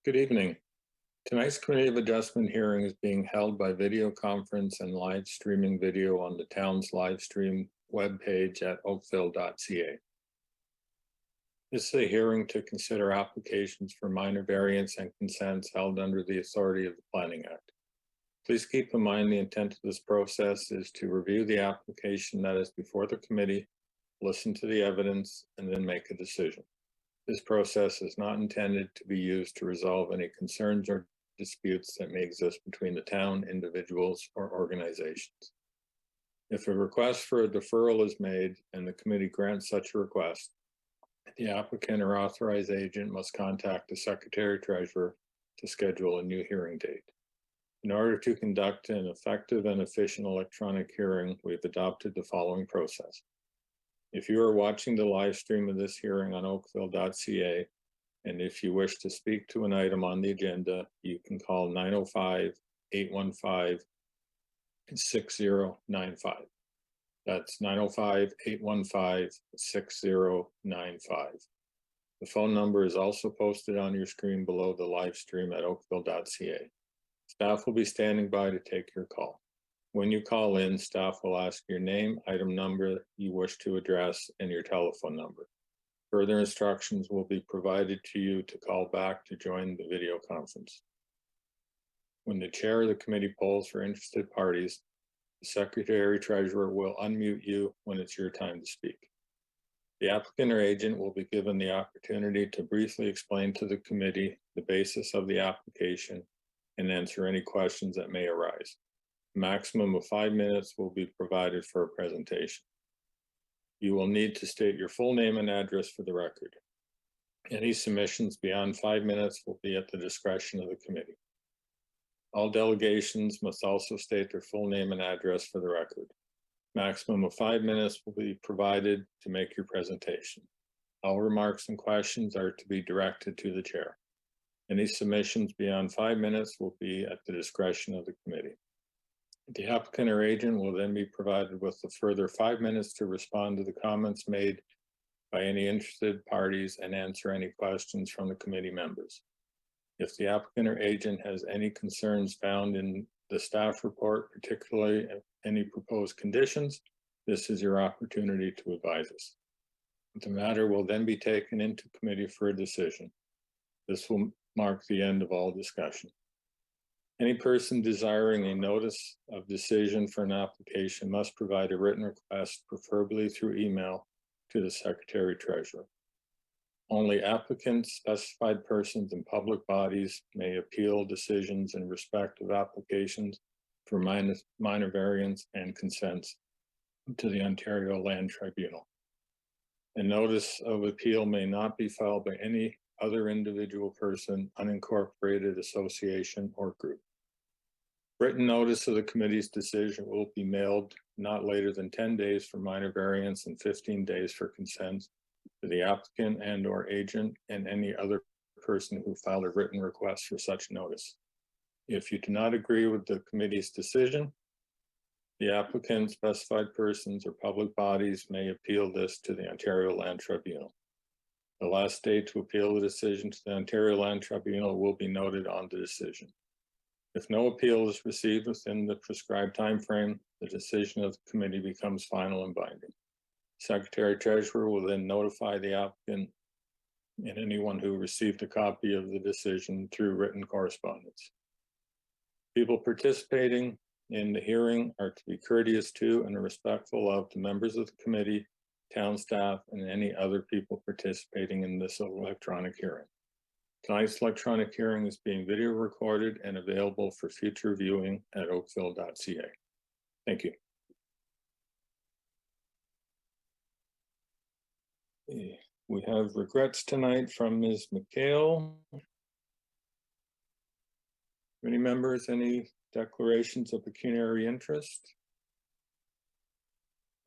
Good evening. Tonight's Committee of Adjustment hearing is being held by video conference and live streaming video on the town's live stream webpage at oakville.ca. This is a hearing to consider applications for minor variance and consents held under the authority of the Planning Act. Please keep in mind the intent of this process is to review the application that is before the committee, listen to the evidence, and then make a decision. This process is not intended to be used to resolve any concerns or disputes that may exist between the town, individuals, or organizations. If a request for a deferral is made and the committee grants such a request, the applicant or authorized agent must contact the Secretary Treasurer to schedule a new hearing date. In order to conduct an effective and efficient electronic hearing, we've adopted the following process. If you are watching the live stream of this hearing on oakville.ca, and if you wish to speak to an item on the agenda, you can call 905-815-6095. That's 905-815-6095. The phone number is also posted on your screen below the live stream at oakville.ca. Staff will be standing by to take your call. When you call in, staff will ask your name, item number you wish to address, and your telephone number. Further instructions will be provided to you to call back to join the video conference. When the chair of the committee polls for interested parties, the Secretary Treasurer will unmute you when it's your time to speak. The applicant or agent will be given the opportunity to briefly explain to the committee the basis of the application and answer any questions that may arise. A maximum of 5 minutes will be provided for a presentation. You will need to state your full name and address for the record. Any submissions beyond 5 minutes will be at the discretion of the committee. All delegations must also state their full name and address for the record. Maximum of 5 minutes will be provided to make your presentation. All remarks and questions are to be directed to the chair. Any submissions beyond 5 minutes will be at the discretion of the committee. The applicant or agent will then be provided with a further 5 minutes to respond to the comments made by any interested parties and answer any questions from the committee members. If the applicant or agent has any concerns found in the staff report, particularly any proposed conditions, this is your opportunity to advise us. The matter will then be taken into committee for a decision. This will mark the end of all discussion. Any person desiring a notice of decision for an application must provide a written request, preferably through email, to the Secretary Treasurer. Only applicants, specified persons, and public bodies may appeal decisions in respect of applications for minor variance and consents to the Ontario Land Tribunal. A notice of appeal may not be filed by any other individual person, unincorporated association, or group. Written notice of the committee's decision will be mailed not later than 10 days for minor variance and 15 days for consent to the applicant and or agent and any other person who filed a written request for such notice. If you do not agree with the committee's decision, the applicant, specified persons, or public bodies may appeal this to the Ontario Land Tribunal. The last date to appeal the decision to the Ontario Land Tribunal will be noted on the decision. If no appeal is received within the prescribed time frame, the decision of the committee becomes final and binding. Secretary Treasurer will then notify the applicant and anyone who received a copy of the decision through written correspondence. People participating in the hearing are to be courteous to and respectful of the members of the committee, town staff, and any other people participating in this electronic hearing. Tonight's electronic hearing is being video recorded and available for future viewing at oakville.ca. Thank you. We have regrets tonight from Ms. McHale. Any members, any declarations of pecuniary interest?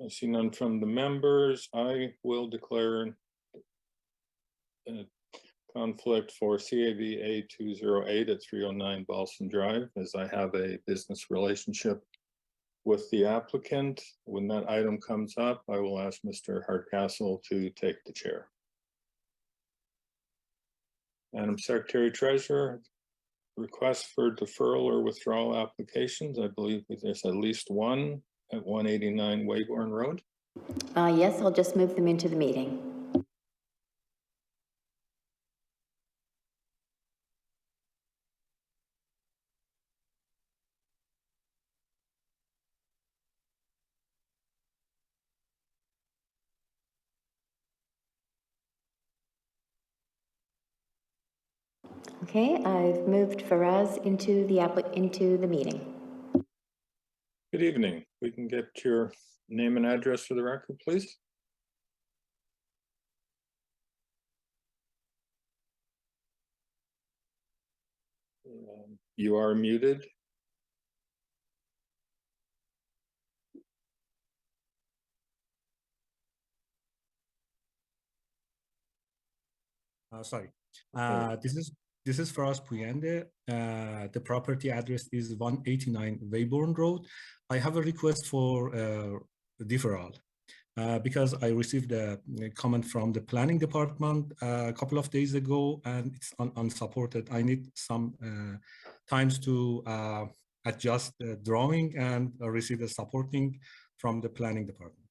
I see none from the members. I will declare conflict for CAVA 208 at 309 Balsam Drive, as I have a business relationship with the applicant. When that item comes up, I will ask Mr. Hardcastle to take the chair. Madam Secretary Treasurer, request for deferral or withdrawal applications. I believe there's at least one at 189 Wayborn Road. Yes, I'll just move them into the meeting. Okay, I've moved Faraz into the meeting. Good evening. We can get your name and address for the record, please. You are muted. Sorry. This is Faraz Puyende. The property address is 189 Wayborn Road. I have a request for deferral because I received a comment from the planning department a couple of days ago, and it's unsupported. I need some times to adjust the drawing and receive the supporting from the planning department.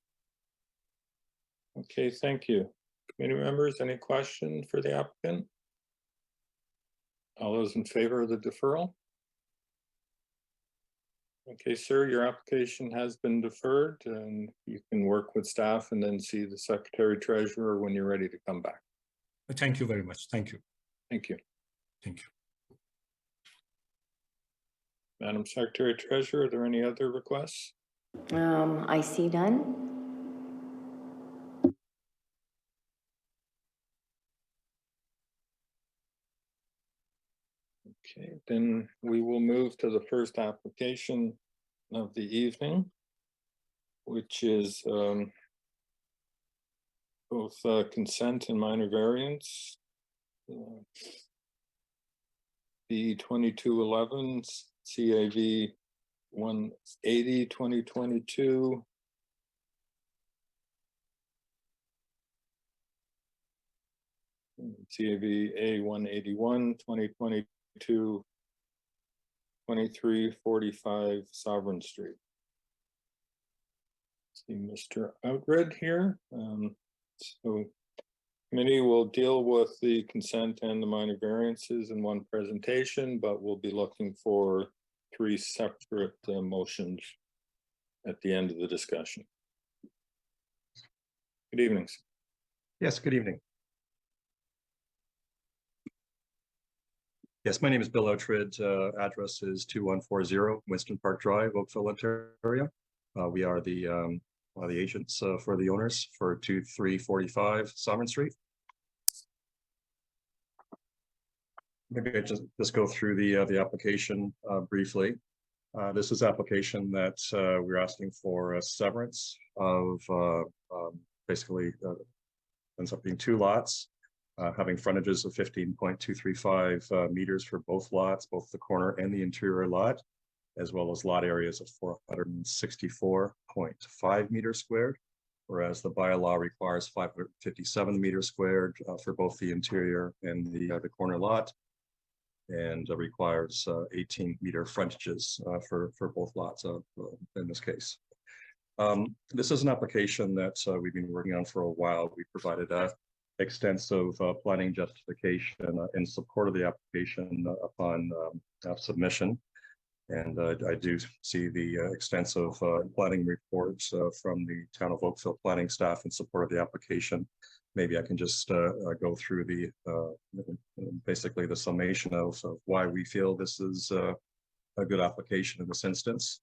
Okay, thank you. Committee members, any question for the applicant? All those in favor of the deferral? Okay, sir, your application has been deferred, and you can work with staff and then see the Secretary Treasurer when you're ready to come back. Thank you very much. Thank you. Thank you. Thank you. Madam Secretary Treasurer, are there any other requests? I see none. Okay, then we will move to the first application of the evening, which is both consent and minor variance. B 2211 CAV 180 2022. CAV A 181 2022 2345 Sovereign Street. See Mr. Outred here. So committee will deal with the consent and the minor variances in one presentation, but we'll be looking for 3 separate motions at the end of the discussion. Good evening. Yes, good evening. Yes, my name is Bill Outred. Address is 2140 Winston Park Drive, Oakville, Ontario. We are the agents for the owners for 2345 Sovereign Street. Maybe I just go through the application briefly. This is application that we're asking for a severance of basically ends up being 2 lots. Having frontages of 15.235 meters for both lots, both the corner and the interior lot, as well as lot areas of 464.5 meters squared, whereas the bylaw requires 557 meters squared for both the interior and the corner lot, and requires 18-meter frontages for both lots in this case. This is an application that we've been working on for a while. We provided extensive planning justification in support of the application upon submission. And I do see the extensive planning reports from the Town of Oakville planning staff in support of the application. Maybe I can just go through the basically the summation of why we feel this is a good application in this instance.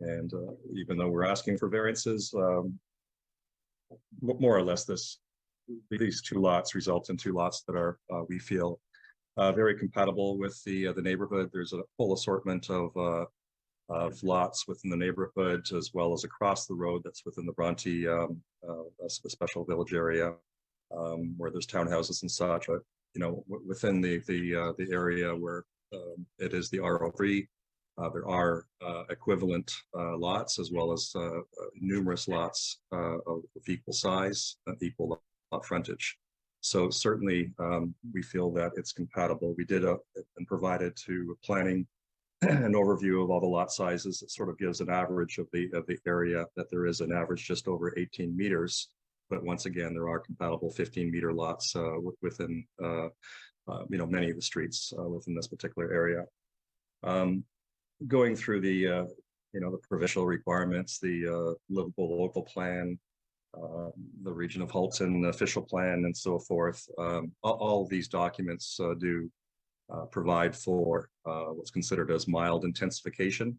And even though we're asking for variances, more or less these 2 lots result in 2 lots that are, we feel, very compatible with the neighborhood. There's a full assortment of lots within the neighborhood, as well as across the road that's within the Bronte special village area, where there's townhouses and such. But within the area where it is the RO3, there are equivalent lots, as well as numerous lots of equal size, equal lot frontage. So certainly we feel that it's compatible. We did and provided to planning an overview of all the lot sizes. It sort of gives an average of the area, that there is an average just over 18 meters. But once again, there are compatible 15-meter lots within many of the streets within this particular area. Going through the the provincial requirements, the livable local plan, the region of Halton official plan, and so forth. All of these documents do provide for what's considered as mild intensification,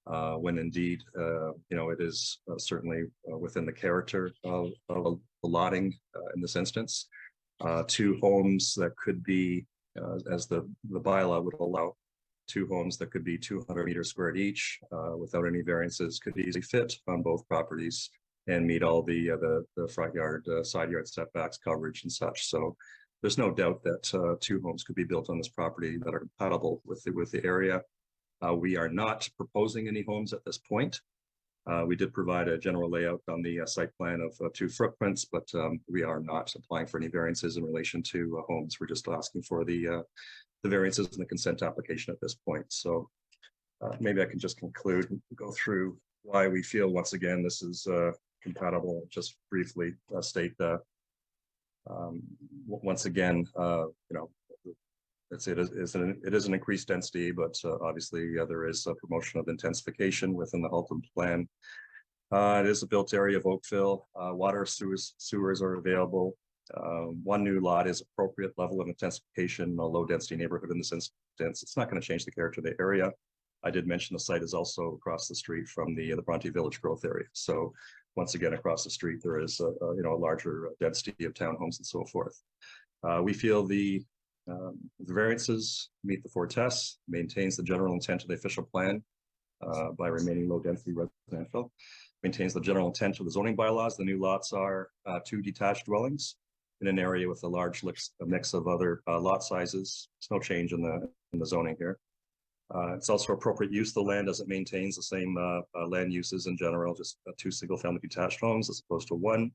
when indeed, it is certainly within the character of the lotting in this instance. 2 homes that could be, as the bylaw would allow, 2 homes that could be 200 meters squared each, without any variances, could easily fit on both properties and meet all the front yard, side yard setbacks, coverage and such. So there's no doubt that 2 homes could be built on this property that are compatible with the area. We are not proposing any homes at this point. We did provide a general layout on the site plan of 2 footprints, but we are not applying for any variances in relation to homes. We're just asking for the variances in the consent application at this point. So maybe I can just conclude and go through why we feel, once again, this is compatible. Just briefly state that once again, it is an increased density, but obviously there is a promotion of intensification within the Halton plan. It is a built area of Oakville. Water sewers are available. 1 new lot is appropriate level of intensification in a low density neighborhood in this instance. It's not going to change the character of the area. I did mention the site is also across the street from the Bronte Village growth area. So once again, across the street, there is a larger density of townhomes and so forth. We feel the variances meet the 4 tests, maintains the general intent of the official plan by remaining low density residential, maintains the general intent of the zoning bylaws. The new lots are 2 detached dwellings in an area with a large mix of other lot sizes. There's no change in the zoning here. It's also appropriate use of the land as it maintains the same land uses in general, just 2 single-family detached homes as opposed to 1.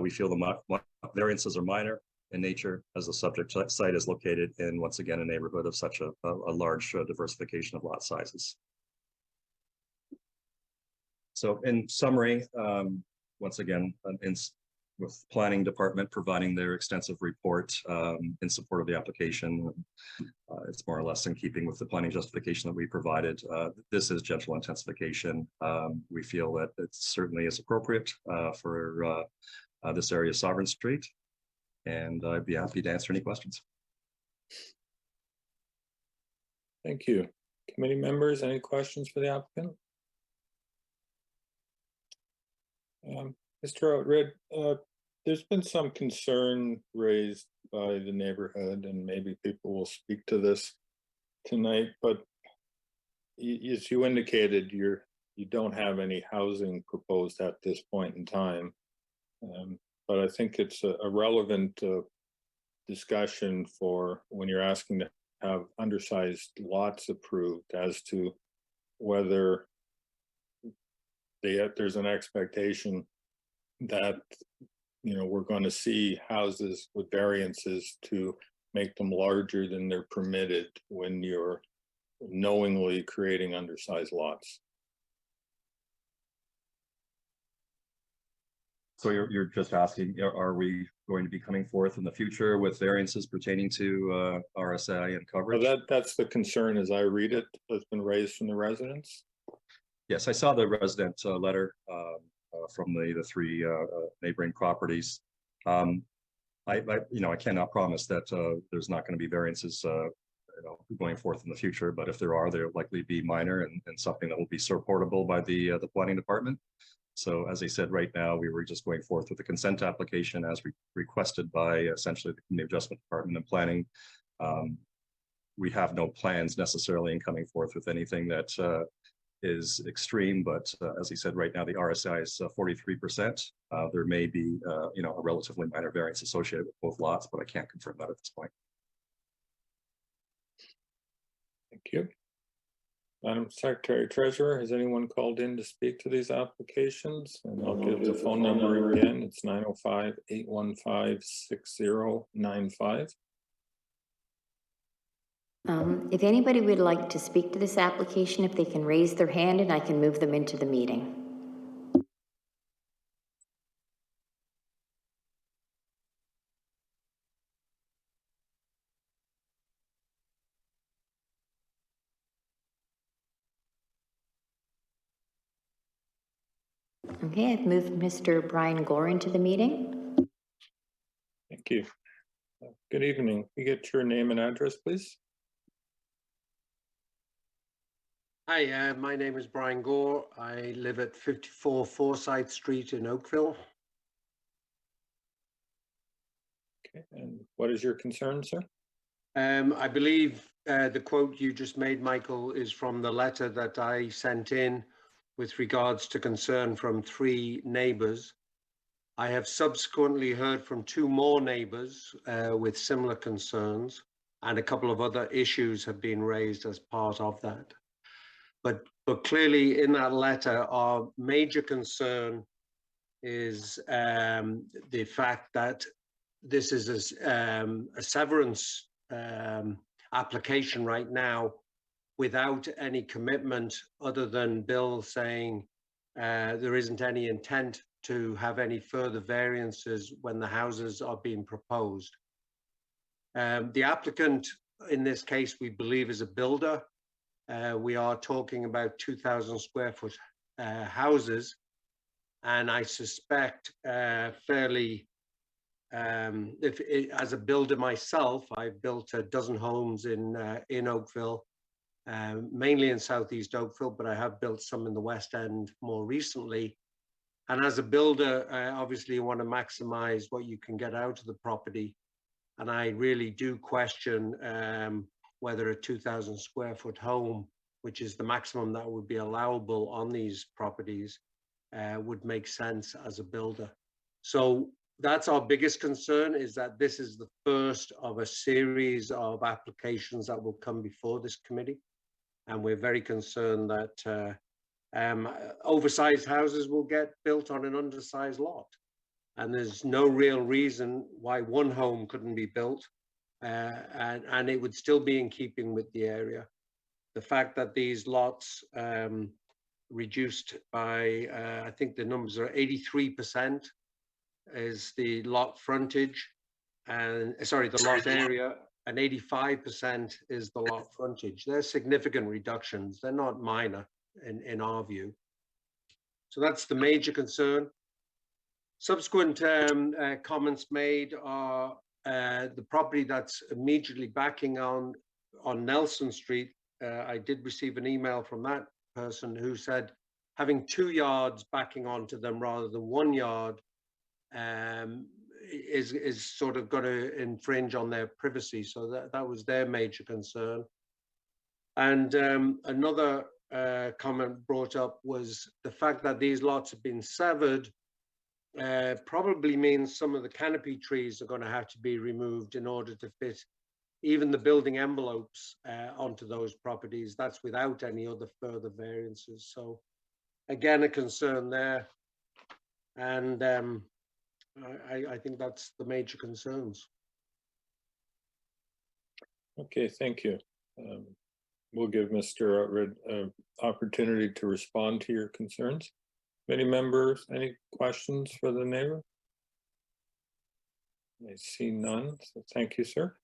We feel the variances are minor in nature, as the subject site is located in, once again, a neighborhood of such a large diversification of lot sizes. So in summary, once again, with planning department providing their extensive report in support of the application, it's more or less in keeping with the planning justification that we provided. This is gentle intensification. We feel that it certainly is appropriate for this area of Sovereign Street, and I'd be happy to answer any questions. Thank you. Committee members, any questions for the applicant? Mr. Outrid, there's been some concern raised by the neighborhood, and maybe people will speak to this tonight, but as you indicated, you don't have any housing proposed at this point in time. But I think it's a relevant discussion for when you're asking to have undersized lots approved, as to whether there's an expectation that we're going to see houses with variances to make them larger than they're permitted when you're knowingly creating undersized lots. So you're just asking, are we going to be coming forth in the future with variances pertaining to RSI and coverage? Well, that's the concern as I read it, that's been raised from the residents. Yes, I saw the resident letter from the 3 neighboring properties. I cannot promise that there's not going to be variances going forth in the future, but if there are, they'll likely be minor and something that will be supportable by the planning department. So as I said, right now, we were just going forth with the consent application as requested by essentially the Community Adjustment Department and Planning. We have no plans necessarily in coming forth with anything that is extreme, but as he said, right now, the RSI is 43%. There may be, a relatively minor variance associated with both lots, but I can't confirm that at this point. Thank you. Madam Secretary Treasurer, has anyone called in to speak to these applications? And I'll give the phone number again. It's 905-815-6095. If anybody would like to speak to this application, if they can raise their hand and I can move them into the meeting. Okay, I've moved Mr. Brian Gore into the meeting. Thank you. Good evening. Can you get your name and address, please? Hi, my name is Brian Gore. I live at 54 Forsyth Street in Oakville. Okay, and what is your concern, sir? I believe the quote you just made, Michael, is from the letter that I sent in with regards to concern from 3 neighbors. I have subsequently heard from 2 more neighbors with similar concerns, and a couple of other issues have been raised as part of that. But clearly in that letter, our major concern is the fact that this is a severance application right now without any commitment other than Bill saying there isn't any intent to have any further variances when the houses are being proposed. The applicant in this case, we believe, is a builder. We are talking about 2,000 square foot houses, and I suspect fairly, as a builder myself, I've built a dozen homes in Oakville, mainly in Southeast Oakville, but I have built some in the West End more recently. And as a builder, obviously you want to maximize what you can get out of the property. And I really do question whether a 2,000 square foot home, which is the maximum that would be allowable on these properties, would make sense as a builder. So that's our biggest concern, is that this is the first of a series of applications that will come before this committee. And we're very concerned that oversized houses will get built on an undersized lot. And there's no real reason why one home couldn't be built and it would still be in keeping with the area. The fact that these lots reduced by, I think the numbers are 83% is the lot frontage, and sorry, the lot area, and 85% is the lot frontage. They're significant reductions. They're not minor in our view. So that's the major concern. Subsequent comments made are the property that's immediately backing on Nelson Street. I did receive an email from that person who said having 2 yards backing onto them rather than 1 yard is sort of going to infringe on their privacy. So that was their major concern. And another comment brought up was the fact that these lots have been severed probably means some of the canopy trees are going to have to be removed in order to fit even the building envelopes onto those properties. That's without any other further variances. So again, a concern there. And I think that's the major concerns. Okay, thank you. We'll give Mr. Outred an opportunity to respond to your concerns. Any members, any questions for the neighbor? I see none, so thank you, sir.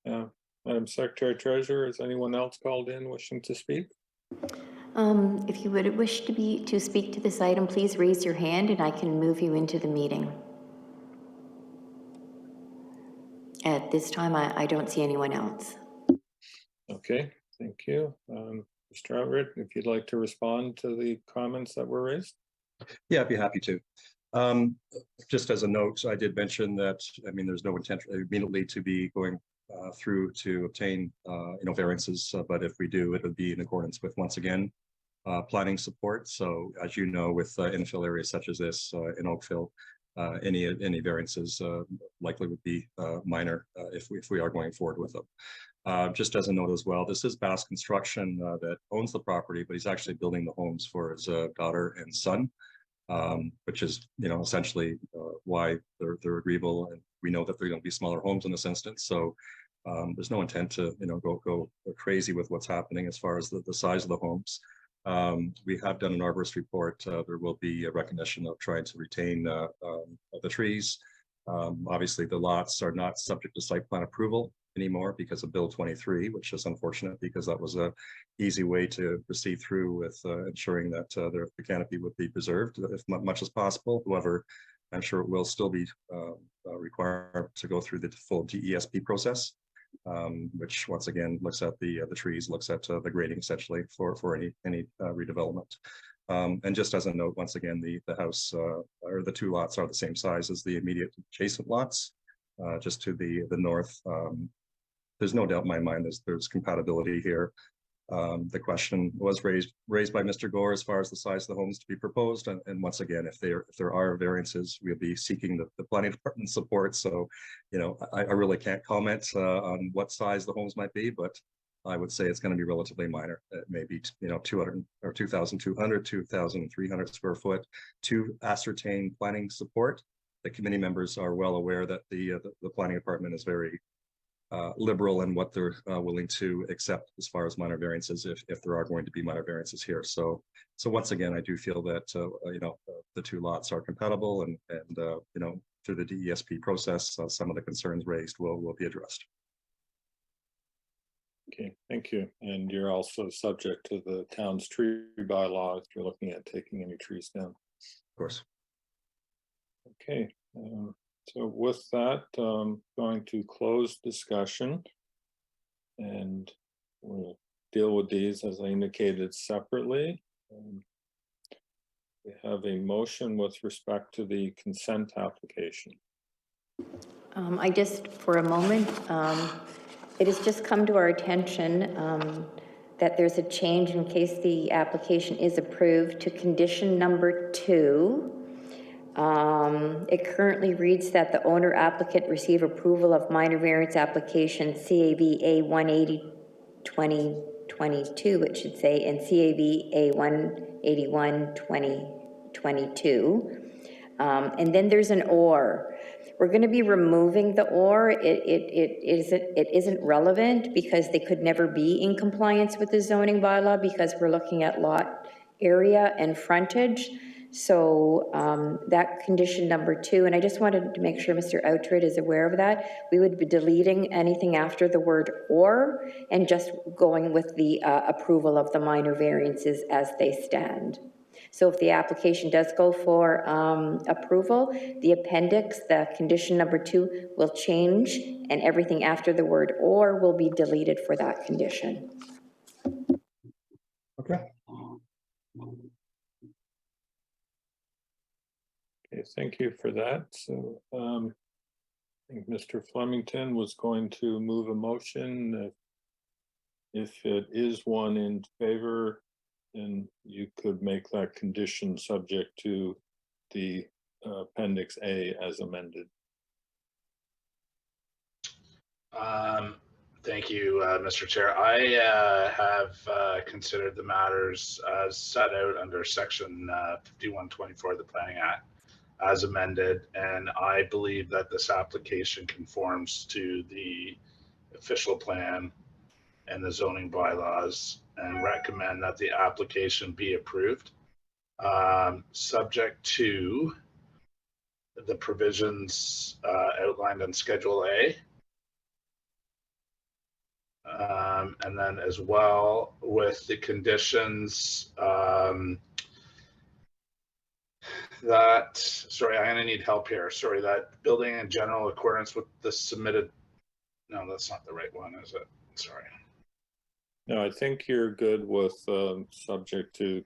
Madam Secretary Treasurer, is anyone else called in wishing to speak? If you would wish to speak to this item, please raise your hand and I can move you into the meeting. At this time, I don't see anyone else. Okay, thank you. Mr. Outred, if you'd like to respond to the comments that were raised. Yeah, I'd be happy to. Just as a note, I did mention that, I mean, there's no intention immediately to be going through to obtain, variances, but if we do, it would be in accordance with, once again, planning support. So as you know, with infill areas such as this in Oakville, any variances likely would be minor if we are going forward with them. Just as a note as well, this is Bass Construction that owns the property, but he's actually building the homes for his daughter and son, which is, essentially why they're agreeable. And we know that they're going to be smaller homes in this instance. So there's no intent to, go crazy with what's happening as far as the size of the homes. We have done an arborist report. There will be a recognition of trying to retain the trees. Obviously, the lots are not subject to site plan approval anymore because of Bill 23, which is unfortunate because that was a easy way to proceed through with ensuring that the canopy would be preserved as much as possible. However, I'm sure it will still be required to go through the full DESP process, which once again looks at the trees, looks at the grading essentially for any redevelopment. And just as a note, once again, the house or the two lots are the same size as the immediate adjacent lots, just to the north. There's no doubt in my mind there's compatibility here. The question was raised by Mr. Gore as far as the size of the homes to be proposed, and once again, if there are variances, we'll be seeking the planning department support. So, I really can't comment on what size the homes might be, but I would say it's going to be relatively minor. It may be 200 or 2,200, 2,300 square foot to ascertain planning support. The committee members are well aware that the planning department is very liberal in what they're willing to accept as far as minor variances, if there are going to be minor variances here. So once again, I do feel that the two lots are compatible, and through the DESP process, some of the concerns raised will be addressed. Okay, thank you. And you're also subject to the town's tree bylaw if you're looking at taking any trees down. Of course. Okay. So with that, going to close discussion, and we'll deal with these as I indicated separately. We have a motion with respect to the consent application. I just, for a moment, it has just come to our attention that there's a change in case the application is approved to condition number 2. It currently reads that the owner applicant receive approval of minor variance application CAV A180-2022, it should say, and CAV A181-2022. And then there's an or. We're going to be removing the or. It isn't relevant because they could never be in compliance with the zoning bylaw because we're looking at lot area and frontage. So that condition number 2, and I just wanted to make sure Mr. Outred is aware of that. We would be deleting anything after the word or and just going with the approval of the minor variances as they stand. So if the application does go for approval, the appendix, the condition number 2 will change, and everything after the word or will be deleted for that condition. Okay. Okay, thank you for that. So I think Mr. Flemington was going to move a motion. If it is one in favor, then you could make that condition subject to the Appendix A as amended. Thank you, Mr. Chair. I have considered the matters as set out under Section 5124 of the Planning Act as amended, and I believe that this application conforms to the official plan and the zoning bylaws, and recommend that the application be approved, subject to the provisions outlined in Schedule A. And then as well with the conditions that, sorry, I'm gonna need help here. Sorry, that building in general accordance with the submitted, no, that's not the right one, is it? Sorry. No, I think you're good with subject to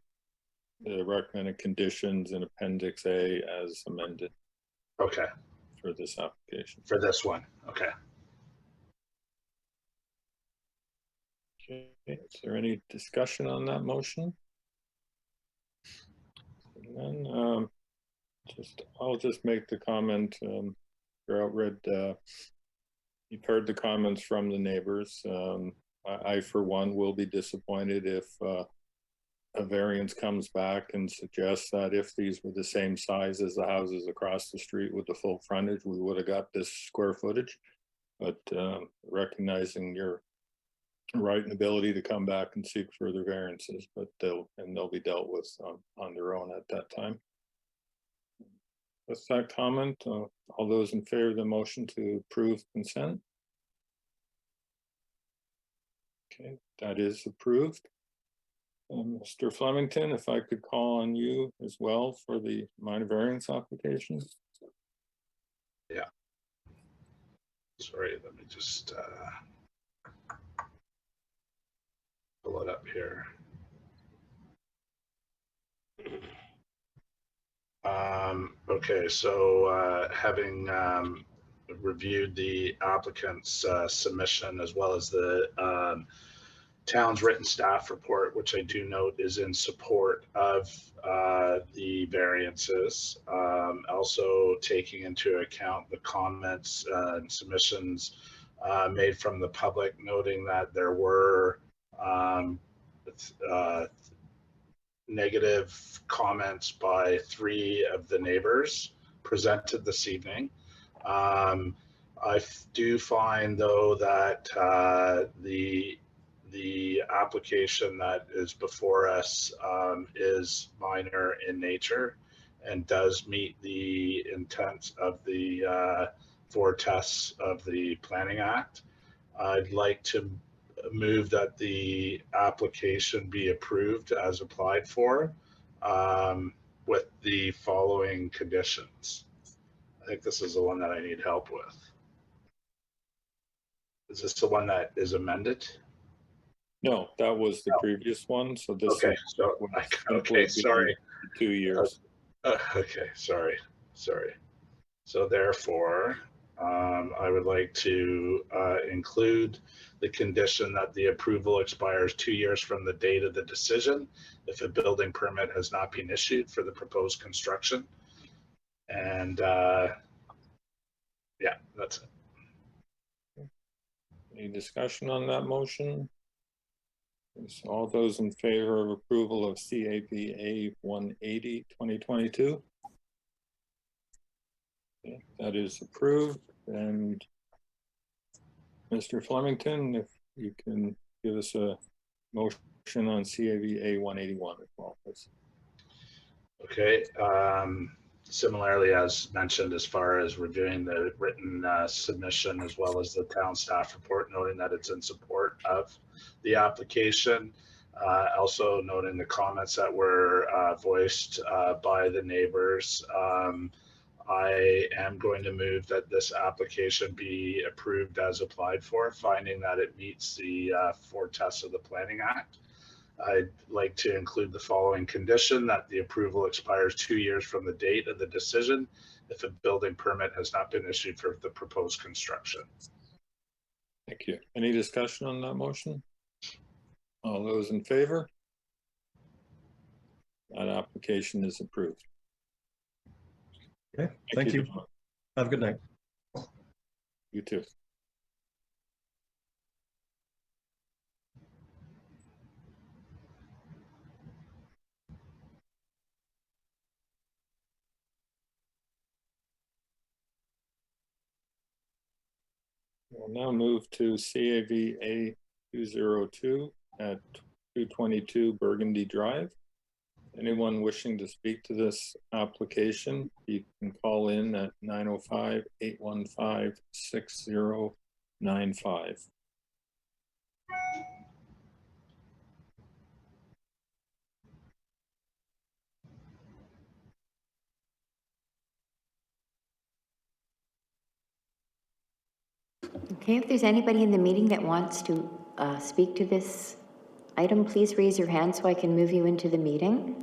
the recommended conditions in Appendix A as amended. Okay. For this application. For this one, okay. Okay, is there any discussion on that motion? And then I'll just make the comment, you've heard the comments from the neighbors. I, for one, will be disappointed if a variance comes back and suggests that if these were the same size as the houses across the street with the full frontage, we would have got this square footage. But recognizing your right and ability to come back and seek further variances, but they'll be dealt with on their own at that time. With that comment, all those in favor of the motion to approve consent? Okay, that is approved. Mr. Flemington, if I could call on you as well for the minor variance applications. Yeah. Sorry, let me just pull it up here. Okay, so having reviewed the applicant's submission as well as the town's written staff report, which I do note is in support of the variances. Also taking into account the comments and submissions made from the public, noting that there were negative comments by 3 of the neighbors presented this evening. I do find, though, that the application that is before us is minor in nature and does meet the intent of the 4 tests of the Planning Act. I'd like to move that the application be approved as applied for with the following conditions. I think this is the one that I need help with. Is this the one that is amended? No, that was the previous one. So this Okay, is so okay, sorry. 2 years. Okay, sorry. So therefore, I would like to include the condition that the approval expires 2 years from the date of the decision if a building permit has not been issued for the proposed construction. And yeah, that's it. Any discussion on that motion? So all those in favor of approval of CAPA 180 2022? Okay, that is approved. And Mr. Flemington, if you can give us a motion on CAVA 181 as well, please. Okay. Similarly, as mentioned, as far as reviewing the written submission as well as the town staff report, noting that it's in support of the application. Also noting the comments that were voiced by the neighbors. I am going to move that this application be approved as applied for, finding that it meets the 4 tests of the Planning Act. I'd like to include the following condition: that the approval expires 2 years from the date of the decision if a building permit has not been issued for the proposed construction. Thank you. Any discussion on that motion? All those in favor? That application is approved. Okay, thank you. Have a good night. You too. We'll now move to CAVA 202 at 222 Burgundy Drive. Anyone wishing to speak to this application, you can call in at 905-815-6095. Okay, if there's anybody in the meeting that wants to speak to this item, please raise your hand so I can move you into the meeting.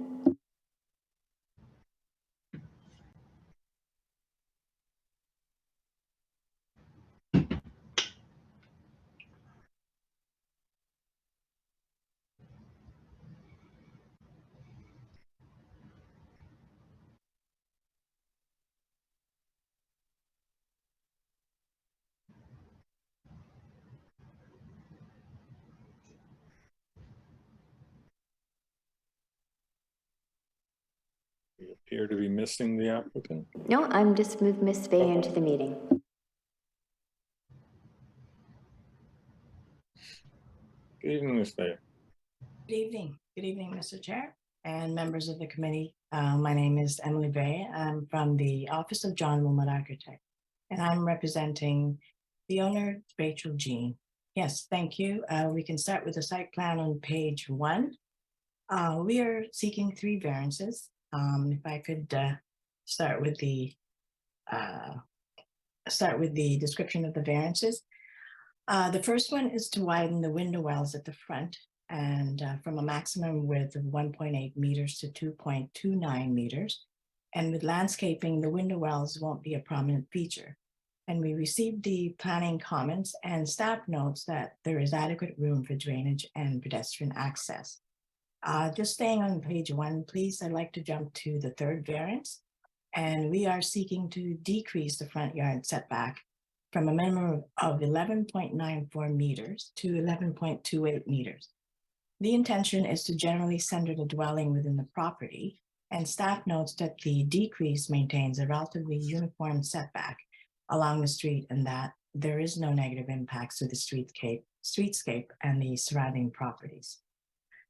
We appear to be missing the applicant. No, I'm just moved Miss Fay into the meeting. Good evening, Ms. Fay. Good evening. Good evening, Mr. Chair and members of the committee. My name is Emily Bay. I'm from the Office of John Wilmot Architect, and I'm representing the owner, Rachel Jean. Yes, thank you. We can start with the site plan on page 1. We are seeking 3 variances. If I could start with the description of the variances. The first one is to widen the window wells at the front and from a maximum width of 1.8 meters to 2.29 meters. And with landscaping, the window wells won't be a prominent feature. And we received the planning comments and staff notes that there is adequate room for drainage and pedestrian access. Just staying on page 1, please, I'd like to jump to the 3rd variance. And we are seeking to decrease the front yard setback from a minimum of 11.94 meters to 11.28 meters. The intention is to generally center the dwelling within the property, and staff notes that the decrease maintains a relatively uniform setback along the street and that there is no negative impacts to the streetscape and the surrounding properties.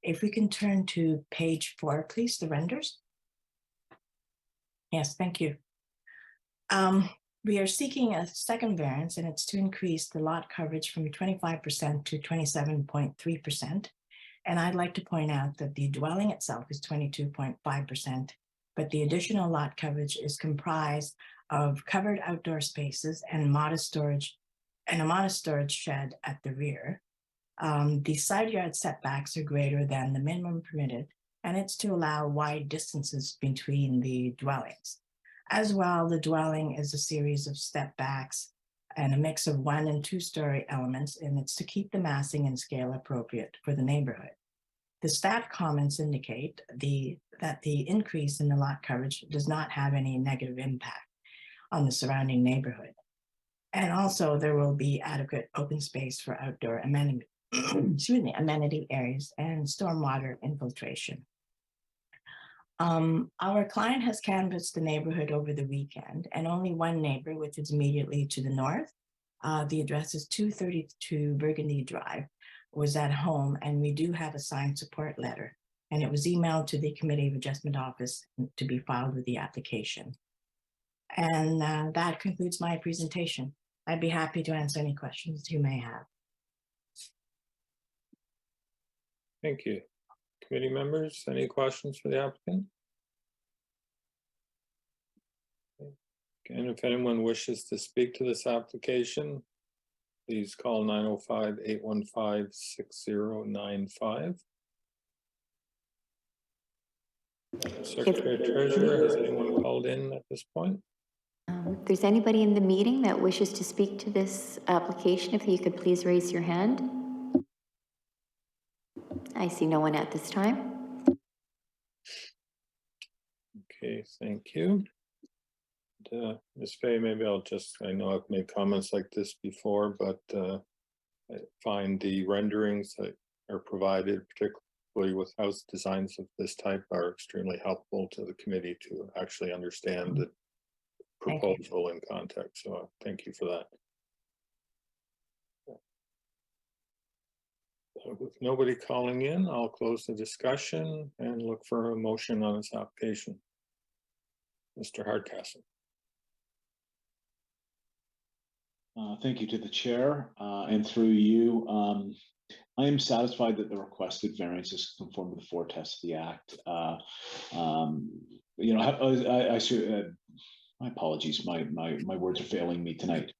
If we can turn to page 4, please, the renders. Yes, thank you. We are seeking a second variance, and it's to increase the lot coverage from 25% to 27.3%. And I'd like to point out that the dwelling itself is 22.5%, but the additional lot coverage is comprised of covered outdoor spaces and a modest storage shed at the rear. The side yard setbacks are greater than the minimum permitted, and it's to allow wide distances between the dwellings. As well, the dwelling is a series of step backs and a mix of 1- and 2-story elements, and it's to keep the massing and scale appropriate for the neighborhood. The staff comments indicate that the increase in the lot coverage does not have any negative impact on the surrounding neighborhood. And also there will be adequate open space for outdoor amenity, amenity areas and stormwater infiltration. Our client has canvassed the neighborhood over the weekend, and only one neighbor, which is immediately to the north, the address is 232 Burgundy Drive, was at home, and we do have a signed support letter, and it was emailed to the Committee of Adjustment Office to be filed with the application. And that concludes my presentation. I'd be happy to answer any questions you may have. Thank you. Committee members, any questions for the applicant? And if anyone wishes to speak to this application, please call 905-815-6095. Secretary Treasurer, has anyone called in at this point? If there's anybody in the meeting that wishes to speak to this application, if you could please raise your hand. I see no one at this time. Okay, thank you. Ms. Fay, maybe I know I've made comments like this before, but I find the renderings that are provided, particularly with house designs of this type, are extremely helpful to the committee to actually understand the proposal in context. So thank you for that. With nobody calling in, I'll close the discussion and look for a motion on this application. Mr. Hardcastle. Thank you to the chair and through you. I am satisfied that the requested variances conform to the 4 tests of the Act. You know, I should. My apologies, my words are failing me tonight.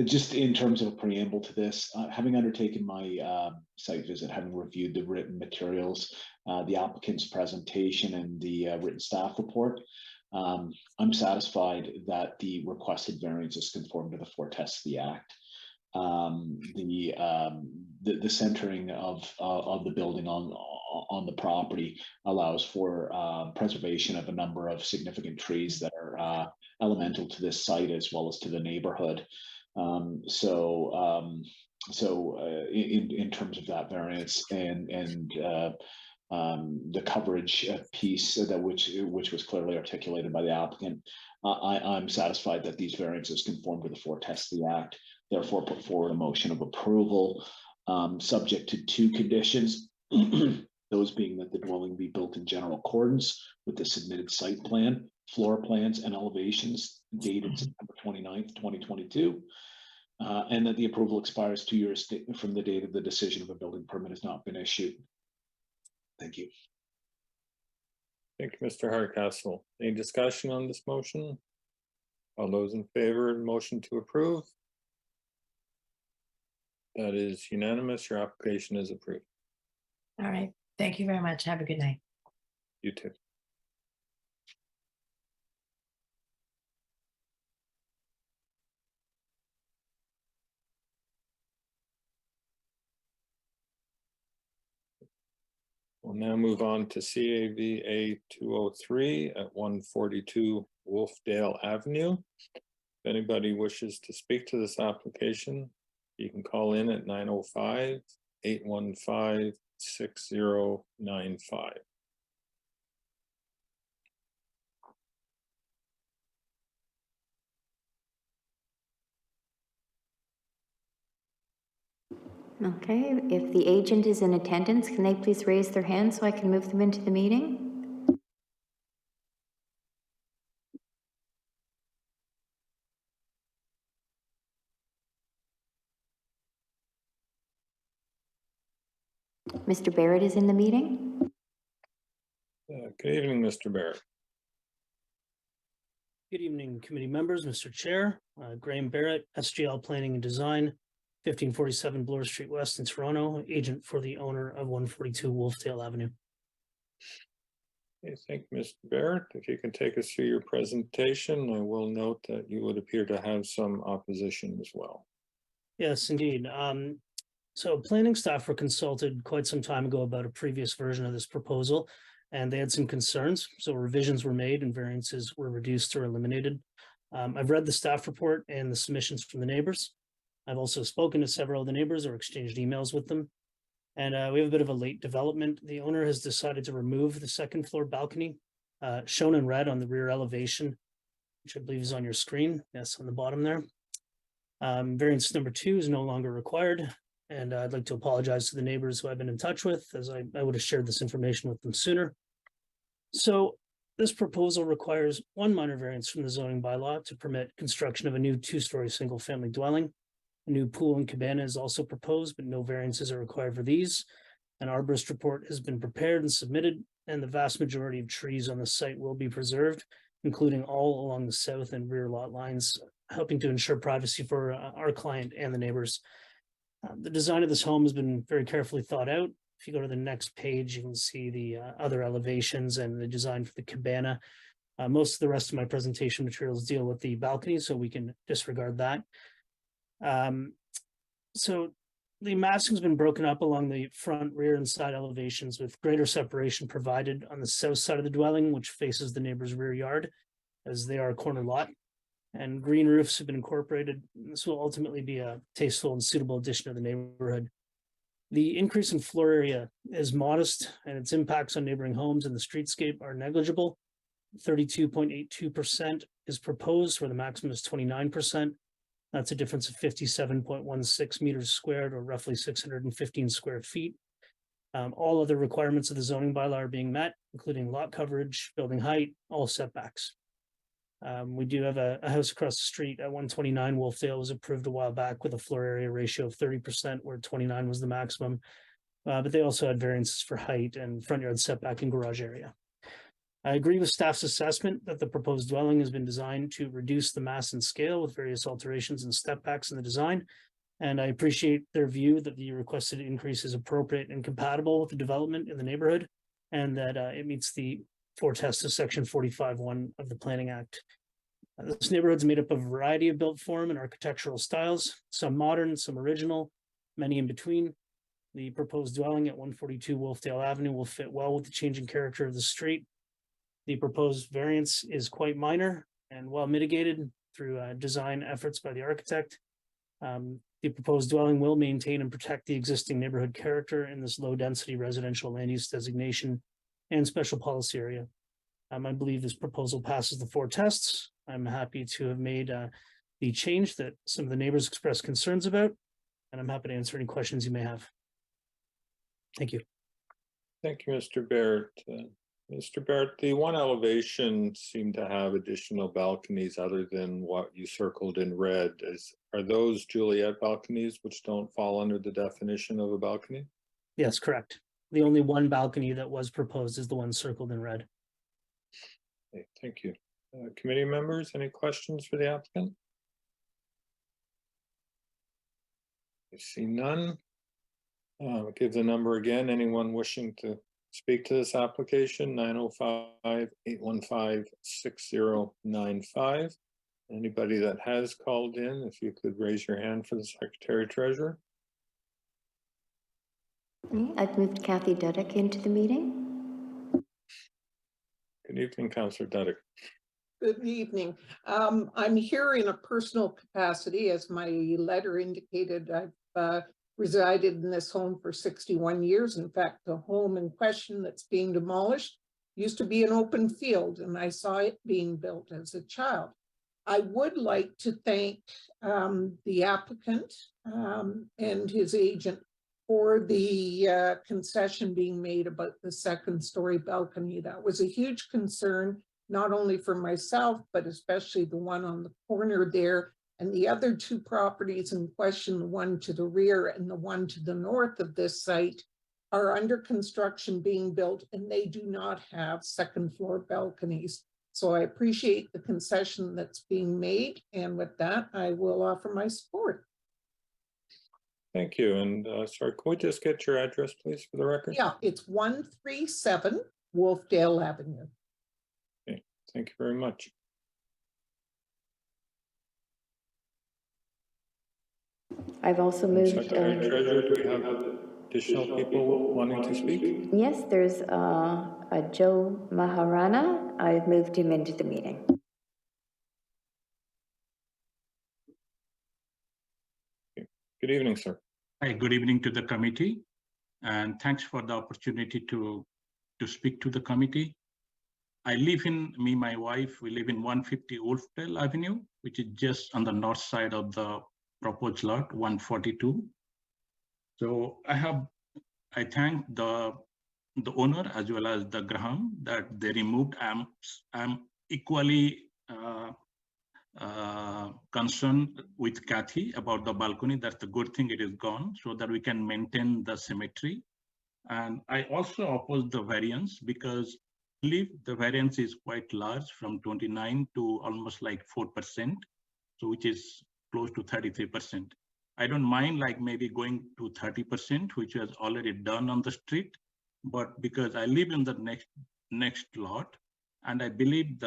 Just in terms of a preamble to this, having undertaken my site visit, having reviewed the written materials, the applicant's presentation and the written staff report, I'm satisfied that the requested variances conform to the 4 tests of the Act. The centering of the building on the property allows for preservation of a number of significant trees that are elemental to this site as well as to the neighborhood. So in terms of that variance and the coverage piece that which was clearly articulated by the applicant. I'm satisfied that these variances conform to the four tests of the Act, therefore put forward a motion of approval, subject to two conditions. Those being that the dwelling be built in general accordance with the submitted site plan, floor plans, and elevations dated September 29th, 2022. And that the approval expires 2 years from the date of the decision of a building permit has not been issued. Thank you. Thank you, Mr. Hardcastle. Any discussion on this motion? All those in favor of the motion to approve? That is unanimous. Your application is approved. All right. Thank you very much. Have a good night. You too. We'll now move on to CAVA 203 at 142 Wolfdale Avenue. If anybody wishes to speak to this application, you can call in at 905-815-6095. Okay, if the agent is in attendance, can they please raise their hand so I can move them into the meeting? Mr. Barrett is in the meeting. Good evening, Mr. Barrett. Good evening, committee members, Mr. Chair, Graham Barrett, SGL Planning and Design, 1547 Bloor Street West in Toronto, agent for the owner of 142 Wolfdale Avenue. Okay, thank you, Mr. Barrett. If you can take us through your presentation, I will note that you would appear to have some opposition as well. Yes, indeed. So planning staff were consulted quite some time ago about a previous version of this proposal, and they had some concerns. So revisions were made and variances were reduced or eliminated. I've read the staff report and the submissions from the neighbors. I've also spoken to several of the neighbors or exchanged emails with them. And we have a bit of a late development. The owner has decided to remove the second floor balcony, shown in red on the rear elevation, which I believe is on your screen. Yes, on the bottom there. Variance number 2 is no longer required. And I'd like to apologize to the neighbors who I've been in touch with, as I would have shared this information with them sooner. So this proposal requires one minor variance from the zoning bylaw to permit construction of a new 2-story single-family dwelling. A new pool and cabana is also proposed, but no variances are required for these. An arborist report has been prepared and submitted, and the vast majority of trees on the site will be preserved, including all along the south and rear lot lines, helping to ensure privacy for our client and the neighbors. The design of this home has been very carefully thought out. If you go to the next page, you can see the other elevations and the design for the cabana. Most of the rest of my presentation materials deal with the balcony, so we can disregard that. So the massing's been broken up along the front, rear, and side elevations, with greater separation provided on the south side of the dwelling, which faces the neighbor's rear yard, as they are a corner lot. And green roofs have been incorporated. This will ultimately be a tasteful and suitable addition to the neighborhood. The increase in floor area is modest, and its impacts on neighboring homes and the streetscape are negligible. 32.82% is proposed, where the maximum is 29%. That's a difference of 57.16 meters squared, or roughly 615 square feet. All other requirements of the zoning bylaw are being met, including lot coverage, building height, all setbacks. We do have a house across the street at 129 Wolfdale, was approved a while back with a floor area ratio of 30%, where 29 was the maximum. But they also had variances for height and front yard setback and garage area. I agree with staff's assessment that the proposed dwelling has been designed to reduce the mass and scale with various alterations and step backs in the design. And I appreciate their view that the requested increase is appropriate and compatible with the development in the neighborhood, and that it meets the 4 tests of section 45(1) of the Planning Act. This neighborhood is made up of a variety of built form and architectural styles, some modern, some original, many in between. The proposed dwelling at 142 Wolfdale Avenue will fit well with the changing character of the street. The proposed variance is quite minor and well mitigated through design efforts by the architect. The The proposed dwelling will maintain and protect the existing neighborhood character in this low-density residential land use designation and special policy area. I believe this proposal passes the 4 tests. I'm happy to have made the change that some of the neighbors expressed concerns about, and I'm happy to answer any questions you may have. Thank you. Thank you, Mr. Barrett. Mr. Barrett, the one elevation seemed to have additional balconies other than what you circled in red. Are those Juliet balconies, which don't fall under the definition of a balcony? Yes, correct. The only one balcony that was proposed is the one circled in red. Okay, thank you. Committee members, any questions for the applicant? I see none. I'll give the number again. Anyone wishing to speak to this application, 905-815-6095. Anybody that has called in, if you could raise your hand for the Secretary Treasurer. I've moved Kathy Dudek into the meeting. Good evening, Councillor Dudek. Good evening. I'm here in a personal capacity. As my letter indicated, I've resided in this home for 61 years. In fact, the home in question that's being demolished used to be an open field, and I saw it being built as a child. I would like to thank the applicant and his agent for the concession being made about the 2nd-story balcony. That was a huge concern, not only for myself, but especially the one on the corner there. And the other 2 properties in question, the one to the rear and the one to the north of this site, are under construction being built, and they do not have 2nd-floor balconies. So I appreciate the concession that's being made. And with that, I will offer my support. Thank you. And sorry, can we just get your address, please, for the record? Yeah, it's 137 Wolfdale Avenue. Okay, thank you very much. I've also moved. Secretary Treasurer, do we have additional people wanting to speak? Yes, there's a Joe Maharana. I've moved him into the meeting. Good evening, sir. Hi, good evening to the committee, and thanks for the opportunity to speak to the committee. My wife, we live in 150 Wolfdale Avenue, which is just on the north side of the proposed lot, 142. So I thank the owner as well as the Graham that they removed. I'm equally concerned with Kathy about the balcony. That's the good thing, it is gone, so that we can maintain the symmetry. And I also oppose the variance because I believe the variance is quite large, from 29 to almost like 4%, so which is close to 33%. I don't mind like maybe going to 30%, which was already done on the street, but because I live in the next lot, and I believe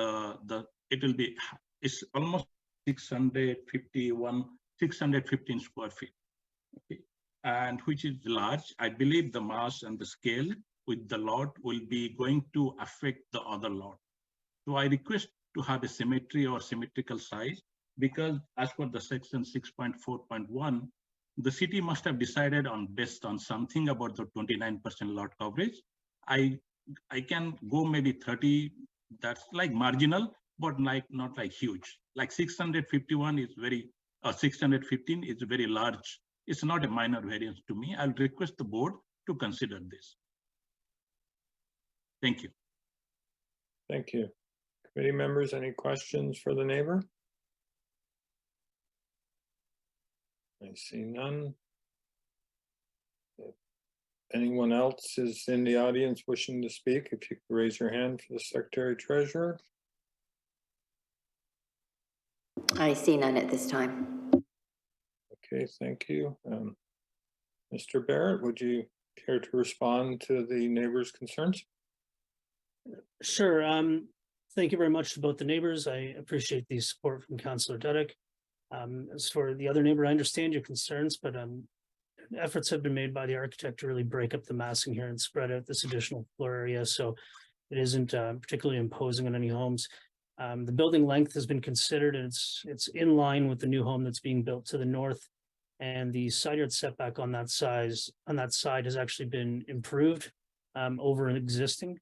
it's almost 615 square feet, okay, and which is large. I believe the mass and the scale with the lot will be going to affect the other lot. So I request to have a symmetry or symmetrical size, because as per the section 6.4.1, the city must have decided based on something about the 29% lot coverage. I can go maybe 30, that's like marginal, but like not like huge. Like 615 is very large. It's not a minor variance to me. I'll request the board to consider this. Thank you. Thank you. Committee members, any questions for the neighbor? I see none. If anyone else is in the audience wishing to speak, if you could raise your hand for the Secretary Treasurer. I see none at this time. Okay, thank you. Mr. Barrett, would you care to respond to the neighbors' concerns? Sure. Thank you very much to both the neighbors. I appreciate the support from Councillor Dudek. As for the other neighbor, I understand your concerns, but efforts have been made by the architect to really break up the massing here and spread out this additional floor area, so it isn't particularly imposing on any homes. The building length has been considered, and it's in line with the new home that's being built to the north. And the side yard setback on that side has actually been improved over an existing.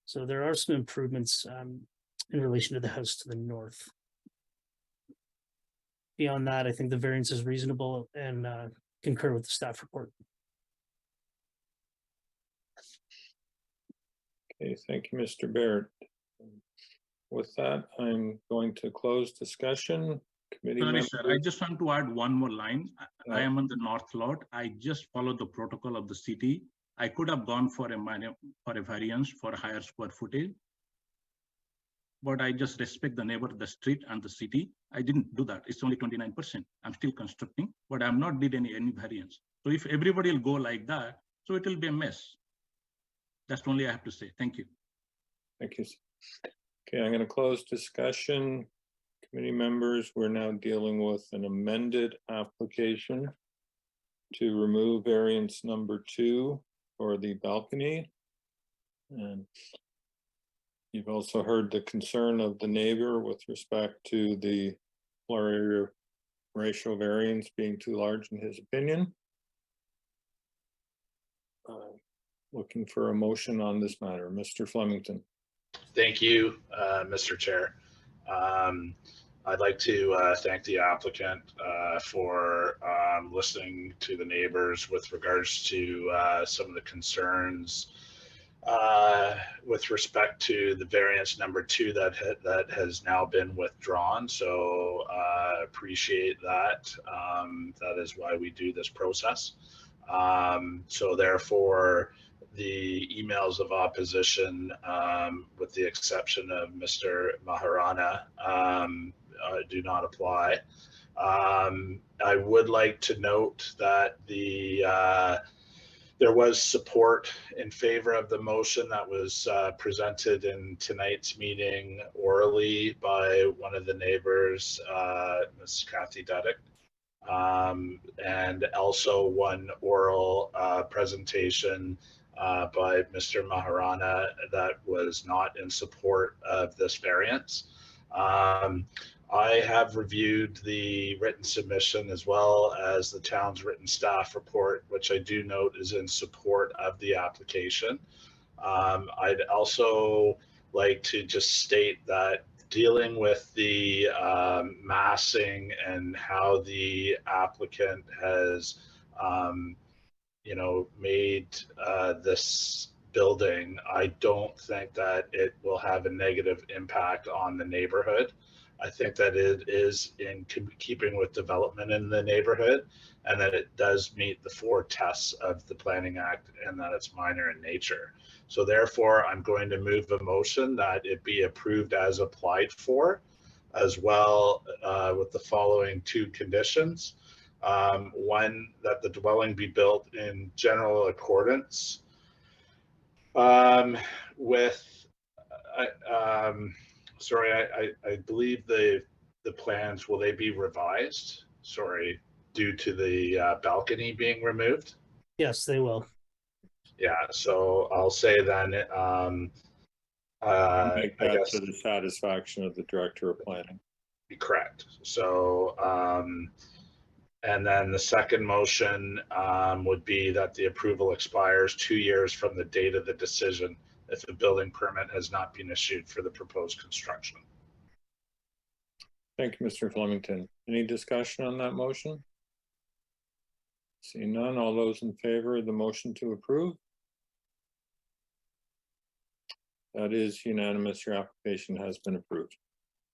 So there are some improvements in relation to the house to the north. Beyond that, I think the variance is reasonable and concur with the staff report. Okay, thank you, Mr. Barrett. With that, I'm going to close discussion. Committee Sorry, members. sir, I just want to add one more line. I Yeah. am on the north lot. I just follow the protocol of the city. I could have gone for a variance for higher square footage. But I just respect the neighbor, the street and the city. I didn't do that. It's only 29%. I'm still constructing, but I'm not did any variance. So if everybody will go like that, so it will be a mess. That's only I have to say. Thank you. Thank you. Okay, I'm going to close discussion. Committee members, we're now dealing with an amended application to remove variance number 2 for the balcony. And you've also heard the concern of the neighbor with respect to the floor area ratio variance being too large in his opinion. Looking for a motion on this matter. Mr. Flemington. Thank you, Mr. Chair. I'd like to thank the applicant for listening to the neighbors with regards to some of the concerns with respect to the variance number 2 that has now been withdrawn. So appreciate that. That is why we do this process. So therefore, the emails of opposition, with the exception of Mr. Maharana, do not apply. I would like to note that there was support in favor of the motion that was presented in tonight's meeting orally by one of the neighbors, Ms. Kathy Duddick. And also one oral presentation by Mr. Maharana that was not in support of this variance. I have reviewed the written submission as well as the town's written staff report, which I do note is in support of the application. I'd also like to just state that dealing with the massing and how the applicant has made this building, I don't think that it will have a negative impact on the neighborhood. I think that it is in keeping with development in the neighborhood, and that it does meet the 4 tests of the Planning Act, and that it's minor in nature. So therefore, I'm going to move a motion that it be approved as applied for, as well with the following 2 conditions. One, that the dwelling be built in general accordance with, sorry, I believe the plans, will they be revised? Sorry, due to the balcony being removed? Yes, they will. Yeah, so I'll say then, Make I that guess, to the satisfaction of the Director of Planning. correct. So, and then the second motion would be that the approval expires 2 years from the date of the decision if a building permit has not been issued for the proposed construction. Thank you, Mr. Flemington. Any discussion on that motion? Seeing none, all those in favor of the motion to approve? That is unanimous. Your application has been approved.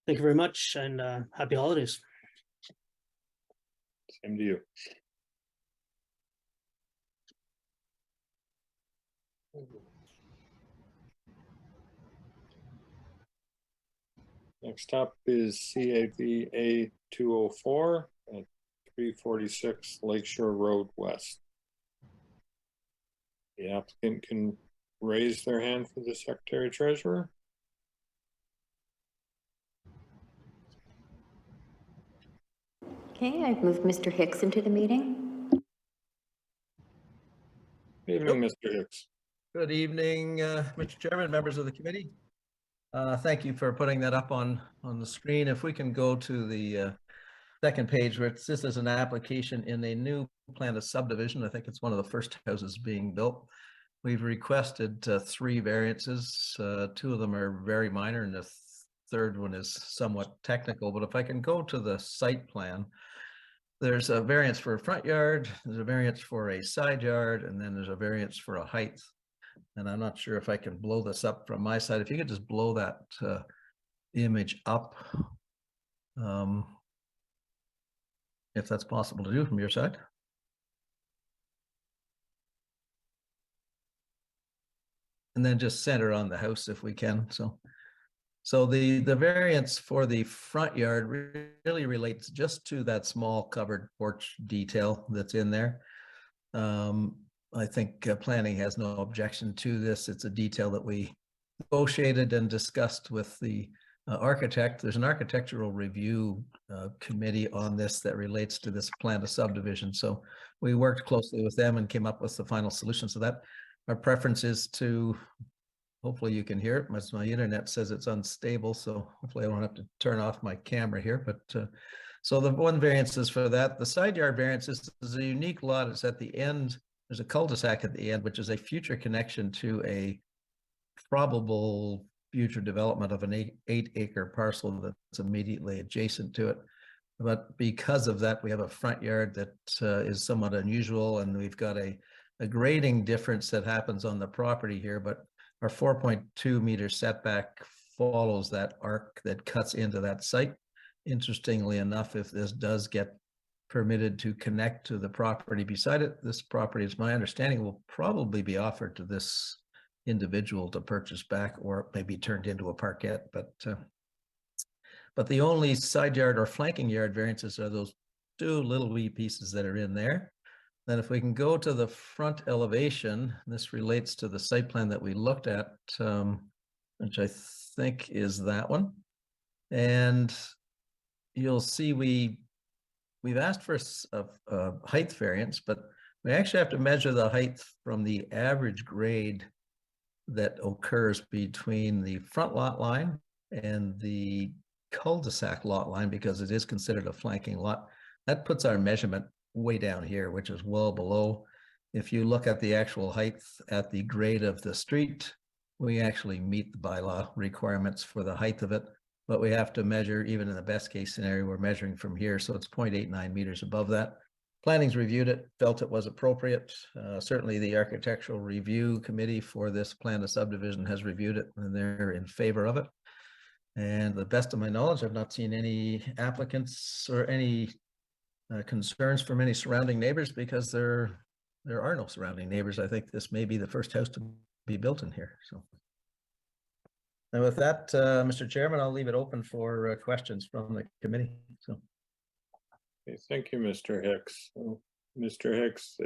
Thank you very much, and happy holidays. Same to you. Next up is CAVA 204 at 346 Lakeshore Road West. The applicant can raise their hand for the Secretary Treasurer. Okay, I've moved Mr. Hicks into the meeting. Good evening, Mr. Hicks. Good evening, Mr. Chairman, members of the committee. Thank you for putting that up on the screen. If we can go to the second page where this is an application in a new plan of subdivision. I think it's one of the first houses being built. We've requested 3 variances. 2 of them are very minor and the third one is somewhat technical. But if I can go to the site plan, there's a variance for a front yard, there's a variance for a side yard, and then there's a variance for a height. And I'm not sure if I can blow this up from my side. If you could just blow that image up. If that's possible to do from your side. And then just center on the house if we can. So the variance for the front yard really relates just to that small covered porch detail that's in there. I think planning has no objection to this. It's a detail that we negotiated and discussed with the architect. There's an architectural review committee on this that relates to this plan of subdivision. So we worked closely with them and came up with the final solution. So that our preference is to, hopefully you can hear it. My internet says it's unstable, so hopefully I don't have to turn off my camera here. But so the one variance is for that. The side yard variance is a unique lot. It's at the end. There's a cul-de-sac at the end, which is a future connection to a probable future development of an 8-acre parcel that's immediately adjacent to it. But because of that, we have a front yard that is somewhat unusual, and we've got a grading difference that happens on the property here, but our 4.2 meter setback follows that arc that cuts into that site. Interestingly enough, if this does get permitted to connect to the property beside it, this property, is my understanding, will probably be offered to this individual to purchase back, or maybe turned into a parkette. But the only side yard or flanking yard variances are those 2 little wee pieces that are in there. Then if we can go to the front elevation, this relates to the site plan that we looked at, which I think is that one. And you'll see we've asked for a height variance, but we actually have to measure the height from the average grade that occurs between the front lot line and the cul-de-sac lot line, because it is considered a flanking lot. That puts our measurement way down here, which is well below. If you look at the actual height at the grade of the street, we actually meet the bylaw requirements for the height of it, but we have to measure, even in the best case scenario, we're measuring from here, so it's 0.89 meters above that. Planning's reviewed it, felt it was appropriate. Certainly the architectural review committee for this plan of subdivision has reviewed it, and they're in favor of it. And to the best of my knowledge, I've not seen any applicants or any concerns from any surrounding neighbors, because there are no surrounding neighbors. I think this may be the first house to be built in here. So, and with that, Mr. Chairman, I'll leave it open for questions from the committee. So, okay, thank you, Mr. Hicks. Mr. Hicks,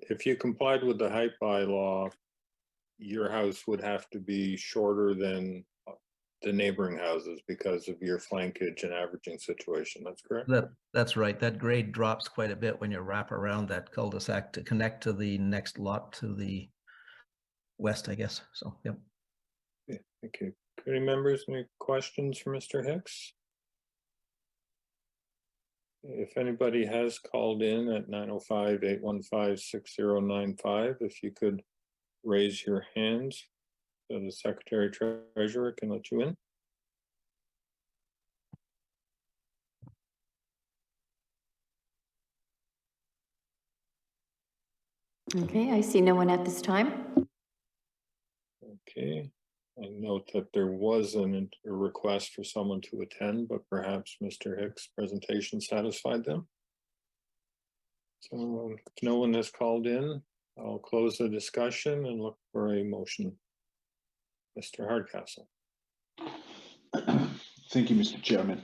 if you complied with the height bylaw, your house would have to be shorter than the neighboring houses because of your flankage and averaging situation. That's correct? That's right. That grade drops quite a bit when you wrap around that cul-de-sac to connect to the next lot to the west, I guess. So, yep. Okay, thank you. Committee members, any questions for Mr. Hicks? If anybody has called in at 905-815-6095, if you could raise your hands so the Secretary Treasurer can let you in. Okay, I see no one at this time. Okay, I note that there was a request for someone to attend, but perhaps Mr. Hicks' presentation satisfied them. So if no one has called in, I'll close the discussion and look for a motion. Mr. Hardcastle. Thank you, Mr. Chairman.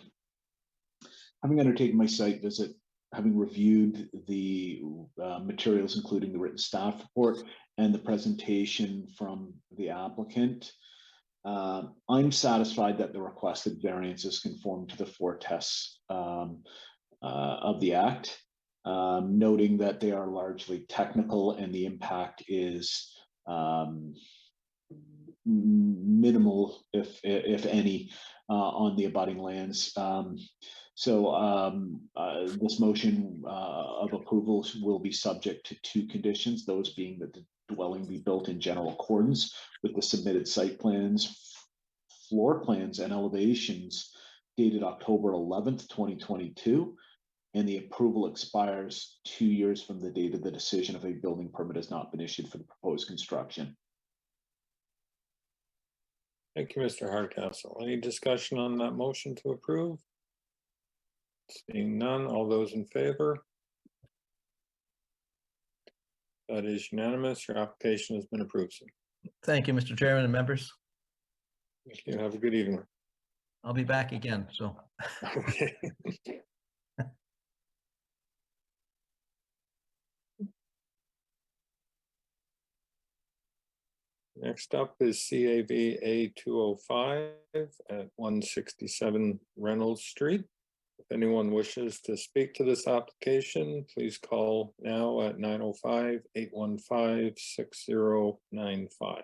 Having undertaken my site visit, having reviewed the materials, including the written staff report and the presentation from the applicant, I'm satisfied that the requested variances conform to the 4 tests of the Act, noting that they are largely technical and the impact is minimal, if any, on the abutting lands. So this motion of approval will be subject to 2 conditions, those being that the dwelling be built in general accordance with the submitted site plans, floor plans, and elevations dated October 11th, 2022, and the approval expires 2 years from the date of the decision if a building permit has not been issued for the proposed construction. Thank you, Mr. Hardcastle. Any discussion on that motion to approve? Seeing none, all those in favor? That is unanimous. Your application has been approved, sir. Thank you, Mr. Chairman and members. Thank you. Have a good evening. I'll be back again, so. Okay. Next up is CAV A205 at 167 Reynolds Street. If anyone wishes to speak to this application, please call now at 905-815-6095.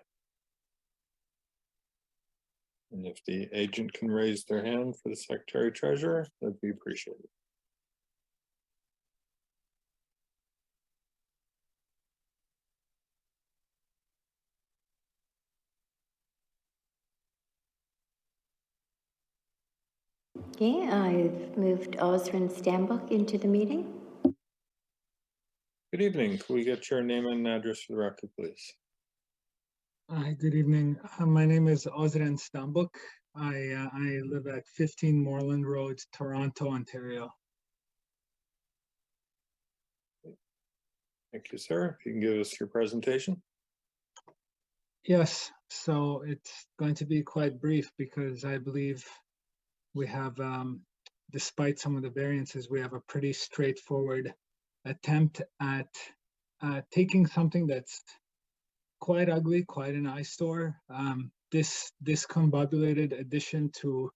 And if the agent can raise their hand for the Secretary Treasurer, that'd be appreciated. Okay, I've moved Osrin Stambuk into the meeting. Good evening. Can we get your name and address for the record, please? Hi, good evening. My name is Osrin Stambuk. I live at 15 Moreland Road, Toronto, Ontario. Thank you, sir. If you can give us your presentation. Yes, so it's going to be quite brief because I believe we have, despite some of the variances, we have a pretty straightforward attempt at taking something that's quite ugly, quite an eyesore. This discombobulated addition to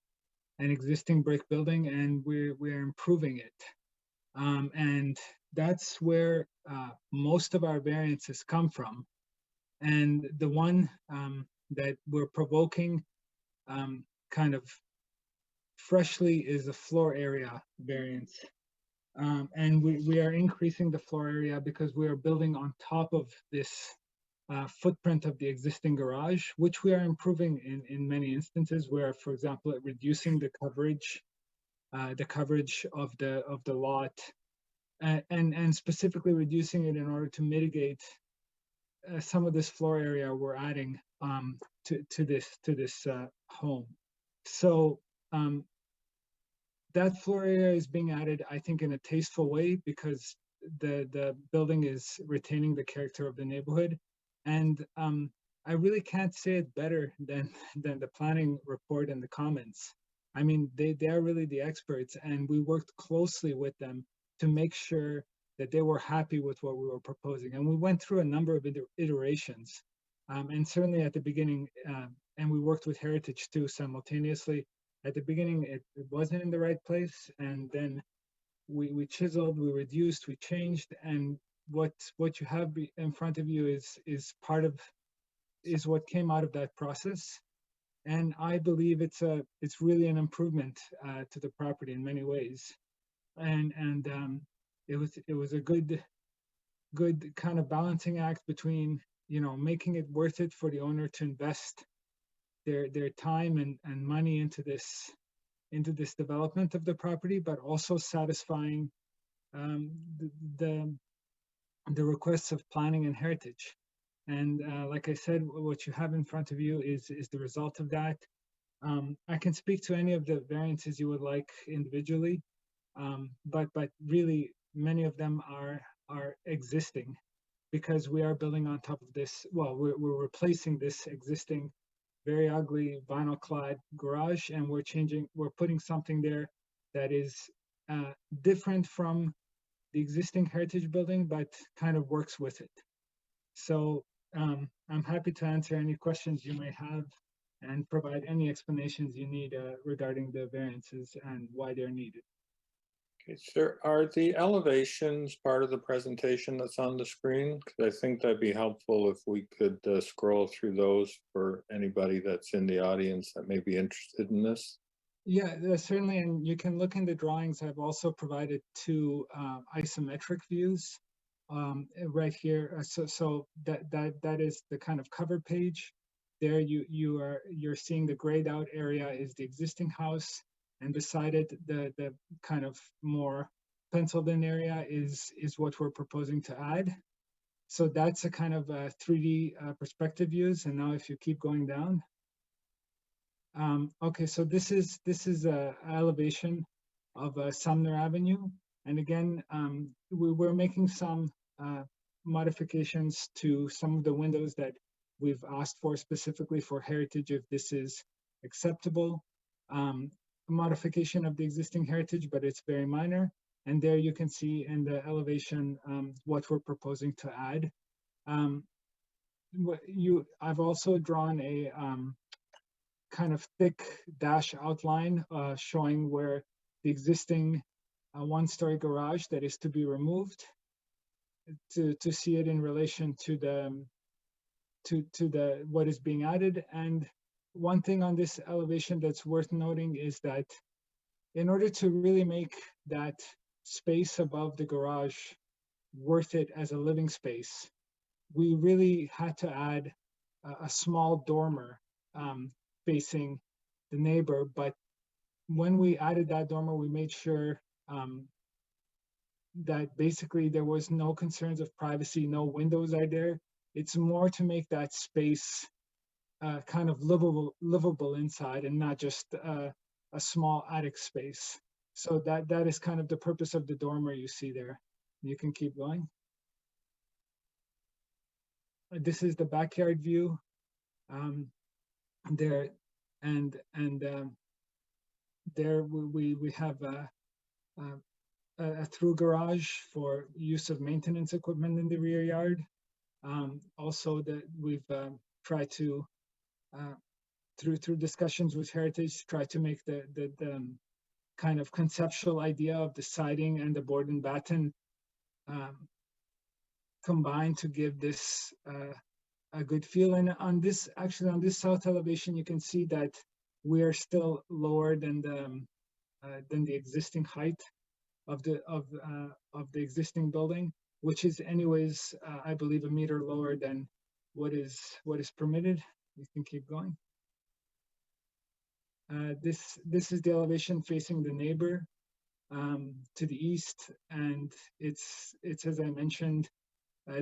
an existing brick building, and we're improving it. And that's where most of our variances come from. And the one that we're provoking kind of freshly is the floor area variance. And we are increasing the floor area because we are building on top of this footprint of the existing garage, which we are improving in many instances where, for example, reducing the coverage of the lot, and specifically reducing it in order to mitigate some of this floor area we're adding to this home. So that floor area is being added, I think, in a tasteful way because the building is retaining the character of the neighborhood. And I really can't say it better than the planning report and the comments. I mean, they are really the experts, and we worked closely with them to make sure that they were happy with what we were proposing. And we went through a number of iterations. And certainly at the beginning, and we worked with Heritage too simultaneously. At the beginning, it wasn't in the right place. And then we chiseled, we reduced, we changed, and what you have in front of you is what came out of that process. And I believe it's really an improvement to the property in many ways. And it was a good kind of balancing act between, you know, making it worth it for the owner to invest their time and money into this development of the property, but also satisfying the requests of planning and Heritage. And like I said, what you have in front of you is the result of that. I can speak to any of the variances you would like individually, but really many of them are existing because we are building on top of this. Well, we're replacing this existing very ugly vinyl clad garage, and we're putting something there that is different from the existing Heritage building, but kind of works with it. So I'm happy to answer any questions you may have and provide any explanations you need regarding the variances and why they're needed. Okay, sir, are the elevations part of the presentation that's on the screen? Because I think that'd be helpful if we could scroll through those for anybody that's in the audience that may be interested in this. Yeah, certainly, and you can look in the drawings. I've also provided two isometric views right here. So that is the kind of cover page. There you're seeing the grayed out area is the existing house, and beside it the kind of more penciled in area is what we're proposing to add. So that's a kind of 3D perspective views. And now if you keep going down. Okay, so this is a elevation of Sumner Avenue, and again, we're making some modifications to some of the windows that we've asked for specifically for heritage, if this is acceptable. A modification of the existing heritage, but it's very minor. And there you can see in the elevation what we're proposing to add. I've also drawn a kind of thick dash outline showing where the existing one-story garage that is to be removed to see it in relation to the what is being added. And one thing on this elevation that's worth noting is that in order to really make that space above the garage worth it as a living space, we really had to add a small dormer facing the neighbor. But when we added that dormer, we made sure that basically there was no concerns of privacy, no windows are there. It's more to make that space kind of livable inside and not just a small attic space. So that is kind of the purpose of the dormer you see there. You can keep going. This is the backyard view there, and there we have a through garage for use of maintenance equipment in the rear yard. Also, that we've tried to through discussions with Heritage, try to make the kind of conceptual idea of the siding and the board and batten combined to give this a good feel. And on this, actually on this south elevation, you can see that we are still lower than the existing height of the existing building, which is anyways, I believe, a meter lower than what is permitted. You can keep going. This is the elevation facing the neighbor to the east, and it's as I mentioned,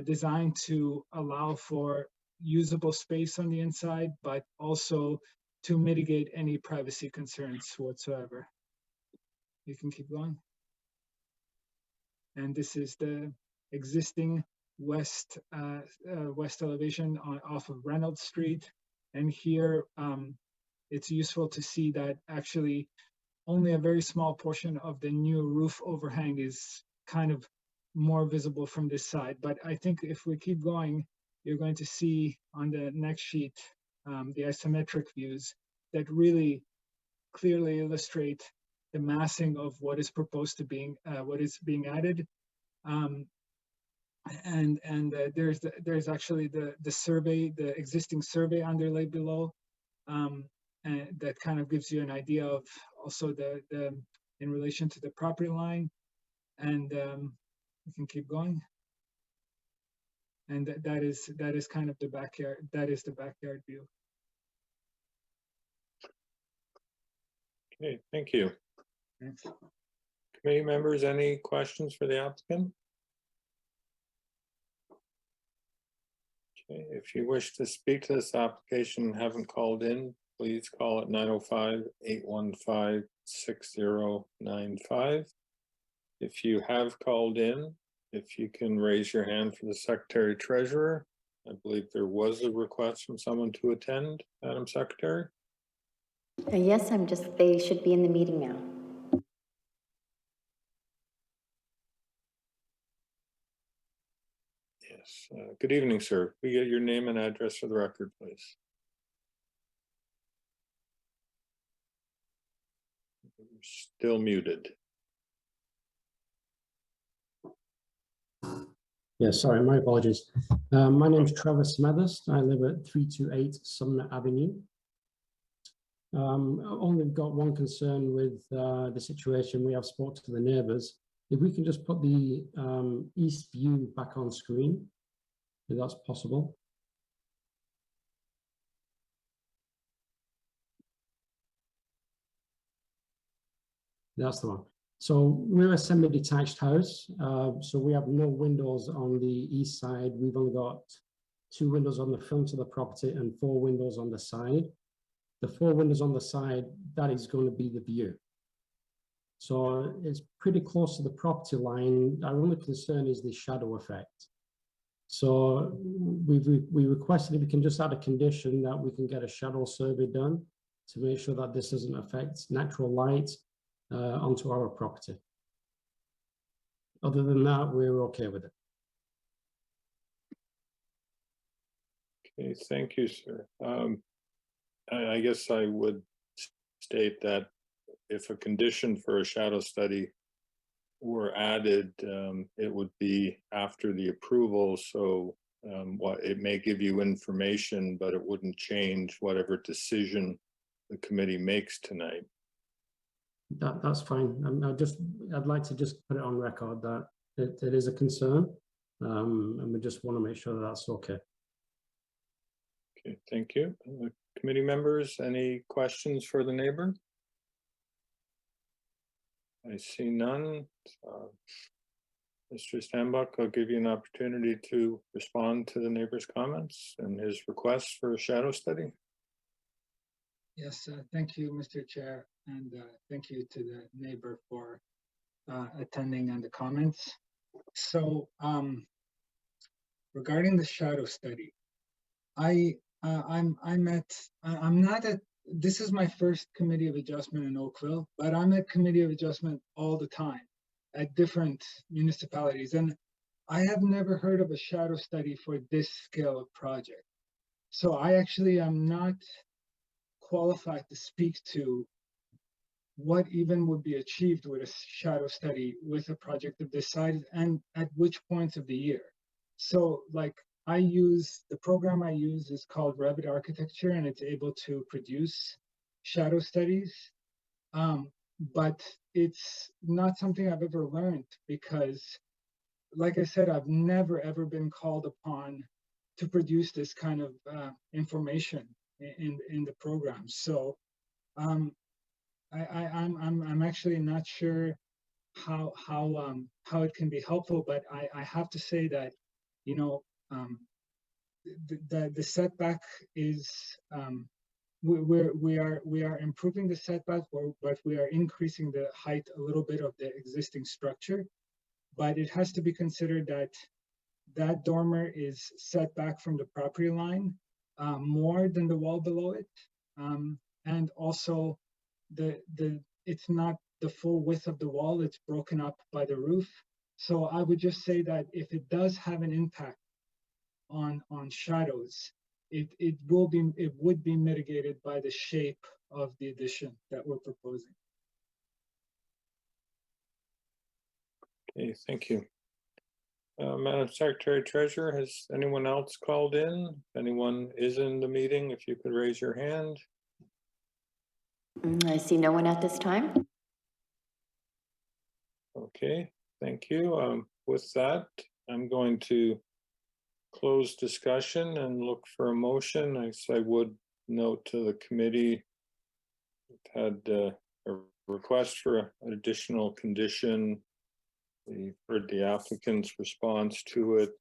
designed to allow for usable space on the inside, but also to mitigate any privacy concerns whatsoever. You can keep going. And this is the existing west elevation off of Reynolds Street. And here it's useful to see that actually only a very small portion of the new roof overhang is kind of more visible from this side. But I think if we keep going, you're going to see on the next sheet the isometric views that really clearly illustrate the massing of what is proposed to being what is being added. There's actually the survey, the existing survey underlay below, and that kind of gives you an idea of also the in relation to the property line. And we can keep going. And that is kind of the backyard. That is the backyard view. Okay, thank you. Thanks. Committee members, any questions for the applicant? Okay, if you wish to speak to this application and haven't called in, please call at 905-815-6095. If you have called in, if you can raise your hand for the Secretary Treasurer. I believe there was a request from someone to attend, Madam Secretary. Yes, they should be in the meeting now. Yes, good evening, sir. We get your name and address for the record, please. You're still muted. Yeah, sorry, my apologies. My name is Trevor Smathers. I live at 328 Sumner Avenue. Only got one concern with the situation. We have spoke to the neighbours. If we can just put the east view back on screen, if that's possible. That's the one. So we're a semi-detached house. So we have no windows on the east side. We've only got 2 windows on the front of the property and 4 windows on the side. The 4 windows on the side, that is going to be the view. So it's pretty close to the property line. Our only concern is the shadow effect. So we requested if we can just add a condition that we can get a shadow survey done to make sure that this doesn't affect natural light onto our property. Other than that, we're okay with it. Okay, thank you, sir. I guess I would state that if a condition for a shadow study were added, it would be after the approval. So what it may give you information, but it wouldn't change whatever decision the committee makes tonight. That's fine. I'd like to just put it on record that it is a concern, and we just want to make sure that that's okay. Okay, thank you. Committee members, any questions for the neighbor? I see none. Mr. Stambach, I'll give you an opportunity to respond to the neighbor's comments and his request for a shadow study. Yes, thank you, Mr. Chair, and thank you to the neighbor for attending and the comments. So regarding the shadow study, this is my first committee of adjustment in Oakville, but I'm at committee of adjustment all the time at different municipalities. And I have never heard of a shadow study for this scale of project. So I actually am not qualified to speak to what even would be achieved with a shadow study with a project of this size and at which points of the year. So like the program I use is called Revit Architecture, and it's able to produce shadow studies. But it's not something I've ever learned because, like I said, I've never ever been called upon to produce this kind of information in the program. So I'm actually not sure how it can be helpful, but I have to say that, you know, the setback is we are improving the setback, but we are increasing the height a little bit of the existing structure. But it has to be considered that that dormer is set back from the property line more than the wall below it, and also it's not the full width of the wall; it's broken up by the roof. So I would just say that if it does have an impact on shadows, it would be mitigated by the shape of the addition that we're proposing. Okay, thank you. Madam Secretary Treasurer, has anyone else called in? If anyone is in the meeting, if you could raise your hand. I see no one at this time. Okay, thank you. With that, I'm going to close discussion and look for a motion. I would note to the committee, we've had a request for an additional condition. We've heard the applicant's response to it.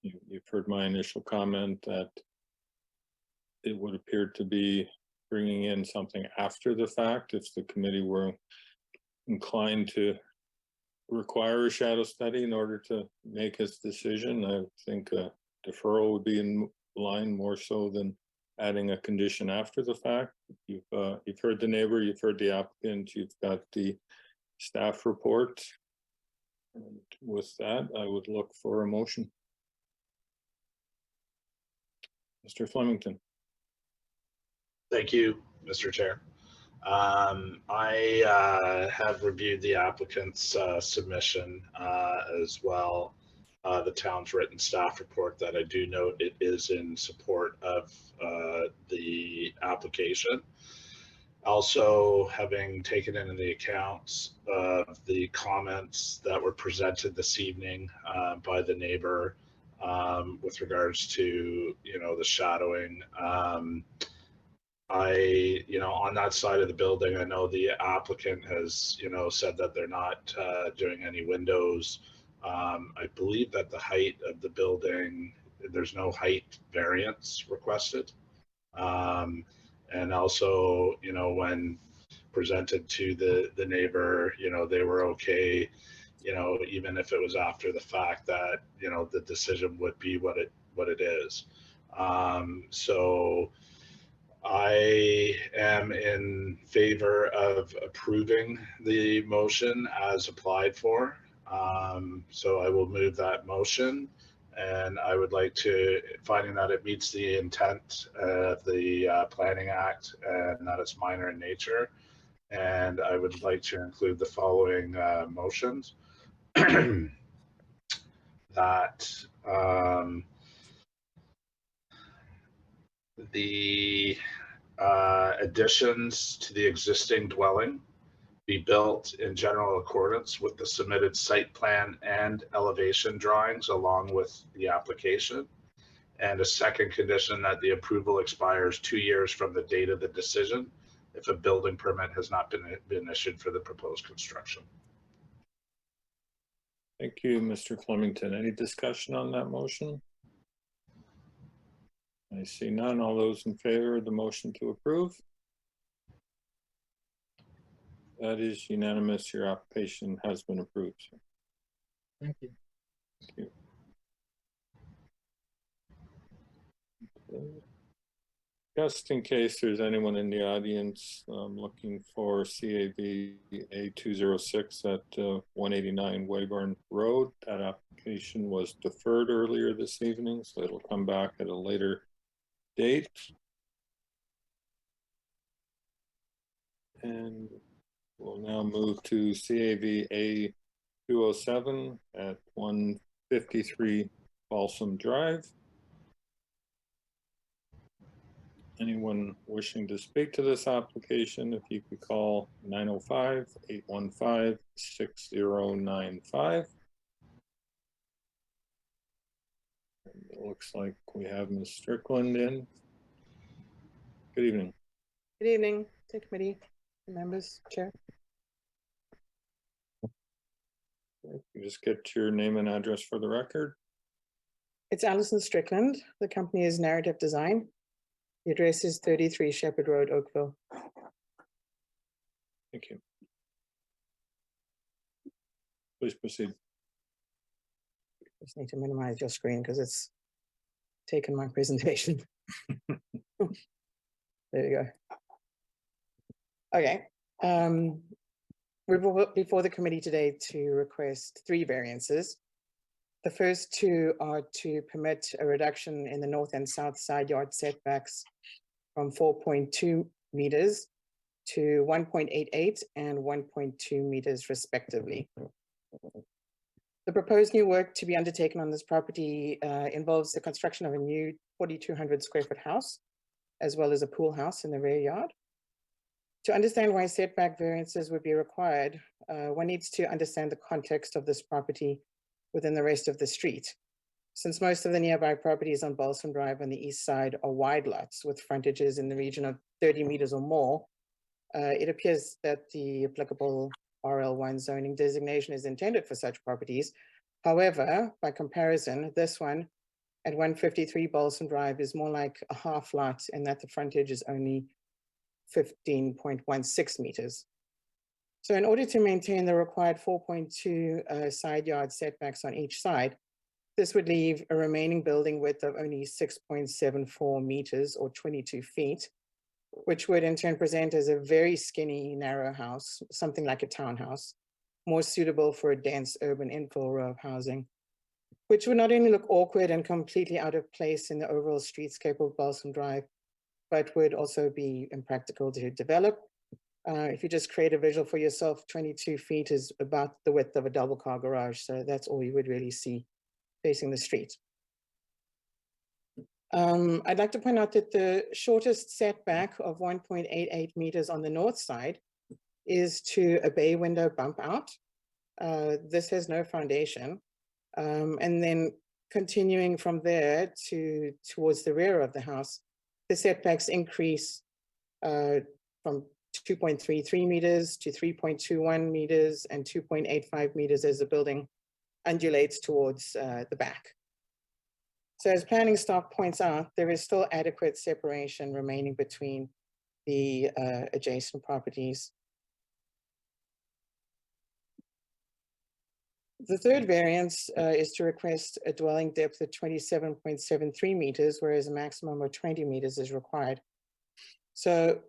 You've heard my initial comment that it would appear to be bringing in something after the fact. If the committee were inclined to require a shadow study in order to make its decision, I think a deferral would be in line more so than adding a condition after the fact. You've heard the neighbor, you've heard the applicant, you've got the staff report. And with that, I would look for a motion. Mr. Flemington. Thank you, Mr. Chair. I have reviewed the applicant's submission as well. the town's written staff report that I do note it is in support of the application. Also, having taken into the accounts of the comments that were presented this evening by the neighbor with regards to, the shadowing. On that side of the building, I know the applicant has, said that they're not doing any windows. I believe that the height of the building, there's no height variance requested. And also, when presented to the neighbor, they were okay, even if it was after the fact that, the decision would be what it is. So I am in favor of approving the motion as applied for. So I will move that motion. And I would like to, finding that it meets the intent of the Planning Act and that it's minor in nature. And I would like to include the following motions. That the additions to the existing dwelling be built in general accordance with the submitted site plan and elevation drawings along with the application. And a second condition that the approval expires 2 years from the date of the decision if a building permit has not been issued for the proposed construction. Thank you, Mr. Flemington. Any discussion on that motion? I see none. All those in favor of the motion to approve? That is unanimous. Your application has been approved. Thank you. Thank you. Just in case there's anyone in the audience looking for CAV A206 at 189 Weyburn Road, that application was deferred earlier this evening, so it'll come back at a later date. And we'll now move to CAV A207 at 153 Balsam Drive. Anyone wishing to speak to this application, if you could call 905-815-6095. It looks like we have Ms. Strickland in. Good evening. Good evening to committee members, chair. You just get your name and address for the record. It's Alison Strickland. The company is Narrative Design. The address is 33 Shepherd Road, Oakville. Thank you. Please proceed. Just need to minimize your screen because it's taken my presentation. There you go. Okay. We're before the committee today to request 3 variances. The first 2 are to permit a reduction in the north and south side yard setbacks from 4.2 meters to 1.88 and 1.2 meters respectively. The proposed new work to be undertaken on this property involves the construction of a new 4,200 square foot house, as well as a pool house in the rear yard. To understand why setback variances would be required, one needs to understand the context of this property within the rest of the street. Since most of the nearby properties on Balsam Drive on the east side are wide lots with frontages in the region of 30 meters or more, it appears that the applicable RL1 zoning designation is intended for such properties. However, by comparison, this one at 153 Balsam Drive is more like a half lot in that the frontage is only 15.16 meters. So in order to maintain the required 4.2 side yard setbacks on each side, this would leave a remaining building width of only 6.74 meters or 22 feet, which would in turn present as a very skinny, narrow house, something like a townhouse, more suitable for a dense urban infill row of housing, which would not only look awkward and completely out of place in the overall streetscape of Balsam Drive, but would also be impractical to develop. If you just create a visual for yourself, 22 feet is about the width of a double car garage. So that's all you would really see facing the street. I'd like to point out that the shortest setback of 1.88 meters on the north side is to a bay window bump out. This has no foundation. And then continuing from there towards the rear of the house, the setbacks increase from 2.33 meters to 3.21 meters and 2.85 meters as the building undulates towards the back. So as planning staff points out, there is still adequate separation remaining between the adjacent properties. The third variance is to request a dwelling depth of 27.73 meters, whereas a maximum of 20 meters is required. So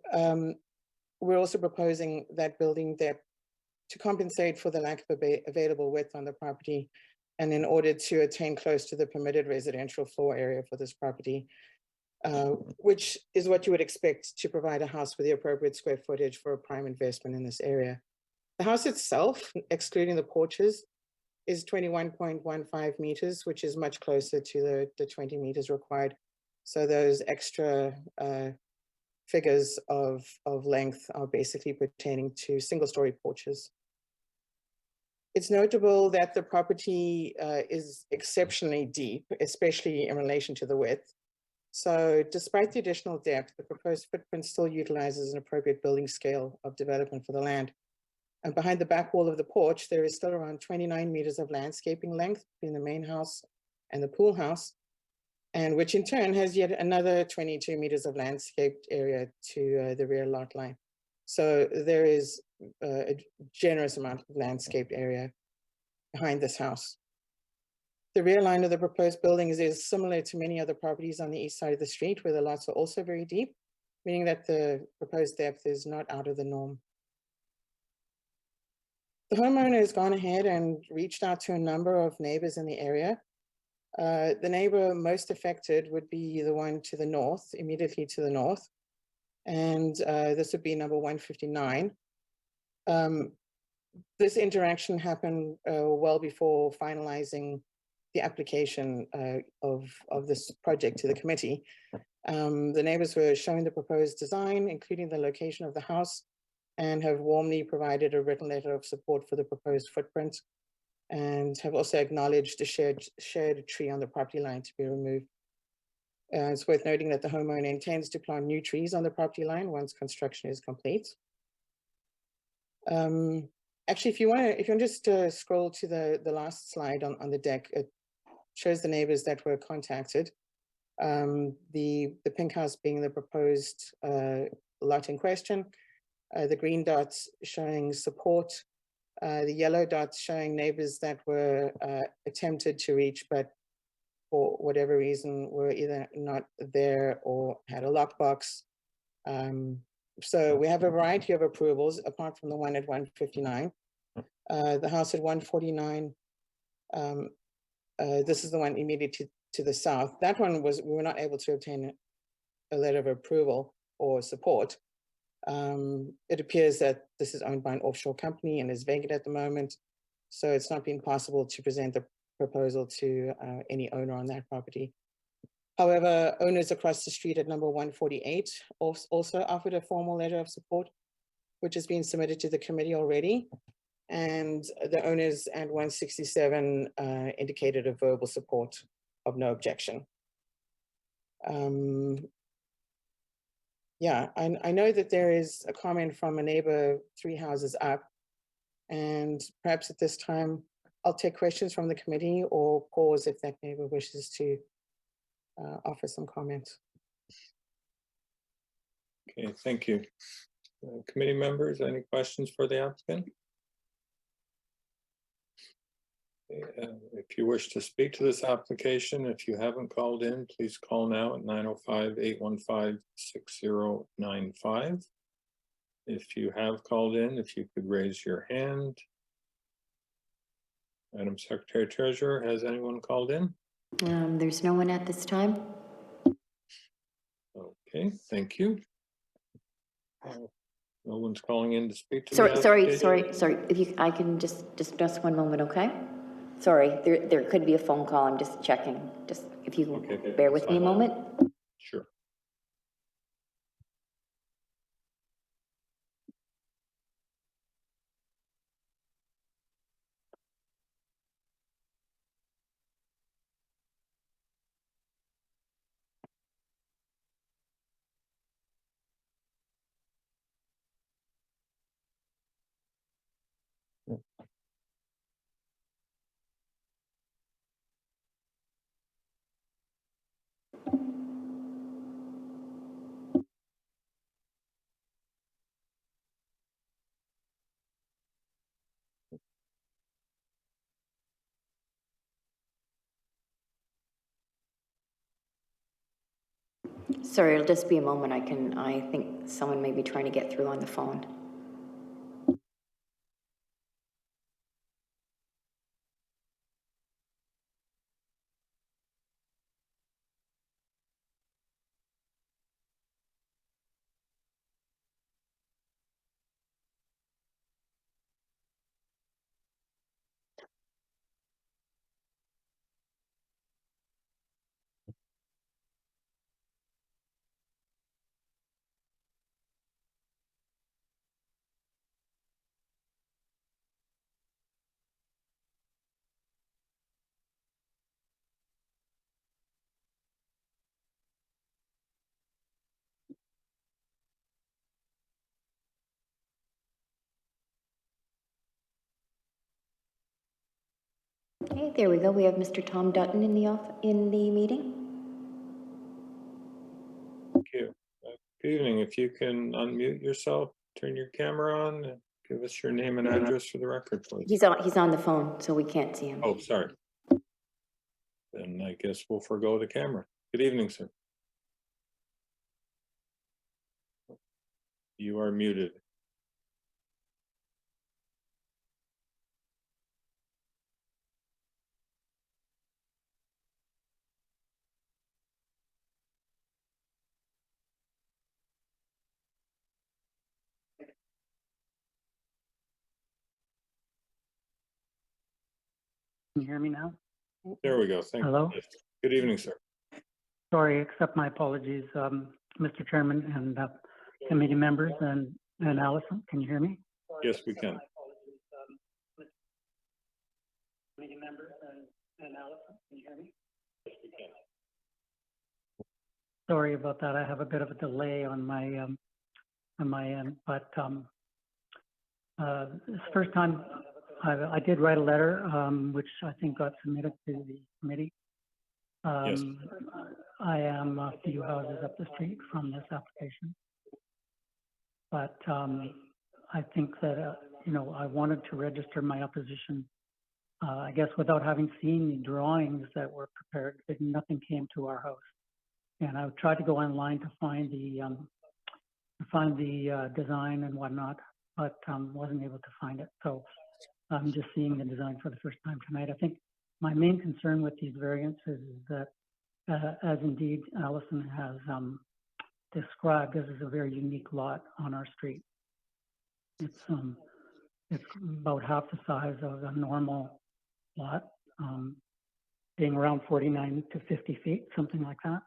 we're also proposing that building depth to compensate for the lack of available width on the property, and in order to attain close to the permitted residential floor area for this property, which is what you would expect to provide a house with the appropriate square footage for a prime investment in this area. The house itself, excluding the porches, is 21.15 meters, which is much closer to the 20 meters required. So those extra figures of length are basically pertaining to single-story porches. It's notable that the property is exceptionally deep, especially in relation to the width. So despite the additional depth, the proposed footprint still utilizes an appropriate building scale of development for the land. And behind the back wall of the porch, there is still around 29 meters of landscaping length between the main house and the pool house, and which in turn has yet another 22 meters of landscaped area to the rear lot line. So there is a generous amount of landscaped area behind this house. The rear line of the proposed building is similar to many other properties on the east side of the street, where the lots are also very deep, meaning that the proposed depth is not out of the norm. The homeowner has gone ahead and reached out to a number of neighbors in the area. The neighbor most affected would be the one to the north, immediately to the north. And this would be number 159. This interaction happened well before finalizing the application of this project to the committee. The neighbors were showing the proposed design, including the location of the house, and have warmly provided a written letter of support for the proposed footprint, and have also acknowledged a shared tree on the property line to be removed. It's worth noting that the homeowner intends to plant new trees on the property line once construction is complete. Actually, if you want to just scroll to the last slide on the deck, it shows the neighbors that were contacted. The pink house being the proposed lot in question, the green dots showing support, the yellow dots showing neighbors that were attempted to reach, but for whatever reason were either not there or had a lockbox. So we have a variety of approvals apart from the one at 159. The house at 149, this is the one immediately to the south. That one we were not able to obtain a letter of approval or support. It appears that this is owned by an offshore company and is vacant at the moment. So it's not been possible to present the proposal to any owner on that property. However, owners across the street at number 148 also offered a formal letter of support, which has been submitted to the committee already. And the owners at 167 indicated a verbal support of no objection. Yeah, I know that there is a comment from a neighbor 3 houses up, and perhaps at this time, I'll take questions from the committee or pause if that neighbor wishes to offer some comments. Okay, thank you. Committee members, any questions for the applicant? If you wish to speak to this application, if you haven't called in, please call now at 905-815-6095. If you have called in, if you could raise your hand. Madam Secretary Treasurer, has anyone called in? There's no one at this time. Okay, thank you. No one's calling in to speak to Sorry. the application? If I can just one moment, okay? Sorry, there could be a phone call. I'm just checking. Just if you Okay, bear with me a fine. moment. Sure. Sorry, it'll just be a moment. I think someone may be trying to get through on the phone. Okay, there we go. We have Mr. Tom Dutton in the meeting. Thank you. Good evening. If you can unmute yourself, turn your camera on, and give us your name and address for the record, please. He's on the phone, so we can't see him. Oh, sorry. Then I guess we'll forego the camera. Good evening, sir. You are muted. Can you hear me now? There we go. Thank Hello? you. Good evening, sir. Sorry, accept my apologies, Mr. Chairman and committee members and Allison. Can you hear me? Yes, we can. Committee members and Allison, can you hear me? Yes, we can. Sorry about that. I have a bit of a delay on my end, but this first time I did write a letter, which I think got submitted to the committee. Yes. I am a few houses up the street from this application, but I think that I wanted to register my opposition. I guess without having seen the drawings that were prepared, nothing came to our house, and I tried to go online to find the design and whatnot, but wasn't able to find it. So I'm just seeing the design for the first time tonight. I think my main concern with these variances is that, as indeed Allison has described, this is a very unique lot on our street. It's about half the size of a normal lot, being around 49 to 50 feet, something like that.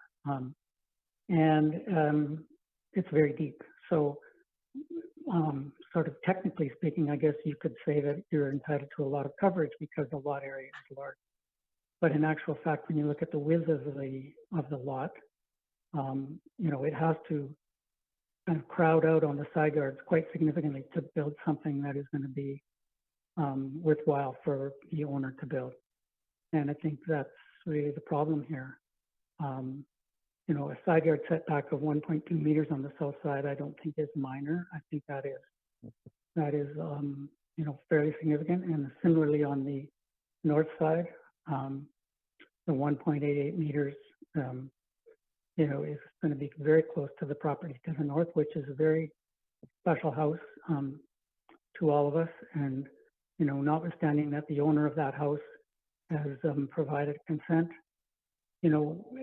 It's very deep. So sort of technically speaking, I guess you could say that you're entitled to a lot of coverage because the lot area is large. But in actual fact, when you look at the width of the lot, it has to kind of crowd out on the side yards quite significantly to build something that is going to be worthwhile for the owner to build. And I think that's really the problem here. A side yard setback of 1.2 meters on the south side, I don't think is minor. I think that is fairly significant. And similarly on the north side, the 1.88 meters, is going to be very close to the property to the north, which is a very special house to all of us. And, notwithstanding that the owner of that house has provided consent,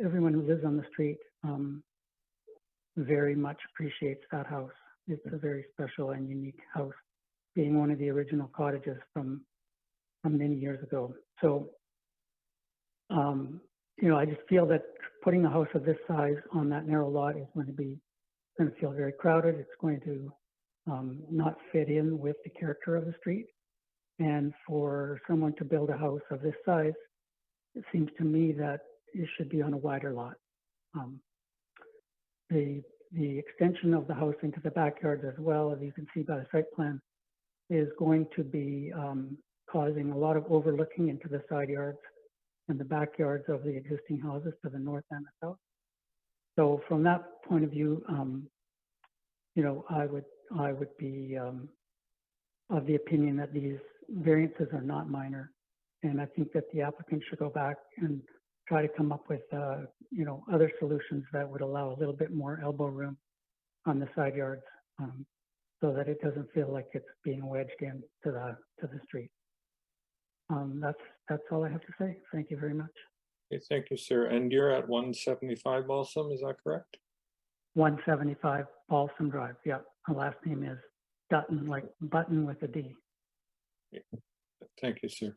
everyone who lives on the street very much appreciates that house. It's a very special and unique house, being one of the original cottages from from many years ago. So, you know, I just feel that putting a house of this size on that narrow lot is going to feel very crowded. It's going to not fit in with the character of the street. And for someone to build a house of this size, it seems to me that it should be on a wider lot. The extension of the house into the backyard as well, as you can see by the site plan, is going to be causing a lot of overlooking into the side yards and the backyards of the existing houses to the north and the south. So from that point of view, you know, I would be of the opinion that these variances are not minor, and I think that the applicant should go back and try to come up with, you know, other solutions that would allow a little bit more elbow room on the side yards, so that it doesn't feel like it's being wedged in to the street. That's all I have to say. Thank you very much. Okay, thank you, sir. And you're at 175 Balsam, is that correct? 175 Balsam Drive. Yeah, my last name is Dutton, like button with a D. Thank you, sir.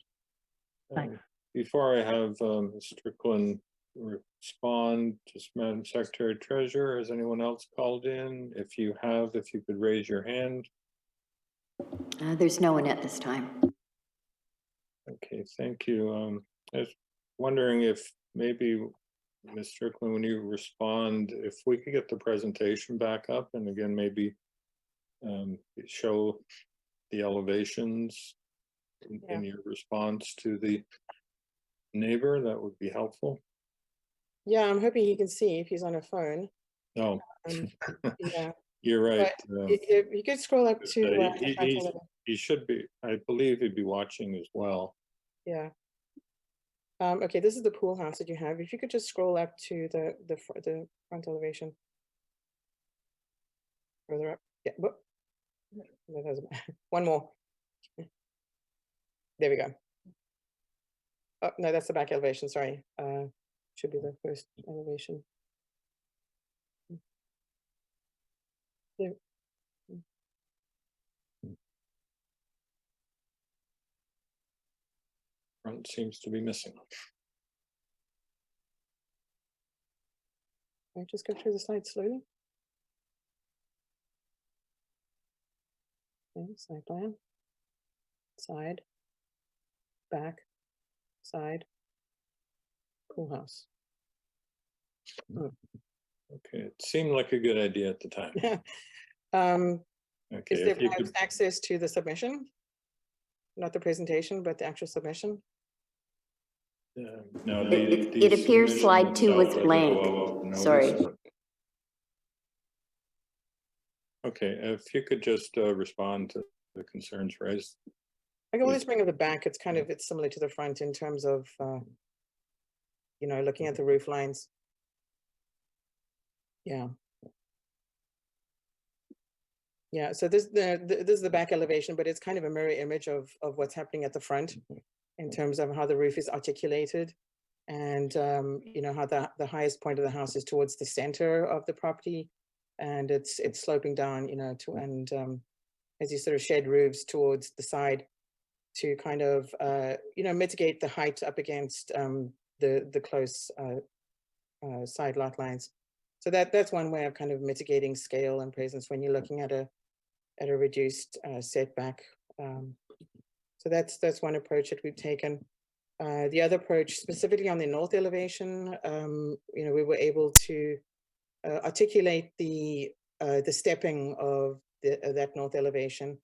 Thanks. Before I have Strickland respond, just Madam Secretary Treasurer, has anyone else called in? If you have, if you could raise your hand. There's no one at this time. Okay, thank you. I was wondering if maybe, Ms. Strickland, when you respond, if we could get the presentation back up and again, maybe show the elevations in your response to the neighbor, that would be helpful. Yeah, I'm hoping he can see if he's on a phone. No. Yeah. You're right. You could scroll up to. He should be, I believe he'd be watching as well. Yeah. Okay, this is the pool house that you have. If you could just scroll up to the front elevation. Further up. Yeah. Whoop. One more. There we go. Oh, no, that's the back elevation. Sorry. Should be the first elevation. There. Front seems to be missing. I just go through the slides slowly. Okay, side plan, side, back, side, pool house. Okay, it seemed like a good idea at the time. Okay, Is there if you could access to the submission? Not the presentation, but the actual submission? no, It appears slide 2 was blank. Sorry. Okay, if you could just respond to the concerns raised. I can always bring up the back. It's kind of, it's similar to the front in terms of, you know, looking at the roof lines. Yeah. Yeah, so this is the back elevation, but it's kind of a mirror image of what's happening at the front in terms of how the roof is articulated, and you know, how the highest point of the house is towards the center of the property, and it's sloping down, you know, to, and as you sort of shed roofs towards the side to kind of you know, mitigate the height up against the close side lot lines. So that's one way of kind of mitigating scale and presence when you're looking at a reduced setback. So that's one approach that we've taken. The other approach, specifically on the north elevation, you know, we were able to articulate the stepping of that north elevation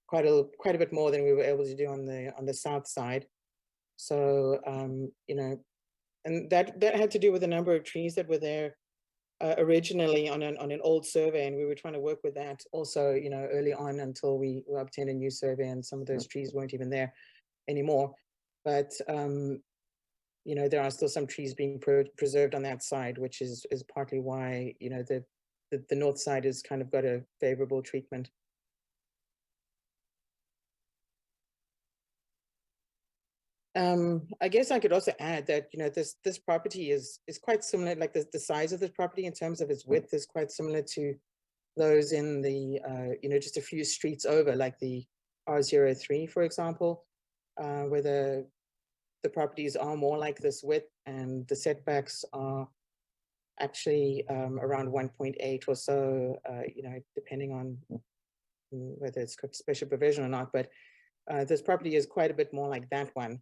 quite a bit more than we were able to do on the south side. So you know, and that had to do with a number of trees that were there originally on an old survey, and we were trying to work with that also, you know, early on until we obtained a new survey, and some of those trees weren't even there anymore. But you know, there are still some trees being preserved on that side, which is partly why, you know, the north side has kind of got a favorable treatment. I guess I could also add that, you know, this property is quite similar, like the size of this property in terms of its width is quite similar to those in the, you know, just a few streets over, like the R03, for example. where the properties are more like this width, and the setbacks are actually around 1.8 or so, you know, depending on whether it's got special provision or not. But this property is quite a bit more like that one.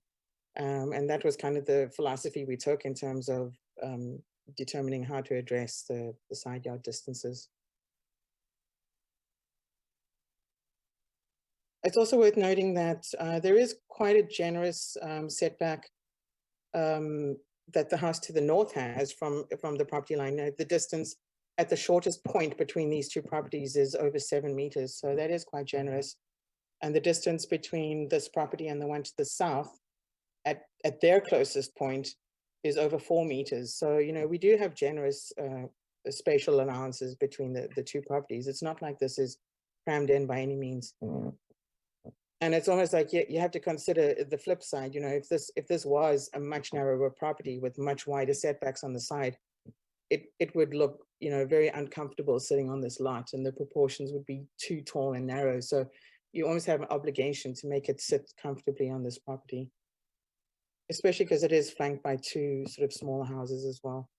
And that was kind of the philosophy we took in terms of determining how to address the side yard distances. It's also worth noting that there is quite a generous setback that the house to the north has from the property line. The distance at the shortest point between these two properties is over 7 meters. So that is quite generous. And the distance between this property and the one to the south at their closest point is over 4 meters. So, you know, we do have generous spatial allowances between the two properties. It's not like this is crammed in by any means. And it's almost like you have to consider the flip side. You know, if this was a much narrower property with much wider setbacks on the side, it would look, you know, very uncomfortable sitting on this lot, and the proportions would be too tall and narrow. So you almost have an obligation to make it sit comfortably on this property, especially because it is flanked by two sort of smaller houses as well.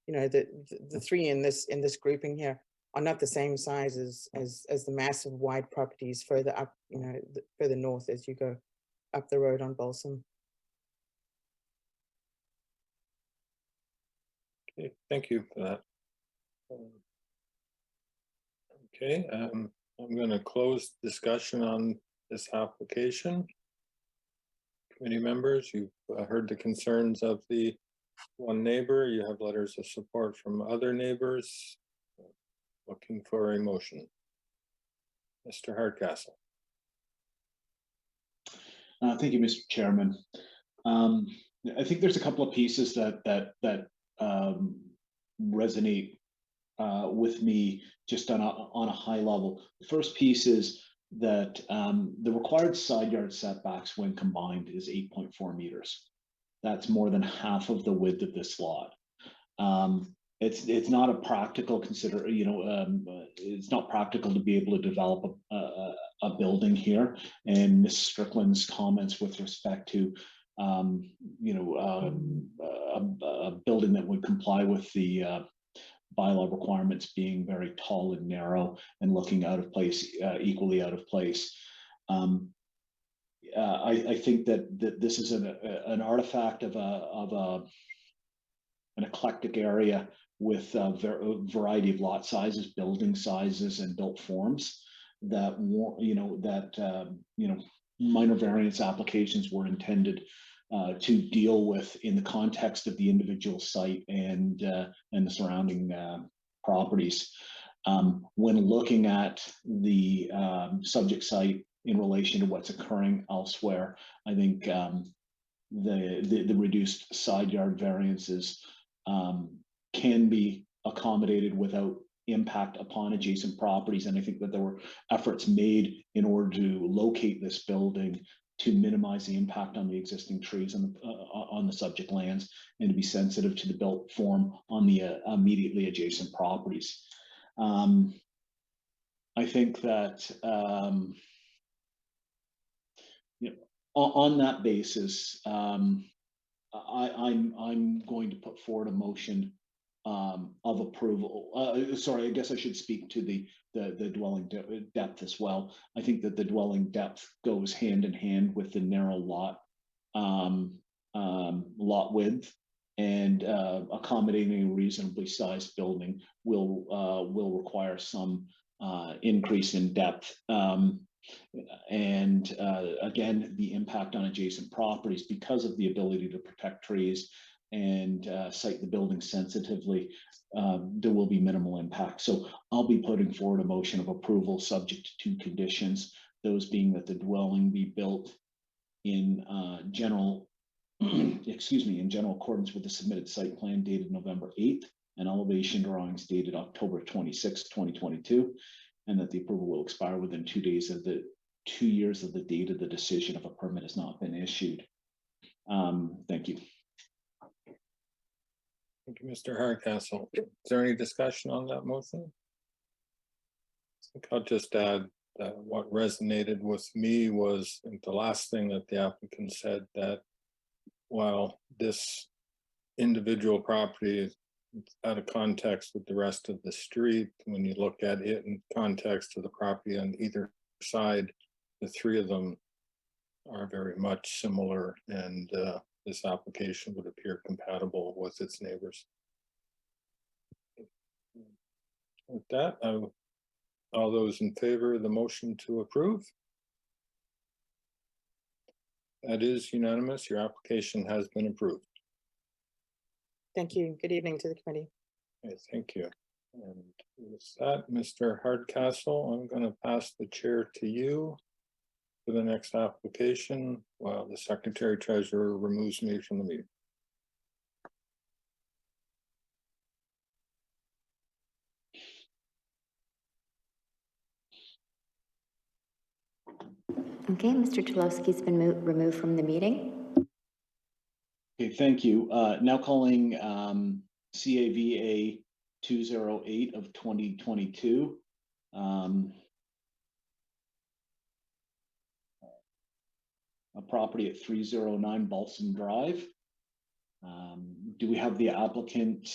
You know, the three in this grouping here are not the same size as the massive wide properties further up, you know, further north as you go up the road on Balsam. Okay, thank you for that. Okay, I'm going to close discussion on this application. Committee members, you've heard the concerns of the one neighbor. You have letters of support from other neighbors. Looking for a motion. Mr. Hardcastle. Thank you, Mr. Chairman. I think there's a couple of pieces that resonate with me just on a high level. The first piece is that the required side yard setbacks when combined is 8.4 meters. That's more than half of the width of this lot. It's not a practical it's not practical to be able to develop a building here. And Ms. Strickland's comments with respect to a building that would comply with the bylaw requirements being very tall and narrow and looking out of place, equally out of place. I think that this is an artifact of an eclectic area with a variety of lot sizes, building sizes, and built forms that minor variance applications were intended to deal with in the context of the individual site and the surrounding properties. When looking at the subject site in relation to what's occurring elsewhere, I think the reduced side yard variances can be accommodated without impact upon adjacent properties. And I think that there were efforts made in order to locate this building to minimize the impact on the existing trees on the subject lands and to be sensitive to the built form on the immediately adjacent properties. I think that on that basis, I'm going to put forward a motion of approval. Sorry, I guess I should speak to the dwelling depth as well. I think that the dwelling depth goes hand in hand with the narrow lot width, and accommodating a reasonably sized building will require some increase in depth. And again, the impact on adjacent properties because of the ability to protect trees and site the building sensitively, there will be minimal impact. So I'll be putting forward a motion of approval subject to two conditions, those being that the dwelling be built in general accordance with the submitted site plan dated November 8th and elevation drawings dated October 26, 2022, and that the approval will expire within 2 days of the 2 years of the date of the decision if a permit has not been issued. Thank you. Thank you, Mr. Hardcastle. Is there any discussion on that motion? I think I'll just add what resonated with me was the last thing that the applicant said, that while this individual property is out of context with the rest of the street, when you look at it in context of the property on either side, the three of them are very much similar, and this application would appear compatible with its neighbors. With that, all those in favor of the motion to approve? That is unanimous. Your application has been approved. Thank you. Good evening to the committee. Okay, thank you. And with that, Mr. Hardcastle, I'm going to pass the chair to you for the next application while the Secretary Treasurer removes me from the meeting. Okay, Mr. Tulowski's been removed from the meeting. Okay, thank you. Now calling CAVA 208 of 2022. A property at 309 Balsam Drive. Do we have the applicant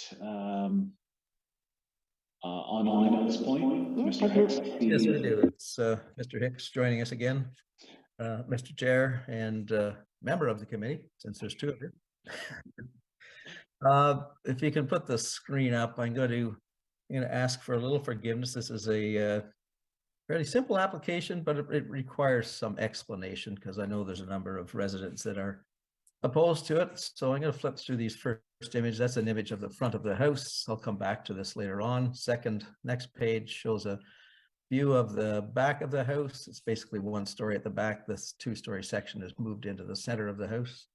online at this point? Mr. Hicks? Yes, we do. It's Mr. Hicks joining us again. Mr. Chair and member of the committee, since there's two of you. If you can put the screen up, I'm going to ask for a little forgiveness. This is a fairly simple application, but it requires some explanation because I know there's a number of residents that are opposed to it. So I'm going to flip through these first image. That's an image of the front of the house. I'll come back to this later on. Next page shows a view of the back of the house. It's basically one story at the back. This two-story section is moved into the center of the house.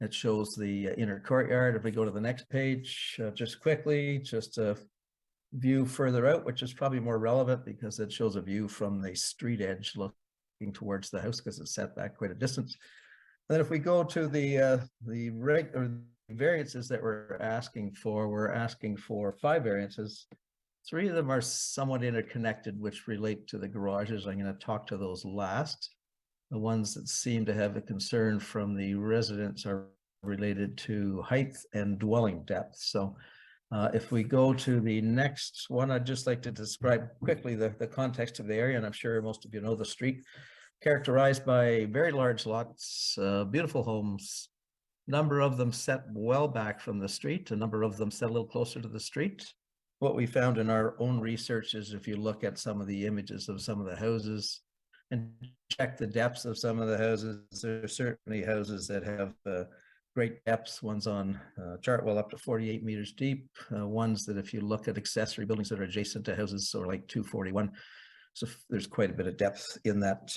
It shows the inner courtyard. If we go to the next page, just quickly, just a view further out, which is probably more relevant because it shows a view from the street edge looking towards the house because it's set back quite a distance. And then if we go to the variances that we're asking for 5 variances. 3 of them are somewhat interconnected, which relate to the garages. I'm going to talk to those last. The ones that seem to have a concern from the residents are related to height and dwelling depth. So if we go to the next one, I'd just like to describe quickly the context of the area, and I'm sure most of you know the street. Characterized by very large lots, beautiful homes, number of them set well back from the street, a number of them set a little closer to the street. What we found in our own research is if you look at some of the images of some of the houses and check the depths of some of the houses, there are certainly houses that have great depths. Ones on Chartwell up to 48 meters deep. Ones that if you look at accessory buildings that are adjacent to houses are like 241. So there's quite a bit of depth in that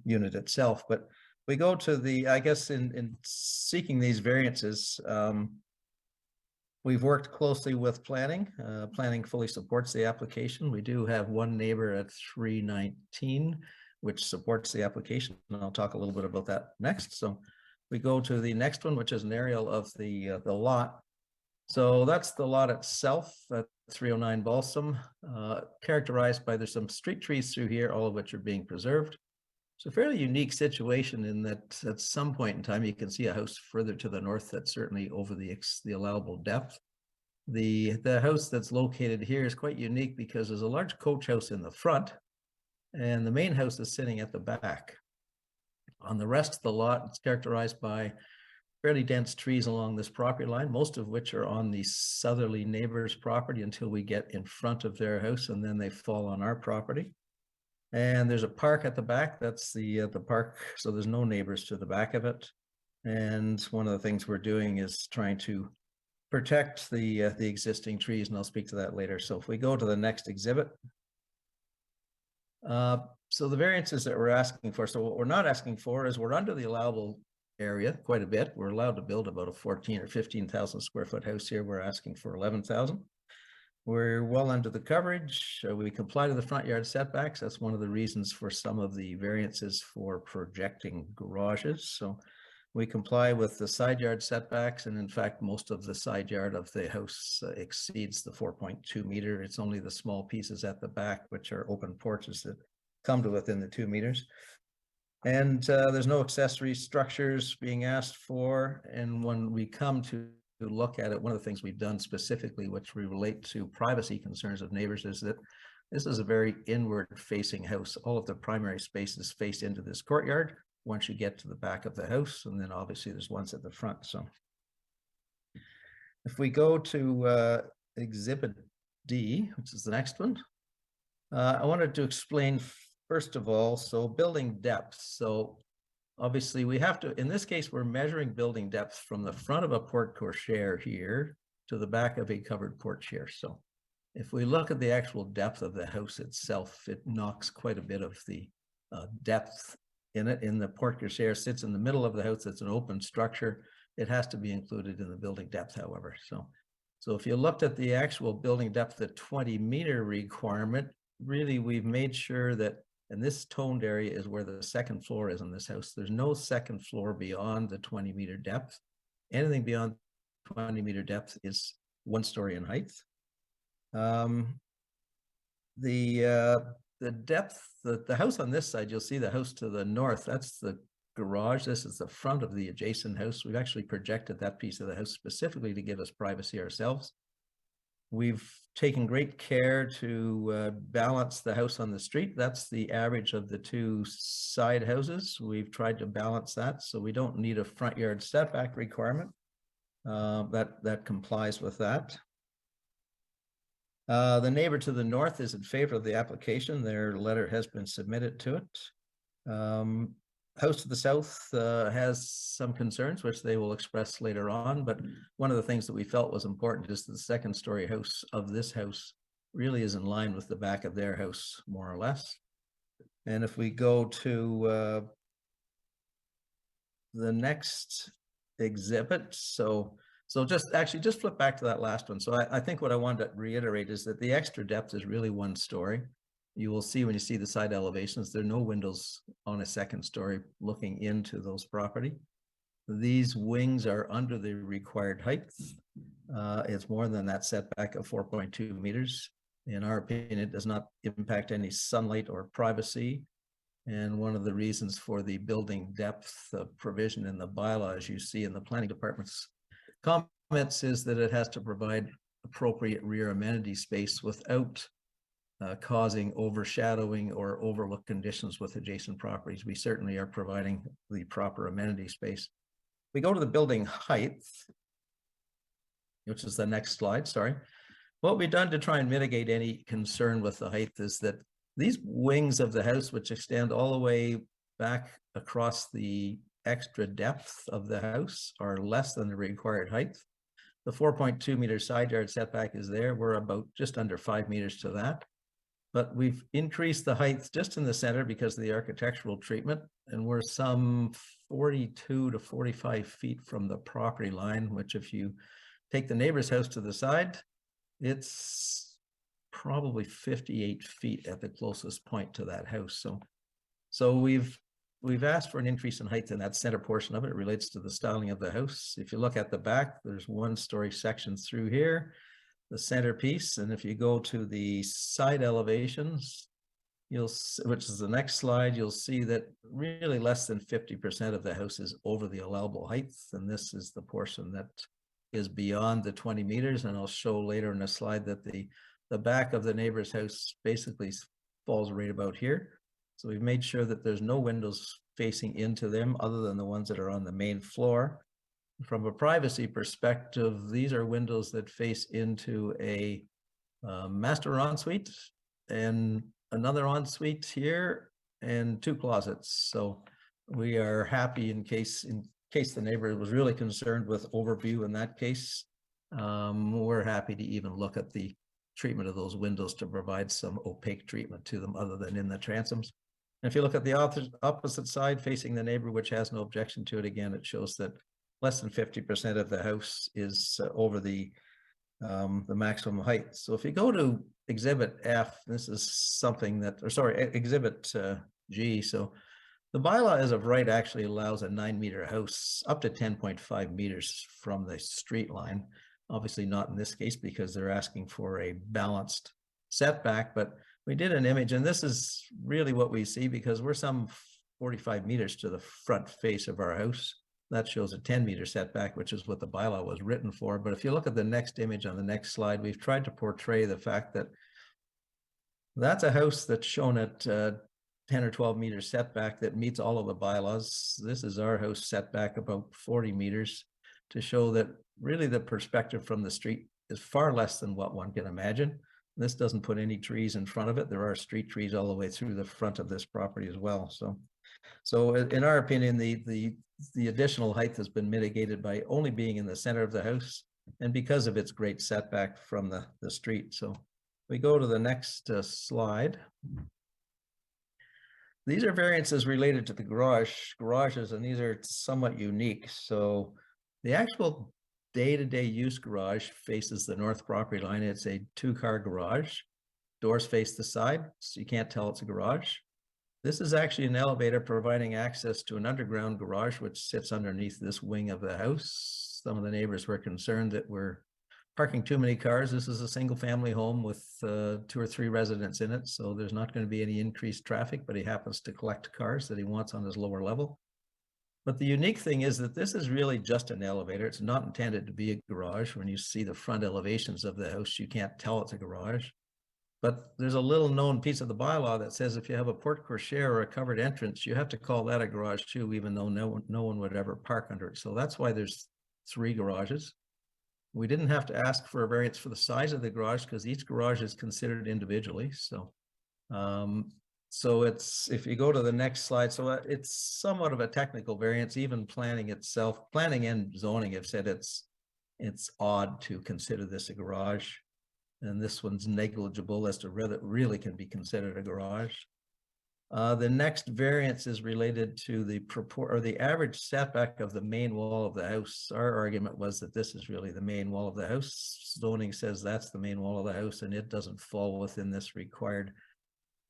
unit itself. But we go to the, I guess in seeking these variances, we've worked closely with planning. Planning fully supports the application. We do have one neighbor at 319, which supports the application. And I'll talk a little bit about that next. So we go to the next one, which is an aerial of the lot. So that's the lot itself at 309 Balsam, characterized by there's some street trees through here, all of which are being preserved. It's a fairly unique situation in that at some point in time, you can see a house further to the north that's certainly over the allowable depth. The house that's located here is quite unique because there's a large coach house in the front and the main house is sitting at the back. On the rest of the lot, it's characterized by fairly dense trees along this property line, most of which are on the southerly neighbor's property until we get in front of their house, and then they fall on our property. And there's a park at the back. That's the park, so there's no neighbors to the back of it. And one of the things we're doing is trying to protect the existing trees, and I'll speak to that later. So if we go to the next exhibit. So the variances that we're asking for, so what we're not asking for is we're under the allowable area quite a bit. We're allowed to build about a 14 or 15,000 square foot house here. We're asking for 11,000. We're well under the coverage. We comply to the front yard setbacks. That's one of the reasons for some of the variances for projecting garages. So we comply with the side yard setbacks. And in fact, most of the side yard of the house exceeds the 4.2 meter. It's only the small pieces at the back, which are open porches, that come to within the 2 meters. And there's no accessory structures being asked for. And when we come to look at it, one of the things we've done specifically, which we relate to privacy concerns of neighbors, is that this is a very inward facing house. All of the primary spaces face into this courtyard once you get to the back of the house. And then obviously there's ones at the front. So if we go to Exhibit D, which is the next one, I wanted to explain first of all, so building depth. So obviously we have to, in this case, we're measuring building depth from the front of a porte cochere here to the back of a covered porch here. So if we look at the actual depth of the house itself, it knocks quite a bit of the depth in it. In the porte cochere sits in the middle of the house. It's an open structure. It has to be included in the building depth, however. So if you looked at the actual building depth, the 20-meter requirement, really we've made sure that, and this toned area is where the second floor is in this house. There's no second floor beyond the 20-meter depth. Anything beyond 20-meter depth is 1 story in height. The depth, the house on this side, you'll see the house to the north, that's the garage. This is the front of the adjacent house. We've actually projected that piece of the house specifically to give us privacy ourselves. We've taken great care to balance the house on the street. That's the average of the 2 side houses. We've tried to balance that, so we don't need a front yard setback requirement. That complies with that. The neighbor to the north is in favor of the application. Their letter has been submitted to it. House to the south has some concerns, which they will express later on. But one of the things that we felt was important is the second story house of this house really is in line with the back of their house, more or less. And if we go to the next exhibit, so just flip back to that last one. So I think what I wanted to reiterate is that the extra depth is really 1 story. You will see when you see the side elevations, there are no windows on a second story looking into those property. These wings are under the required height. It's more than that setback of 4.2 meters. In our opinion, it does not impact any sunlight or privacy. And one of the reasons for the building depth provision in the bylaw, as you see in the planning department's comments, is that it has to provide appropriate rear amenity space without causing overshadowing or overlook conditions with adjacent properties. We certainly are providing the proper amenity space. We go to the building height, which is the next slide, sorry. What we've done to try and mitigate any concern with the height is that these wings of the house, which extend all the way back across the extra depth of the house, are less than the required height. The 4.2 meter side yard setback is there. We're about just under 5 meters to that. But we've increased the height just in the center because of the architectural treatment, and we're some 42 to 45 feet from the property line, which if you take the neighbor's house to the side, it's probably 58 feet at the closest point to that house. So we've asked for an increase in height in that center portion of it. It relates to the styling of the house. If you look at the back, there's 1 story sections through here, the centerpiece. And if you go to the side elevations, which is the next slide, you'll see that really less than 50% of the house is over the allowable height. And this is the portion that is beyond the 20 meters. And I'll show later in a slide that the back of the neighbor's house basically falls right about here. So we've made sure that there's no windows facing into them other than the ones that are on the main floor. From a privacy perspective, these are windows that face into a master ensuite and another ensuite here and 2 closets. So we are happy in case the neighbor was really concerned with overview in that case. We're happy to even look at the treatment of those windows to provide some opaque treatment to them other than in the transoms. And if you look at the opposite side facing the neighbor, which has no objection to it, again, it shows that less than 50% of the house is over the maximum height. So if you go to Exhibit F, this is something that, or sorry, Exhibit G. So the bylaw as of right actually allows a 9-meter house up to 10.5 meters from the street line. Obviously not in this case because they're asking for a balanced setback, but we did an image, and this is really what we see because we're some 45 meters to the front face of our house. That shows a 10-meter setback, which is what the bylaw was written for. But if you look at the next image on the next slide, we've tried to portray the fact that that's a house that's shown at 10 or 12 meter setback that meets all of the bylaws. This is our house setback about 40 meters to show that really the perspective from the street is far less than what one can imagine. This doesn't put any trees in front of it. There are street trees all the way through the front of this property as well. So in our opinion, the additional height has been mitigated by only being in the center of the house and because of its great setback from the street. So we go to the next slide. These are variances related to the garages, and these are somewhat unique. So the actual day-to-day use garage faces the north property line. It's a 2-car garage. Doors face the side, so you can't tell it's a garage. This is actually an elevator providing access to an underground garage, which sits underneath this wing of the house. Some of the neighbors were concerned that we're parking too many cars. This is a single family home with 2 or 3 residents in it. So there's not going to be any increased traffic, but he happens to collect cars that he wants on his lower level. But the unique thing is that this is really just an elevator. It's not intended to be a garage. When you see the front elevations of the house, you can't tell it's a garage. But there's a little known piece of the bylaw that says if you have a porte cochere or a covered entrance, you have to call that a garage too, even though no one would ever park under it. So that's why there's 3 garages. We didn't have to ask for a variance for the size of the garage because each garage is considered individually. So it's, if you go to the next slide, so it's somewhat of a technical variance. Even planning itself, planning and zoning have said it's odd to consider this a garage. And this one's negligible as to whether it really can be considered a garage. The next variance is related to the average setback of the main wall of the house. Our argument was that this is really the main wall of the house. Zoning says that's the main wall of the house, and it doesn't fall within this required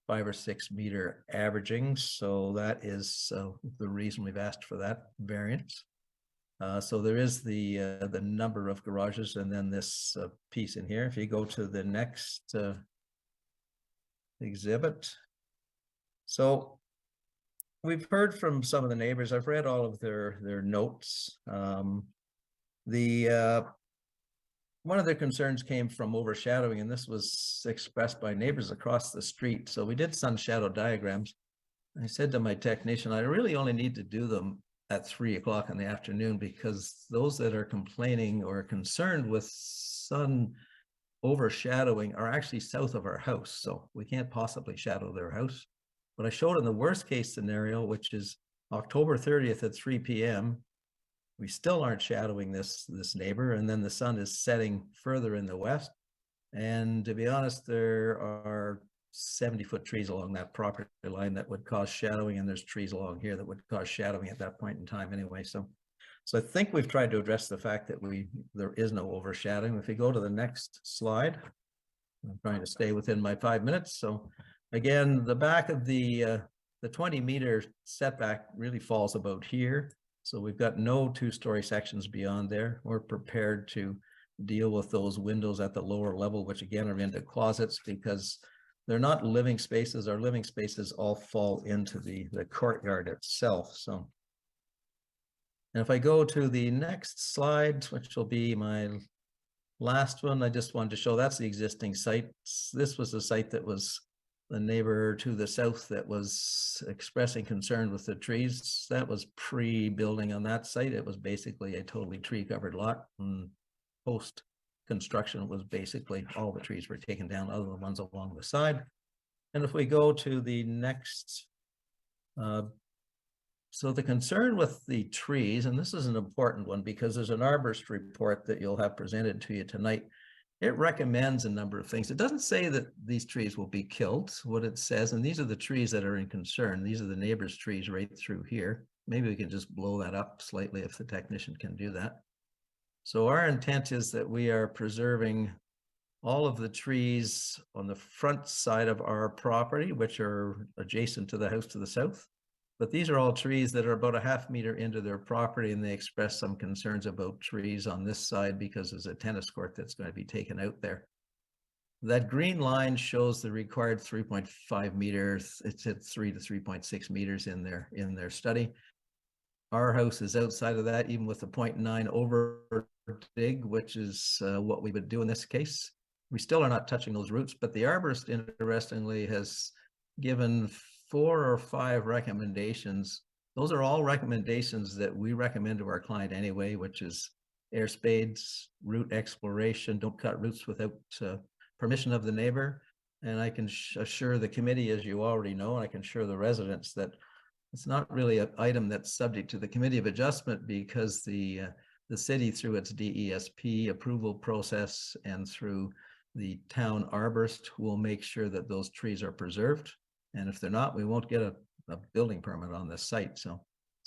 5 or 6 meter averaging. So that is the reason we've asked for that variance. So there is the number of garages, and then this piece in here. If you go to the next exhibit. So we've heard from some of the neighbors. I've read all of their notes. One of their concerns came from overshadowing, and this was expressed by neighbors across the street. So we did sun shadow diagrams. I said to my technician, I really only need to do them at 3 o'clock in the afternoon, because those that are complaining or concerned with sun overshadowing are actually south of our house. So we can't possibly shadow their house. But I showed in the worst case scenario, which is October 30th at 3 p.m. We still aren't shadowing this neighbor, and then the sun is setting further in the west. And to be honest, there are 70-foot trees along that property line that would cause shadowing, and there's trees along here that would cause shadowing at that point in time anyway. So I think we've tried to address the fact that there is no overshadowing. If you go to the next slide, I'm trying to stay within my 5 minutes. So again, the back of the 20-meter setback really falls about here. So we've got no 2-story sections beyond there. We're prepared to deal with those windows at the lower level, which again are into closets, because they're not living spaces. Our living spaces all fall into the courtyard itself. So, and if I go to the next slide, which will be my last one, I just wanted to show that's the existing site. This was the site that was the neighbor to the south that was expressing concern with the trees. That was pre-building on that site. It was basically a totally tree-covered lot. And post-construction, it was basically all the trees were taken down, other than the ones along the side. And if we go to the next, so the concern with the trees, and this is an important one because there's an arborist report that you'll have presented to you tonight. It recommends a number of things. It doesn't say that these trees will be killed. What it says, and these are the trees that are in concern. These are the neighbor's trees right through here. Maybe we can just blow that up slightly if the technician can do that. So our intent is that we are preserving all of the trees on the front side of our property, which are adjacent to the house to the south. But these are all trees that are about a ½ meter into their property, and they express some concerns about trees on this side because there's a tennis court that's going to be taken out there. That green line shows the required 3.5 meters. It's at 3 to 3.6 meters in their study. Our house is outside of that, even with the 0.9 over dig, which is what we would do in this case. We still are not touching those roots, but the arborist, interestingly, has given 4 or 5 recommendations. Those are all recommendations that we recommend to our client anyway, which is air spades, root exploration, don't cut roots without permission of the neighbor. And I can assure the committee, as you already know, and I can assure the residents that it's not really an item that's subject to the Committee of Adjustment, because the city, through its DESP approval process and through the town arborist, will make sure that those trees are preserved. And if they're not, we won't get a building permit on this site. So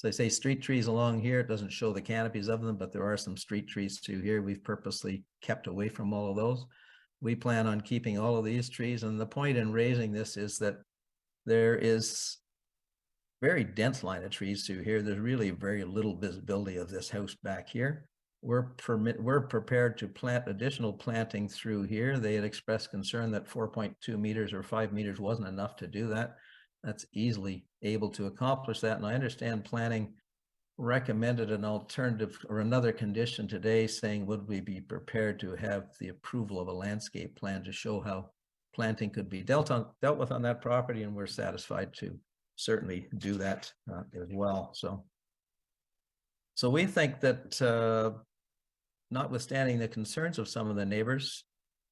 I say street trees along here, it doesn't show the canopies of them, but there are some street trees too here. We've purposely kept away from all of those. We plan on keeping all of these trees. And the point in raising this is that there is very dense line of trees through here. There's really very little visibility of this house back here. We're prepared to plant additional planting through here. They had expressed concern that 4.2 meters or 5 meters wasn't enough to do that. That's easily able to accomplish that. And I understand planning recommended an alternative or another condition today, saying, would we be prepared to have the approval of a landscape plan to show how planting could be dealt with on that property? And we're satisfied to certainly do that as well. So we think that notwithstanding the concerns of some of the neighbors,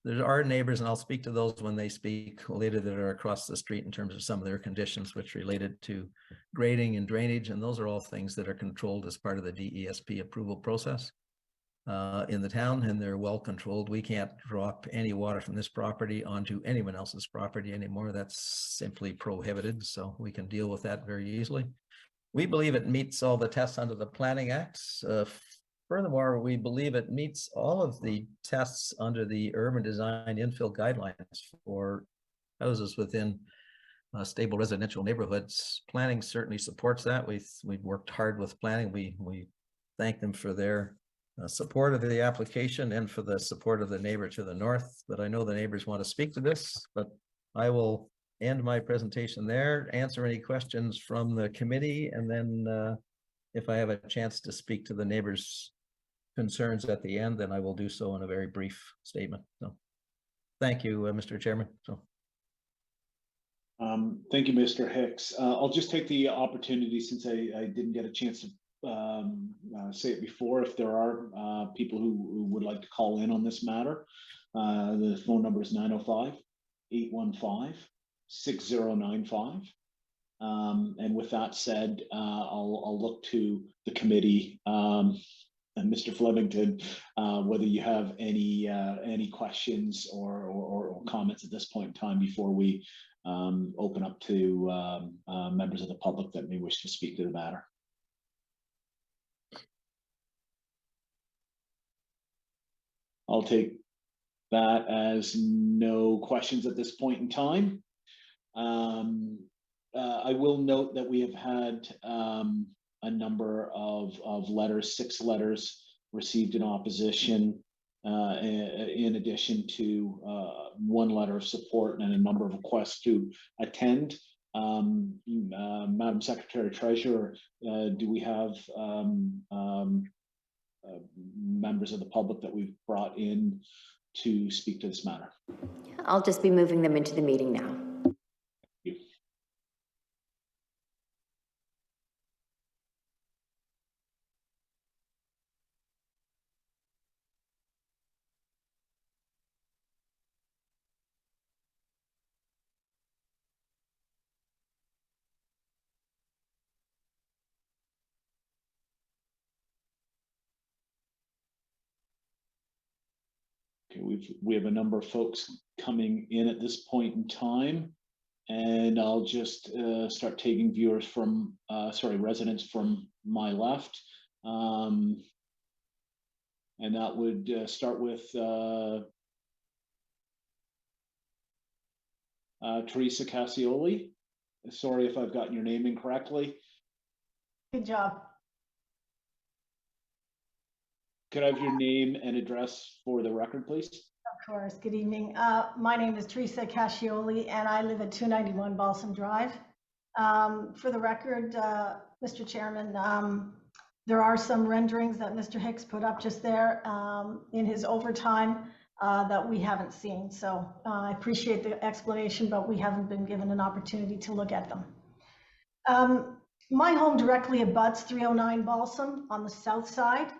there are neighbors, and I'll speak to those when they speak later, that are across the street in terms of some of their conditions which related to grading and drainage. And those are all things that are controlled as part of the DESP approval process in the town, and they're well controlled. We can't drop any water from this property onto anyone else's property anymore. That's simply prohibited. So we can deal with that very easily. We believe it meets all the tests under the Planning Act. Furthermore, we believe it meets all of the tests under the urban design infill guidelines for houses within stable residential neighborhoods. Planning certainly supports that. We've worked hard with planning. We thank them for their support of the application and for the support of the neighbor to the north. But I know the neighbors want to speak to this, but I will end my presentation there, answer any questions from the committee, and then if I have a chance to speak to the neighbors' concerns at the end, then I will do so in a very brief statement. So thank you, Mr. Chairman. Thank you, Mr. Hicks. I'll just take the opportunity, since I didn't get a chance to say it before, if there are people who would like to call in on this matter. The phone number is 905-815-6095. And with that said, I'll look to the committee and Mr. Flemington, whether you have any questions or comments at this point in time before we open up to members of the public that may wish to speak to the matter. I'll take that as no questions at this point in time. I will note that we have had a number of letters, 6 letters received in opposition, in addition to 1 letter of support and a number of requests to attend. Madam Secretary Treasurer, do we have members of the public that we've brought in to speak to this matter? I'll just be moving them into the meeting now. We have a number of folks coming in at this point in time, and I'll just start taking viewers from residents from my left, and that would start with Teresa Cassioli. Sorry if I've gotten your name incorrectly. Good job. Could I have your name and address for the record, please? Of course. Good evening. My name is Teresa Cascioli, and I live at 291 Balsam Drive. For the record, Mr. Chairman, there are some renderings that Mr. Hicks put up just there in his overtime that we haven't seen. So I appreciate the explanation, but we haven't been given an opportunity to look at them. My home directly abuts 309 Balsam on the south side,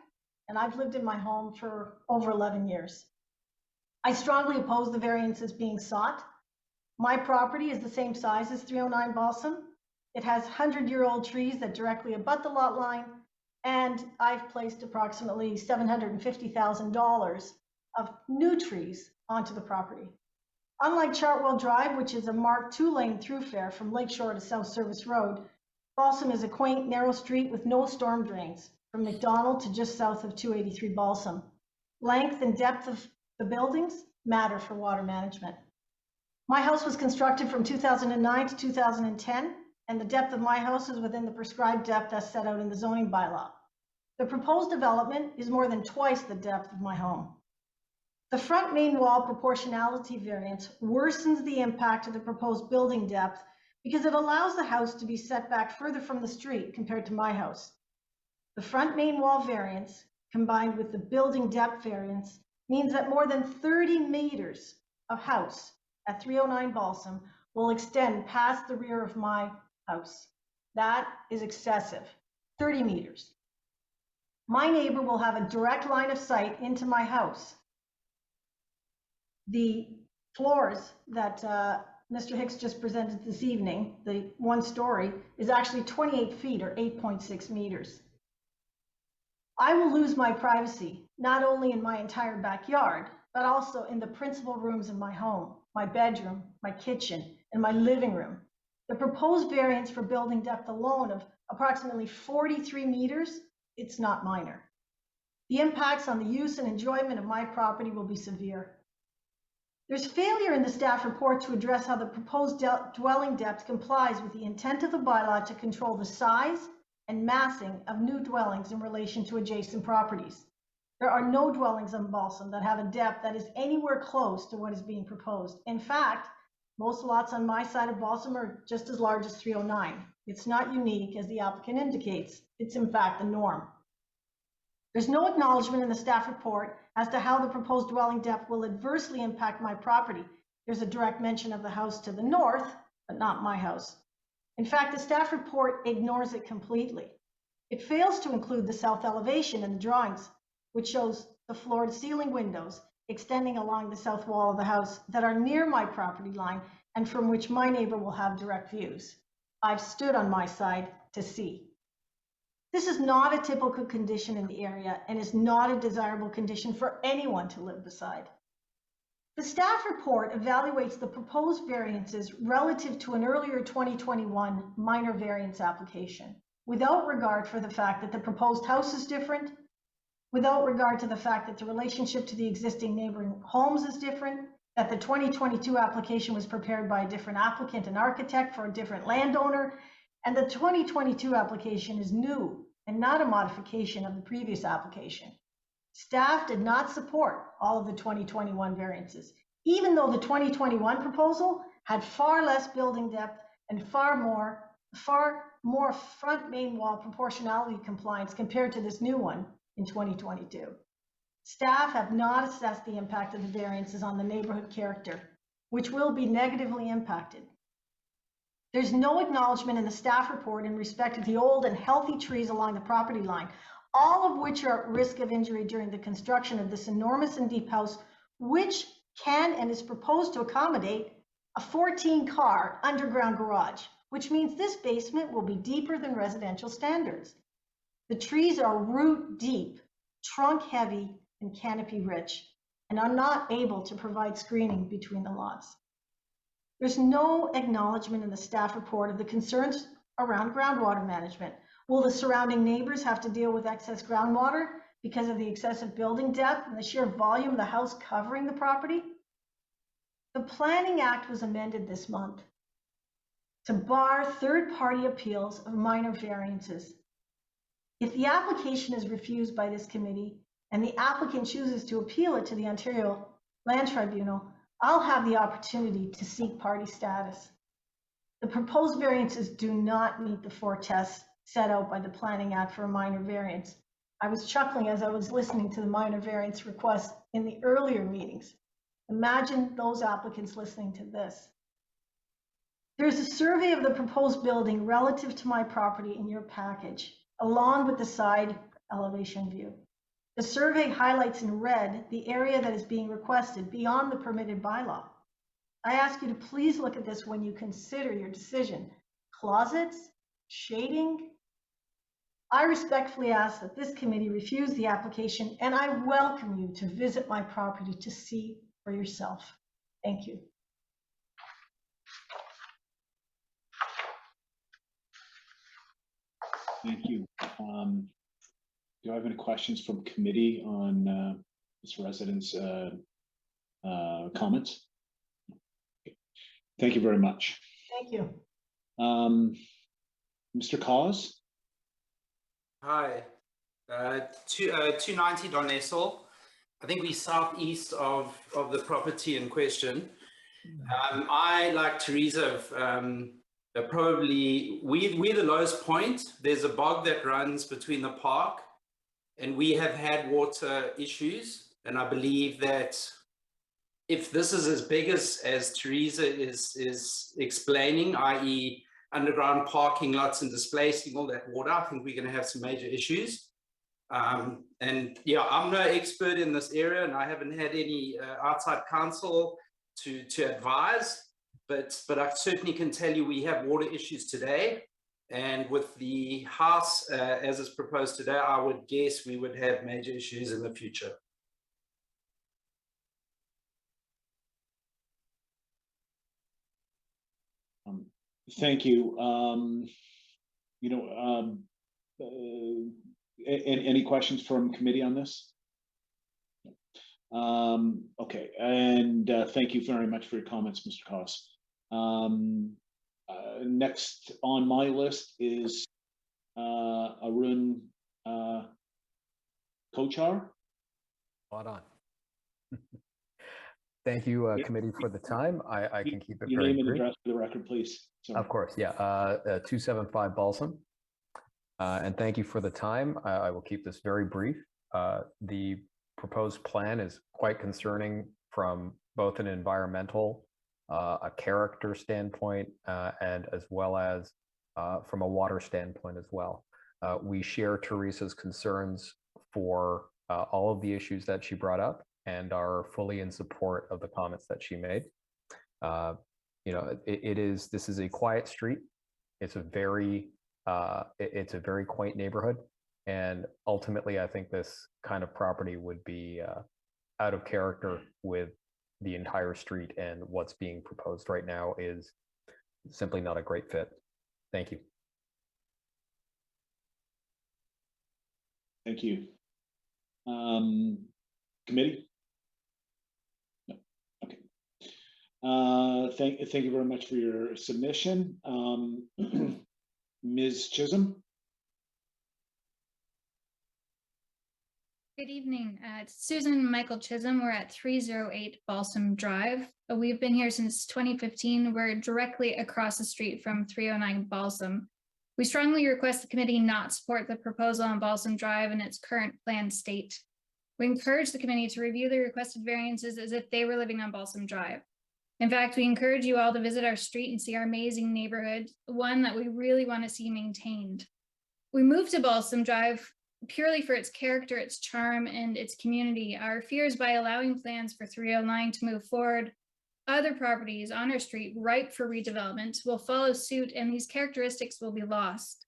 and I've lived in my home for over 11 years. I strongly oppose the variances being sought. My property is the same size as 309 Balsam. It has 100-year-old trees that directly abut the lot line, and I've placed approximately $750,000 of new trees onto the property. Unlike Chartwell Drive, which is a marked 2-lane thoroughfare from Lakeshore to South Service Road, Balsam is a quaint, narrow street with no storm drains from McDonald to just south of 283 Balsam. Length and depth of the buildings matter for water management. My house was constructed from 2009 to 2010, and the depth of my house is within the prescribed depth as set out in the zoning bylaw. The proposed development is more than twice the depth of my home. The front main wall proportionality variance worsens the impact of the proposed building depth because it allows the house to be set back further from the street compared to my house. The front main wall variance, combined with the building depth variance, means that more than 30 meters of house at 309 Balsam will extend past the rear of my house. That is excessive, 30 meters. My neighbor will have a direct line of sight into my house. The floors that Mr. Hicks just presented this evening, the one story, is actually 28 feet or 8.6 meters. I will lose my privacy, not only in my entire backyard, but also in the principal rooms in my home, my bedroom, my kitchen, and my living room. The proposed variance for building depth alone of approximately 43 meters, it's not minor. The impacts on the use and enjoyment of my property will be severe. There's failure in the staff report to address how the proposed dwelling depth complies with the intent of the bylaw to control the size and massing of new dwellings in relation to adjacent properties. There are no dwellings on Balsam that have a depth that is anywhere close to what is being proposed. In fact, most lots on my side of Balsam are just as large as 309. It's not unique, as the applicant indicates. It's in fact the norm. There's no acknowledgement in the staff report as to how the proposed dwelling depth will adversely impact my property. There's a direct mention of the house to the north, but not my house. In fact, the staff report ignores it completely. It fails to include the south elevation in the drawings, which shows the floored ceiling windows extending along the south wall of the house that are near my property line and from which my neighbor will have direct views. I've stood on my side to see. This is not a typical condition in the area and is not a desirable condition for anyone to live beside. The staff report evaluates the proposed variances relative to an earlier 2021 minor variance application, without regard for the fact that the proposed house is different, without regard to the fact that the relationship to the existing neighboring homes is different, that the 2022 application was prepared by a different applicant and architect for a different landowner, and the 2022 application is new and not a modification of the previous application. Staff did not support all of the 2021 variances, even though the 2021 proposal had far less building depth and far more front main wall proportionality compliance compared to this new one in 2022. Staff have not assessed the impact of the variances on the neighborhood character, which will be negatively impacted. There's no acknowledgement in the staff report in respect of the old and healthy trees along the property line, all of which are at risk of injury during the construction of this enormous and deep house, which can and is proposed to accommodate a 14-car underground garage, which means this basement will be deeper than residential standards. The trees are root deep, trunk heavy, and canopy rich, and are not able to provide screening between the lots. There's no acknowledgement in the staff report of the concerns around groundwater management. Will the surrounding neighbors have to deal with excess groundwater because of the excessive building depth and the sheer volume of the house covering the property? The Planning Act was amended this month to bar third-party appeals of minor variances. If the application is refused by this committee and the applicant chooses to appeal it to the Ontario land tribunal, I'll have the opportunity to seek party status. The proposed variances do not meet the 4 tests set out by the Planning Act for a minor variance. I was chuckling as I was listening to the minor variance request in the earlier meetings. Imagine those applicants listening to this. There's a survey of the proposed building relative to my property in your package, along with the side elevation view. The survey highlights in red the area that is being requested beyond the permitted bylaw. I ask you to please look at this when you consider your decision. Closets, shading. I respectfully ask that this committee refuse the application, and I welcome you to visit my property to see for yourself. Thank you. Thank you. Do I have any questions from committee on this resident's comments? Thank you very much. Thank you. Mr. Cause? Hi, 290 Donessel. I think we're southeast of the property in question. I, like Teresa, probably, we're the lowest point. There's a bog that runs between the park, and we have had water issues. And I believe that if this is as big as Teresa is explaining, i.e. underground parking lots and displacing all that water, I think we're going to have some major issues. And yeah, I'm no expert in this area, and I haven't had any outside counsel to advise, but I certainly can tell you we have water issues today. And with the house as it's proposed today, I would guess we would have major issues in the future. Thank you. Any questions from committee on this? Okay, and thank you very much for your comments, Mr. Koss. Next on my list is Arun Kochar. Spot on. Thank you, committee, for the time. I can keep it your very name and brief. address for the record, please. Sorry. Of course, yeah. 275 Balsam. And thank you for the time. I will keep this very brief. The proposed plan is quite concerning from both an environmental, a character standpoint, and as well as from a water standpoint as well. We share Teresa's concerns for all of the issues that she brought up, and are fully in support of the comments that she made. This is a quiet street. It's a very quaint neighborhood, and ultimately, I think this kind of property would be out of character with the entire street, and what's being proposed right now is simply not a great fit. Thank you. Thank you. Committee? No. Okay. Thank you very much for your submission. Ms. Chisholm? Good evening. It's Susan and Michael Chisholm. We're at 308 Balsam Drive. We've been here since 2015. We're directly across the street from 309 Balsam. We strongly request the committee not support the proposal on Balsam Drive in its current planned state. We encourage the committee to review the requested variances as if they were living on Balsam Drive. In fact, we encourage you all to visit our street and see our amazing neighborhood, one that we really want to see maintained. We moved to Balsam Drive purely for its character, its charm, and its community. Our fear is by allowing plans for 309 to move forward, other properties on our street ripe for redevelopment will follow suit, and these characteristics will be lost.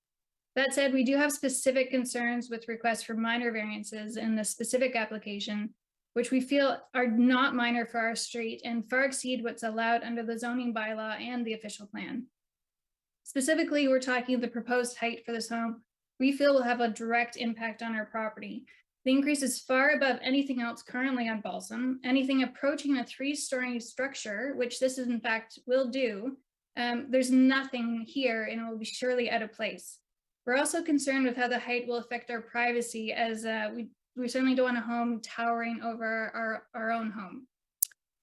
That said, we do have specific concerns with requests for minor variances in the specific application, which we feel are not minor for our street and far exceed what's allowed under the zoning bylaw and the official plan. Specifically, we're talking the proposed height for this home we feel will have a direct impact on our property. The increase is far above anything else currently on Balsam. Anything approaching a 3-story structure, which this in fact will do, there's nothing here and it will be surely out of place. We're also concerned with how the height will affect our privacy, as we certainly don't want a home towering over our own home.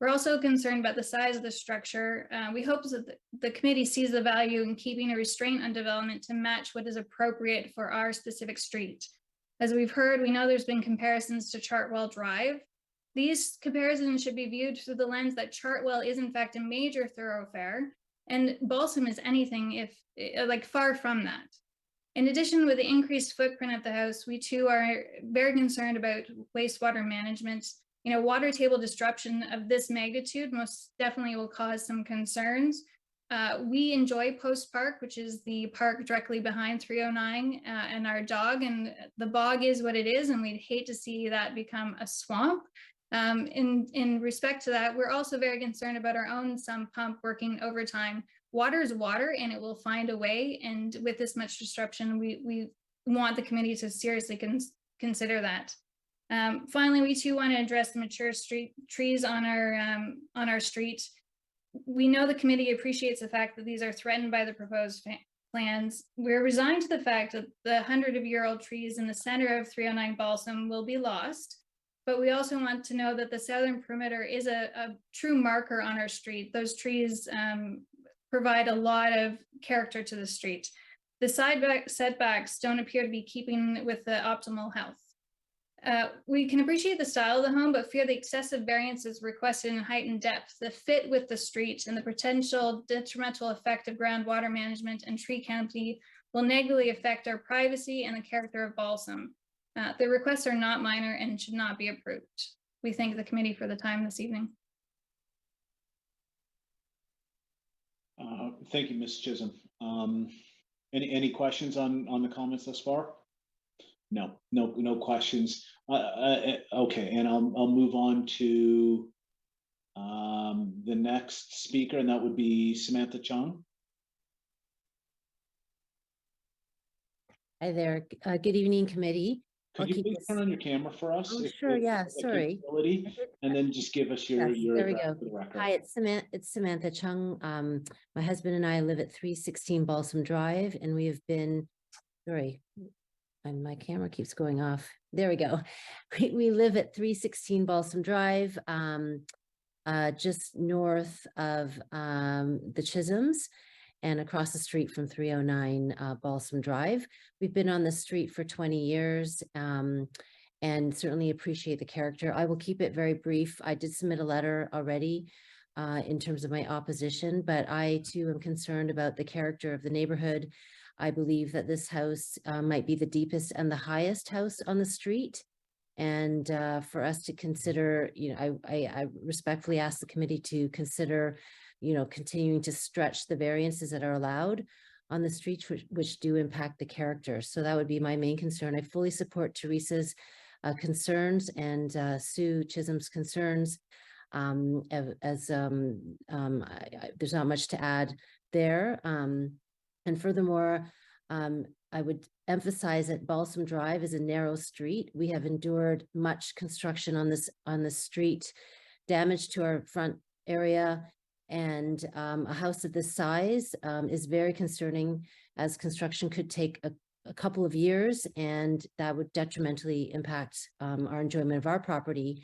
We're also concerned about the size of the structure. We hope that the committee sees the value in keeping a restraint on development to match what is appropriate for our specific street. As we've heard, we know there's been comparisons to Chartwell Drive. These comparisons should be viewed through the lens that Chartwell is in fact a major thoroughfare, and Balsam is anything if like far from that. In addition, with the increased footprint of the house, we too are very concerned about wastewater management. You know, water table disruption of this magnitude most definitely will cause some concerns. We enjoy Post Park, which is the park directly behind 309 and our dog, and the bog is what it is, and we'd hate to see that become a swamp. In respect to that, we're also very concerned about our own sump pump working overtime. Water is water, and it will find a way. And with this much disruption, we want the committee to seriously consider that. Finally, we too want to address the mature trees on our street. We know the committee appreciates the fact that these are threatened by the proposed plans. We're resigned to the fact that the 100-year-old trees in the center of 309 Balsam will be lost. But we also want to know that the southern perimeter is a true marker on our street. Those trees provide a lot of character to the street. The side setbacks don't appear to be keeping with the optimal health. We can appreciate the style of the home, but fear the excessive variances requested in height and depth, the fit with the street, and the potential detrimental effect of groundwater management and tree canopy will negatively affect our privacy and the character of Balsam. The requests are not minor and should not be approved. We thank the committee for the time this evening. Thank you, Ms. Chisholm. Any questions on the comments thus far? No questions. Okay, and I'll move on to the next speaker, and that would be Samantha Chung. Hi there. Good evening, committee. Could you please turn on your camera for us? Oh, sure. Yeah, sorry. And then just give us your There we address go. for the record. Hi, it's Samantha Chung. My husband and I live at 316 Balsam Drive, and we have been, sorry, and my camera keeps going off. There we go. We live at 316 Balsam Drive, just north of the Chisholms, and across the street from 309 Balsam Drive. We've been on the street for 20 years and certainly appreciate the character. I will keep it very brief. I did submit a letter already in terms of my opposition, but I too am concerned about the character of the neighborhood. I believe that this house might be the deepest and the highest house on the street. And for us to consider, I respectfully ask the committee to consider continuing to stretch the variances that are allowed on the streets, which do impact the character. So that would be my main concern. I fully support Teresa's concerns and Sue Chisholm's concerns. There's not much to add there. And furthermore, I would emphasize that Balsam Drive is a narrow street. We have endured much construction on this street, damage to our front area. And a house of this size is very concerning, as construction could take a couple of years, and that would detrimentally impact our enjoyment of our property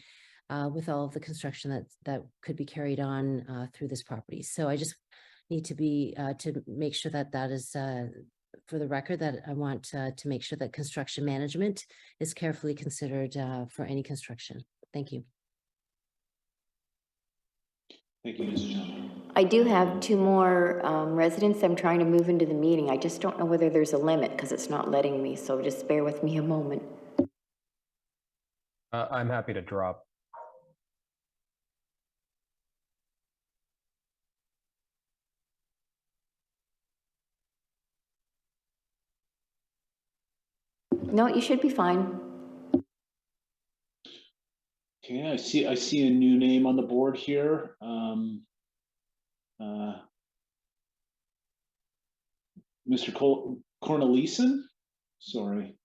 with all of the construction that could be carried on through this property. So I just need to make sure that is for the record, that I want to make sure that construction management is carefully considered for any construction. Thank you. Thank you, Ms. Chung. I do have two more residents I'm trying to move into the meeting. I just don't know whether there's a limit because it's not letting me, so just bear with me a moment. I'm happy to drop. No, you should be fine. Okay, I see a new name on the board here. Mr. Cornelissen? Sorry.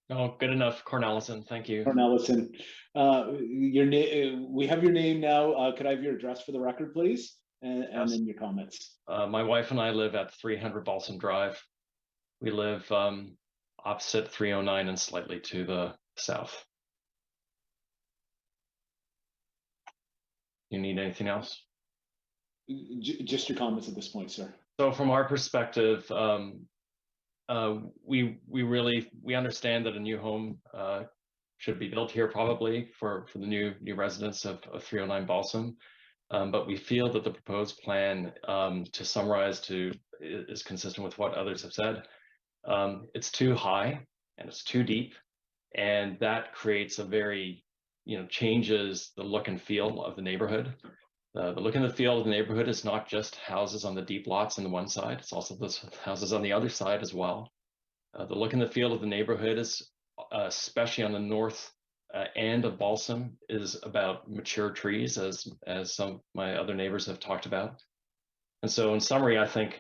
Oh, good enough, Cornelissen. Thank you. Cornelissen. Your name. We have your name now. Could I have your address for the record, please? And then your comments. My wife and I live at 300 Balsam Drive. We live opposite 309 and slightly to the south. you need anything else? Just your comments at this point, sir. So from our perspective, we understand that a new home should be built here probably for the new residents of 309 Balsam. But we feel that the proposed plan, to summarize, is consistent with what others have said. It's too high and it's too deep, and that creates a very, changes the look and feel of the neighborhood. The look and the feel of the neighborhood is not just houses on the deep lots on the one side, it's also the houses on the other side as well. The look and the feel of the neighborhood is, especially on the north end of Balsam, is about mature trees, as some of my other neighbors have talked about. And so in summary, I think,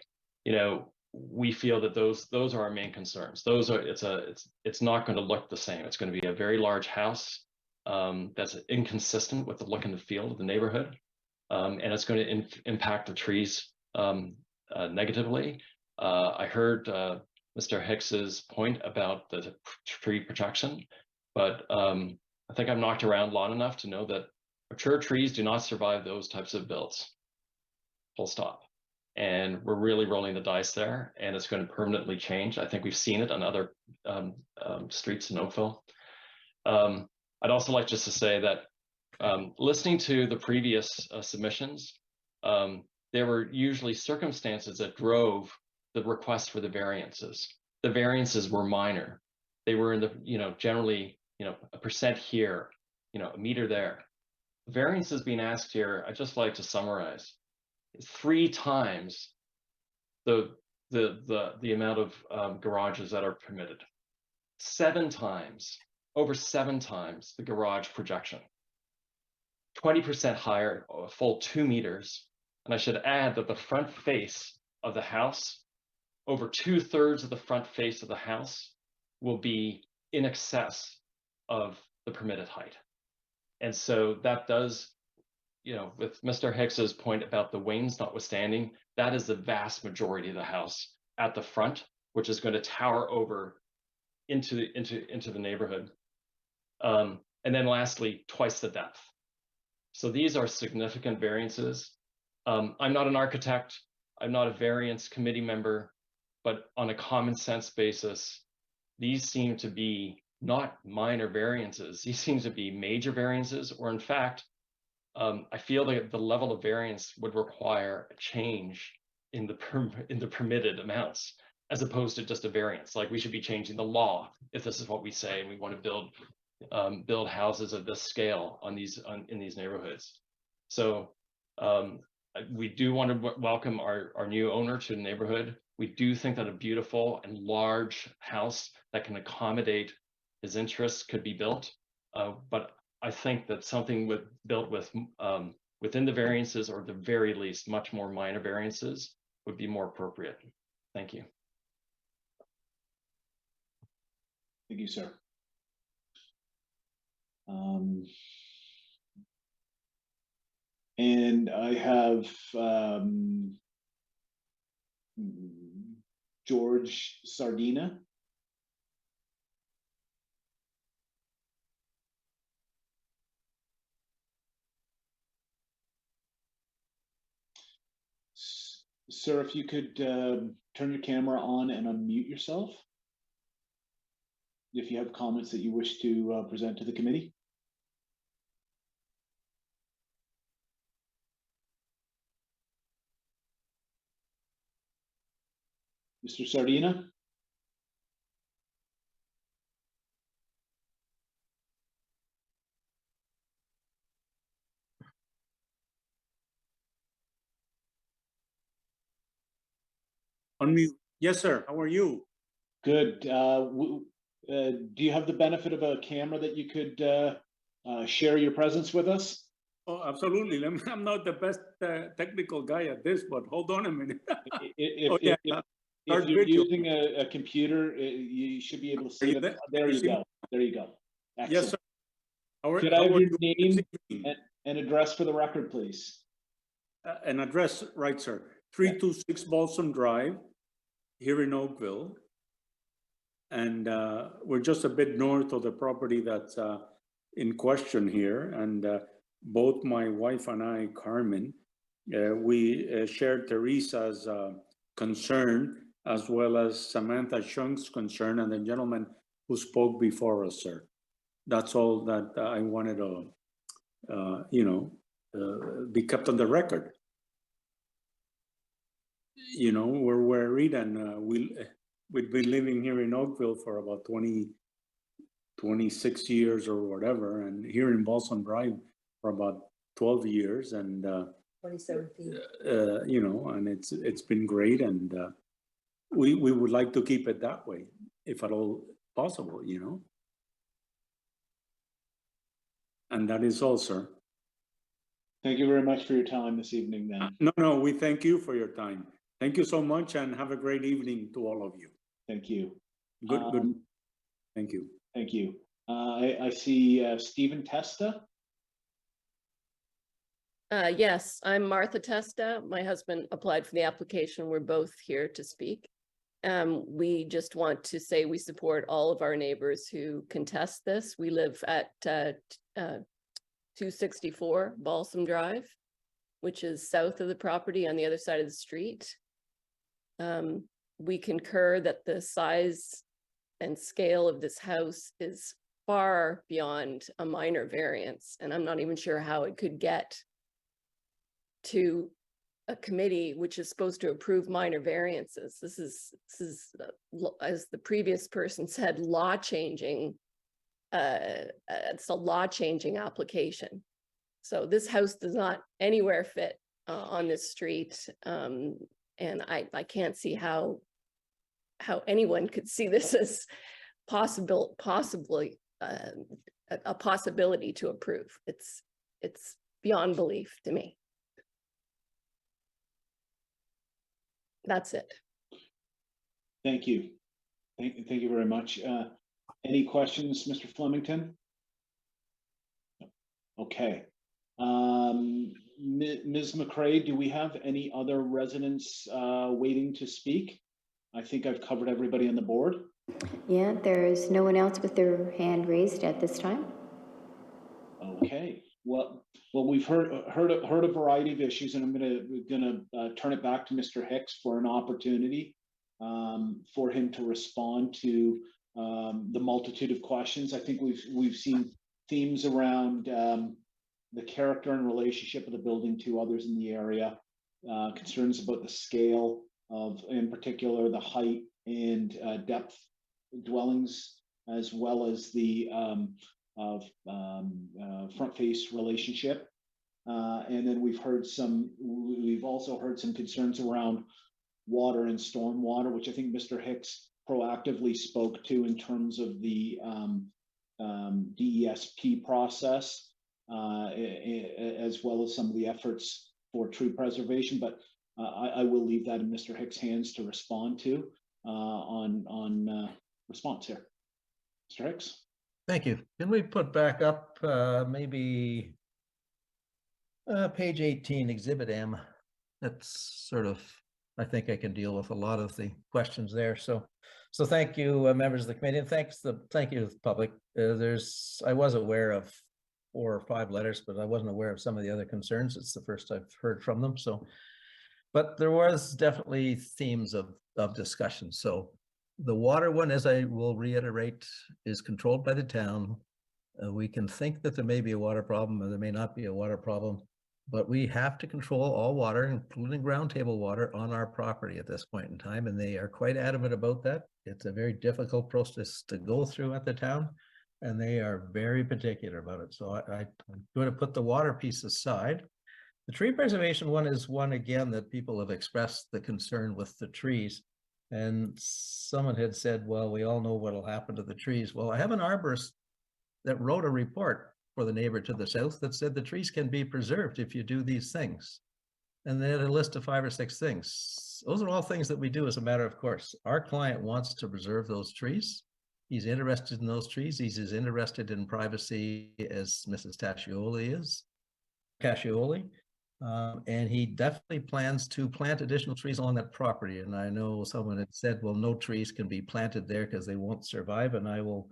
we feel that those are our main concerns. It's not going to look the same. It's going to be a very large house that's inconsistent with the look and the feel of the neighborhood. And it's going to impact the trees negatively. I heard Mr. Hicks's point about the tree protection, but I think I've knocked around long enough to know that mature trees do not survive those types of builds. Full stop. And we're really rolling the dice there, and it's going to permanently change. I think we've seen it on other streets in Oakville. I'd also like just to say that listening to the previous submissions, there were usually circumstances that drove the request for the variances. The variances were minor. They were in the, generally, a percent here, a meter there. The variances being asked here, I'd just like to summarize, is 3 times the amount of garages that are permitted. 7 times, over 7 times the garage projection. 20% higher, a full 2 meters. And I should add that the front face of the house, over 2/3 of the front face of the house will be in excess of the permitted height. And so that does, with Mr. Hicks's point about the wings notwithstanding, that is the vast majority of the house at the front, which is going to tower over into the neighborhood. And then lastly, twice the depth. So these are significant variances. I'm not an architect. I'm not a variance committee member, but on a common sense basis, these seem to be not minor variances. These seem to be major variances, or in fact, I feel that the level of variance would require a change in the permitted amounts, as opposed to just a variance. Like, we should be changing the law if this is what we say, and we want to build houses of this scale in these neighborhoods. So we do want to welcome our new owner to the neighborhood. We do think that a beautiful and large house that can accommodate his interests could be built, but I think that something built within the variances, or at the very least much more minor variances, would be more appropriate. Thank you. Thank you, sir. And I have George Sardina. Sir, if you could turn your camera on and unmute yourself, if you have comments that you wish to present to the committee. Mr. Sardina? Unmute. Yes, sir. How are you? Good. Do you have the benefit of a camera that you could share your presence with us? Oh, absolutely. I'm not the best technical guy at this, but hold on a minute. If you're using a computer, you should be able to see that. There you go. There you go. Excellent. Yes, sir. Could I have your name and address for the record, please? An address, right, sir. 326 Balsam Drive, here in Oakville. And we're just a bit north of the property that's in question here. And both my wife and I, Carmen, we shared Teresa's concern as well as Samantha Shung's concern and the gentleman who spoke before us, sir. That's all that I wanted to, be kept on the record. You know, we're worried, and we've been living here in Oakville for about 26 years or whatever, and here in Balsam Drive for about 12 years, and 2017. you know, and it's been great, and we would like to keep it that way, if at all possible, you know. And that is all, sir. Thank you very much for your time this evening then. No, we thank you for your time. Thank you so much, and have a great evening to all of you. Thank you. Good. Thank you. Thank you. I see Stephen Testa. Yes, I'm Martha Testa. My husband applied for the application. We're both here to speak. We just want to say we support all of our neighbors who contest this. We live at 264 Balsam Drive, which is south of the property on the other side of the street. We concur that the size and scale of this house is far beyond a minor variance, and I'm not even sure how it could get to a committee which is supposed to approve minor variances. This is as the previous person said, law changing. It's a law changing application. So this house does not anywhere fit on this street, and I can't see how anyone could see this as possibly a possibility to approve. It's beyond belief to me. That's it. Thank you. Thank you very much. Any questions, Mr. Flemington? Okay. Ms. McCrae, do we have any other residents waiting to speak? I think I've covered everybody on the board. Yeah, there is no one else with their hand raised at this time. Okay. Well, we've heard a variety of issues, and I'm gonna turn it back to Mr. Hicks for an opportunity for him to respond to the multitude of questions. I think we've seen themes around the character and relationship of the building to others in the area, concerns about the scale of, in particular, the height and depth dwellings, as well as the front face relationship. And then we've also heard some concerns around water and storm water, which I think Mr. Hicks proactively spoke to in terms of the DESP process, as well as some of the efforts for tree preservation. But I will leave that in Mr. Hicks' hands to respond to on response here. Mr. Hicks? Thank you. Can we put back up maybe page 18, Exhibit M? That's sort of, I think I can deal with a lot of the questions there. So thank you, members of the committee, and thank you to the public. I was aware of 4 or 5 letters, but I wasn't aware of some of the other concerns. It's the first I've heard from them. But there was definitely themes of discussion. So the water one, as I will reiterate, is controlled by the town. We can think that there may be a water problem or there may not be a water problem, but we have to control all water, including ground table water, on our property at this point in time. And they are quite adamant about that. It's a very difficult process to go through at the town, and they are very particular about it. So I'm going to put the water piece aside. The tree preservation one is one, again, that people have expressed the concern with the trees. And someone had said, well, we all know what will happen to the trees. Well, I have an arborist that wrote a report for the neighbor to the south that said the trees can be preserved if you do these things. And they had a list of 5 or 6 things. Those are all things that we do as a matter of course. Our client wants to preserve those trees. He's interested in those trees. He's as interested in privacy as Mrs. Cascioli is. And he definitely plans to plant additional trees along that property. And I know someone had said, well, no trees can be planted there because they won't survive. And I will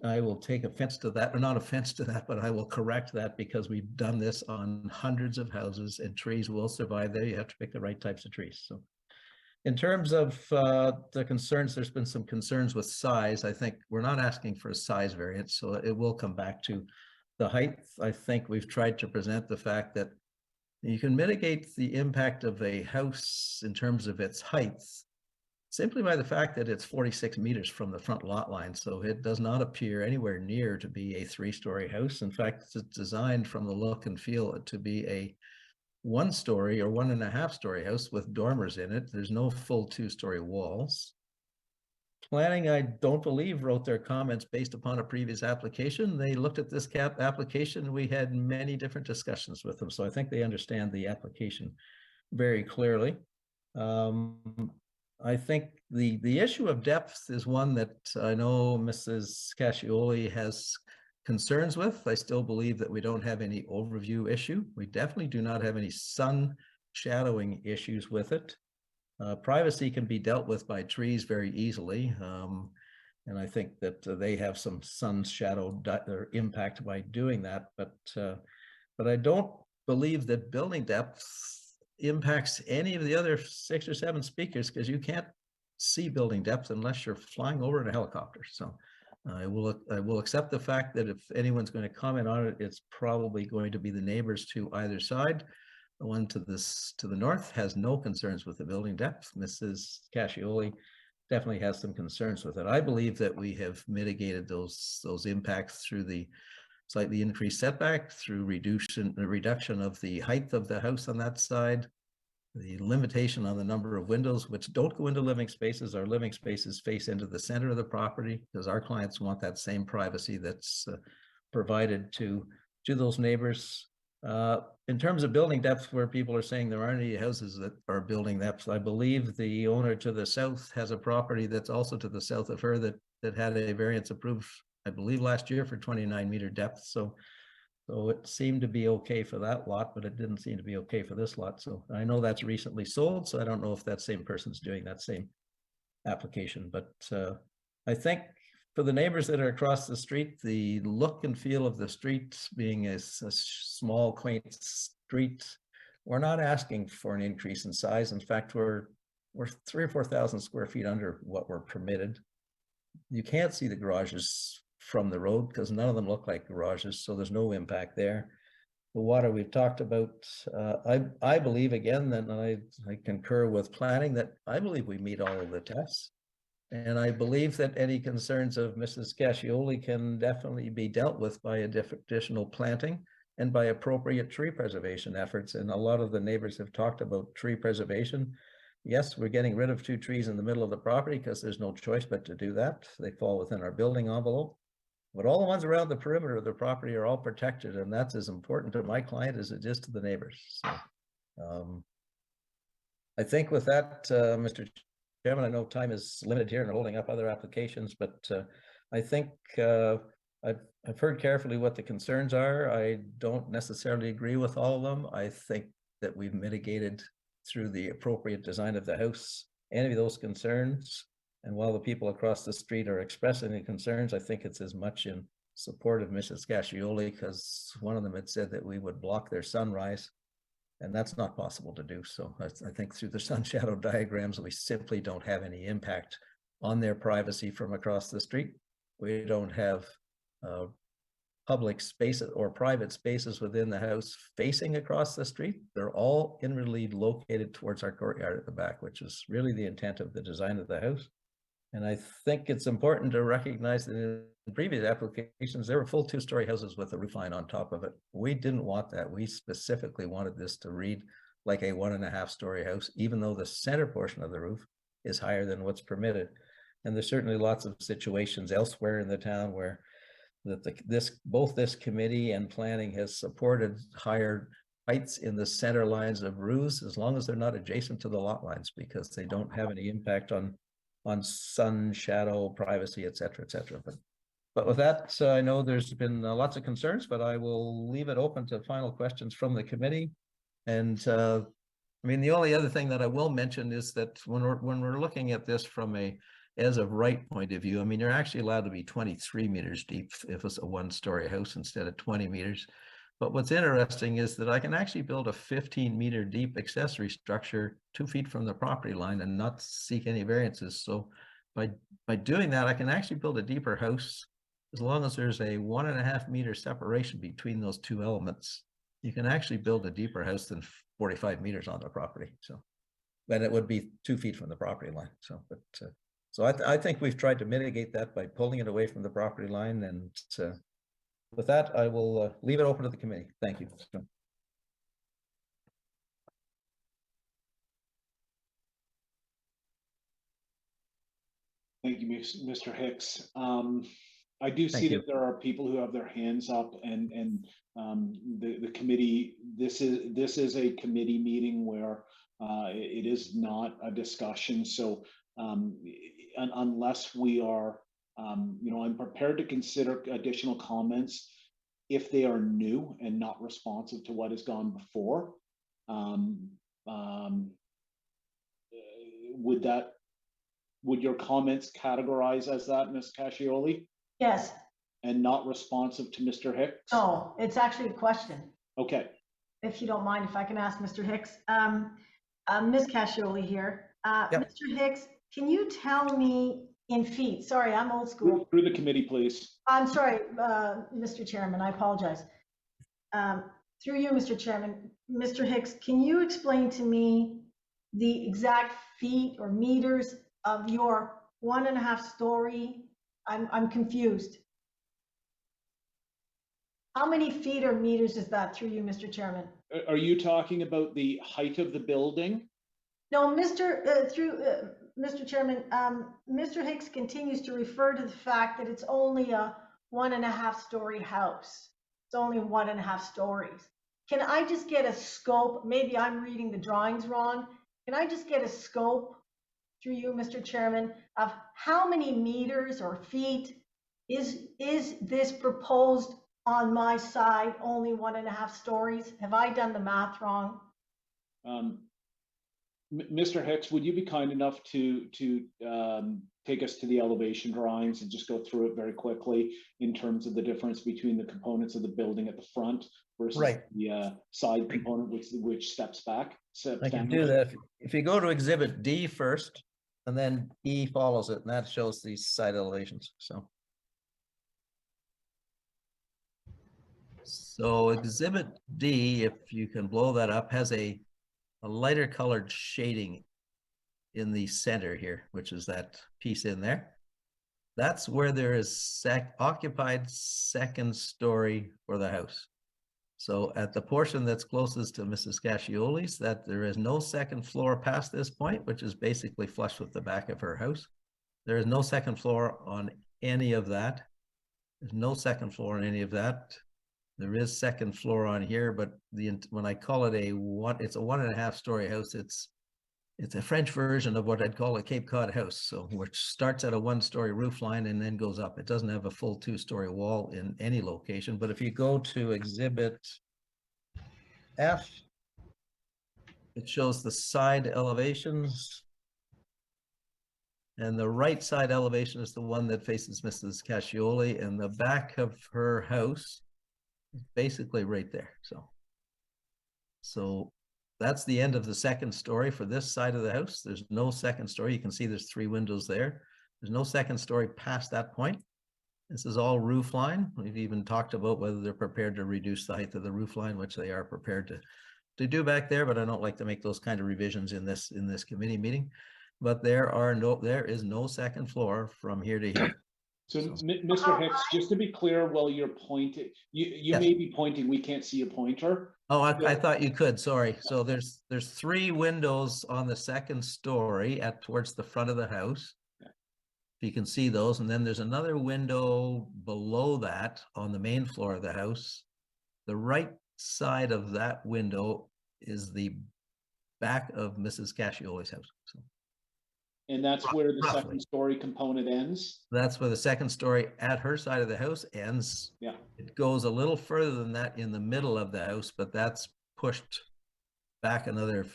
I will take offense to that, or not offense to that, but I will correct that because we've done this on hundreds of houses and trees will survive there. You have to pick the right types of trees. So in terms of the concerns, there's been some concerns with size. I think we're not asking for a size variance, so it will come back to the height. I think we've tried to present the fact that you can mitigate the impact of a house in terms of its height simply by the fact that it's 46 meters from the front lot line. So it does not appear anywhere near to be a 3-story house. In fact, it's designed from the look and feel to be a 1-story or 1.5-story house with dormers in it. There's no full 2-story walls. Planning, I don't believe, wrote their comments based upon a previous application. They looked at this application. We had many different discussions with them. So I think they understand the application very clearly. I think the issue of depth is one that I know Mrs. Cascioli has concerns with. I still believe that we don't have any overview issue. We definitely do not have any sun shadowing issues with it. Privacy can be dealt with by trees very easily. And I think that they have some sun shadow impact by doing that. But I don't believe that building depth impacts any of the other 6 or 7 speakers, because you can't see building depth unless you're flying over in a helicopter. So I will accept the fact that if anyone's going to comment on it, it's probably going to be the neighbors to either side. The one to the north has no concerns with the building depth. Mrs. Cascioli definitely has some concerns with it. I believe that we have mitigated those impacts through the slightly increased setback, through reduction of the height of the house on that side, the limitation on the number of windows which don't go into living spaces. Our living spaces face into the center of the property because our clients want that same privacy that's provided to those neighbors. In terms of building depth, where people are saying there aren't any houses that are building depth, I believe the owner to the south has a property that's also to the south of her that had a variance approved, I believe, last year for 29-meter depth. So it seemed to be okay for that lot, but it didn't seem to be okay for this lot. So I know that's recently sold, so I don't know if that same person's doing that same application. But I think for the neighbors that are across the street, the look and feel of the street being a small, quaint street, we're not asking for an increase in size. In fact, we're 3,000 or 4,000 square feet under what we're permitted. You can't see the garages from the road because none of them look like garages, so there's no impact there. The water we've talked about, I believe, again, that I concur with planning, that I believe we meet all of the tests. And I believe that any concerns of Mrs. Cascioli can definitely be dealt with by additional planting and by appropriate tree preservation efforts. And a lot of the neighbors have talked about tree preservation. Yes, we're getting rid of 2 trees in the middle of the property because there's no choice but to do that. They fall within our building envelope. But all the ones around the perimeter of the property are all protected, and that's as important to my client as it is to the neighbors. So I think with that, Mr. Chairman, I know time is limited here and holding up other applications, but I think I've heard carefully what the concerns are. I don't necessarily agree with all of them. I think that we've mitigated through the appropriate design of the house any of those concerns. And while the people across the street are expressing the concerns, I think it's as much in support of Mrs. Cascioli, because one of them had said that we would block their sunrise. And that's not possible to do. So I think through the sun shadow diagrams, we simply don't have any impact on their privacy from across the street. We don't have public spaces or private spaces within the house facing across the street. They're all inwardly located towards our courtyard at the back, which is really the intent of the design of the house. And I think it's important to recognize that in previous applications, there were full 2-story houses with a roof line on top of it. We didn't want that. We specifically wanted this to read like a 1.5-story house, even though the center portion of the roof is higher than what's permitted. And there's certainly lots of situations elsewhere in the town where both this committee and planning has supported higher heights in the center lines of roofs, as long as they're not adjacent to the lot lines, because they don't have any impact on sun, shadow, privacy, et cetera, et cetera. But with that, I know there's been lots of concerns, but I will leave it open to final questions from the committee. And I mean, the only other thing that I will mention is that when we're looking at this from a as of right point of view, I mean, you're actually allowed to be 23 meters deep if it's a 1-story house instead of 20 meters. But what's interesting is that I can actually build a 15-meter deep accessory structure 2 feet from the property line and not seek any variances. So by doing that, I can actually build a deeper house as long as there's a 1.5 meter separation between those two elements. You can actually build a deeper house than 45 meters on the property. So then it would be 2 feet from the property line. So, but so I think we've tried to mitigate that by pulling it away from the property line. And with that, I will leave it open to the committee. Thank you. Thank you, Mr. Hicks. I do see that there are people who have their hands up, and the committee. This is a committee meeting where it is not a discussion. So unless we are, I'm prepared to consider additional comments if they are new and not responsive to what has gone before. Would your comments categorize as that, Ms. Cascioli? Yes. And not responsive to Mr. Hicks? No, it's actually a question. Okay. If you don't mind, if I can ask Mr. Hicks. Ms. Cascioli here. Yep. Mr. Hicks, can you tell me in feet? Sorry, I'm old school. Through the committee, please. I'm sorry, Mr. Chairman, I apologize. Through you, Mr. Chairman, Mr. Hicks, can you explain to me the exact feet or meters of your 1.5 story? I'm confused. How many feet or meters is that, through you, Mr. Chairman? Are you talking about the height of the building? No, Mr. Chairman, Mr. Hicks continues to refer to the fact that it's only a 1.5 story house. It's only 1.5 stories. Can I just get a scope? Maybe I'm reading the drawings wrong. Can I just get a scope, through you, Mr. Chairman, of how many meters or feet is this proposed on my side, only 1.5 stories? Have I done the math wrong? Mr. Hicks, would you be kind enough to take us to the elevation drawings and just go through it very quickly in terms of the difference between the components of the building at the front versus the side component, which steps back? I can do that. If you go to Exhibit D first, and then E follows it, and that shows these side elevations. So Exhibit D, if you can blow that up, has a lighter colored shading in the center here, which is that piece in there. That's where there is occupied second story for the house. So at the portion that's closest to Mrs. Cascioli's, that there is no second floor past this point, which is basically flush with the back of her house. There is no second floor on any of that. There's no second floor on any of that. There is second floor on here, but when I call it it's a 1.5 story house. It's a French version of what I'd call a Cape Cod house. So which starts at a 1-story roof line and then goes up. It doesn't have a full 2-story wall in any location. But if you go to Exhibit F, it shows the side elevations. And the right side elevation is the one that faces Mrs. Cascioli, and the back of her house is basically right there. So that's the end of the second story for this side of the house. There's no second story. You can see there's 3 windows there. There's no second story past that point. This is all roof line. We've even talked about whether they're prepared to reduce the height of the roof line, which they are prepared to do back there, but I don't like to make those kind of revisions in this committee meeting. But there is no second floor from here to here. So Mr. Hicks, just to be clear, while you're pointing, you Yes. may be pointing, we can't see a pointer. Oh, I thought you could, sorry. So there's 3 windows on the second story towards the front of the house. If you can see those, and then there's another window below that on the main floor of the house. The right side of that window is the back of Mrs. Cascioli's house. So And that's where the roughly. second story component ends. That's where the second story at her side of the house ends. Yeah. It goes a little further than that in the middle of the house, but that's pushed back another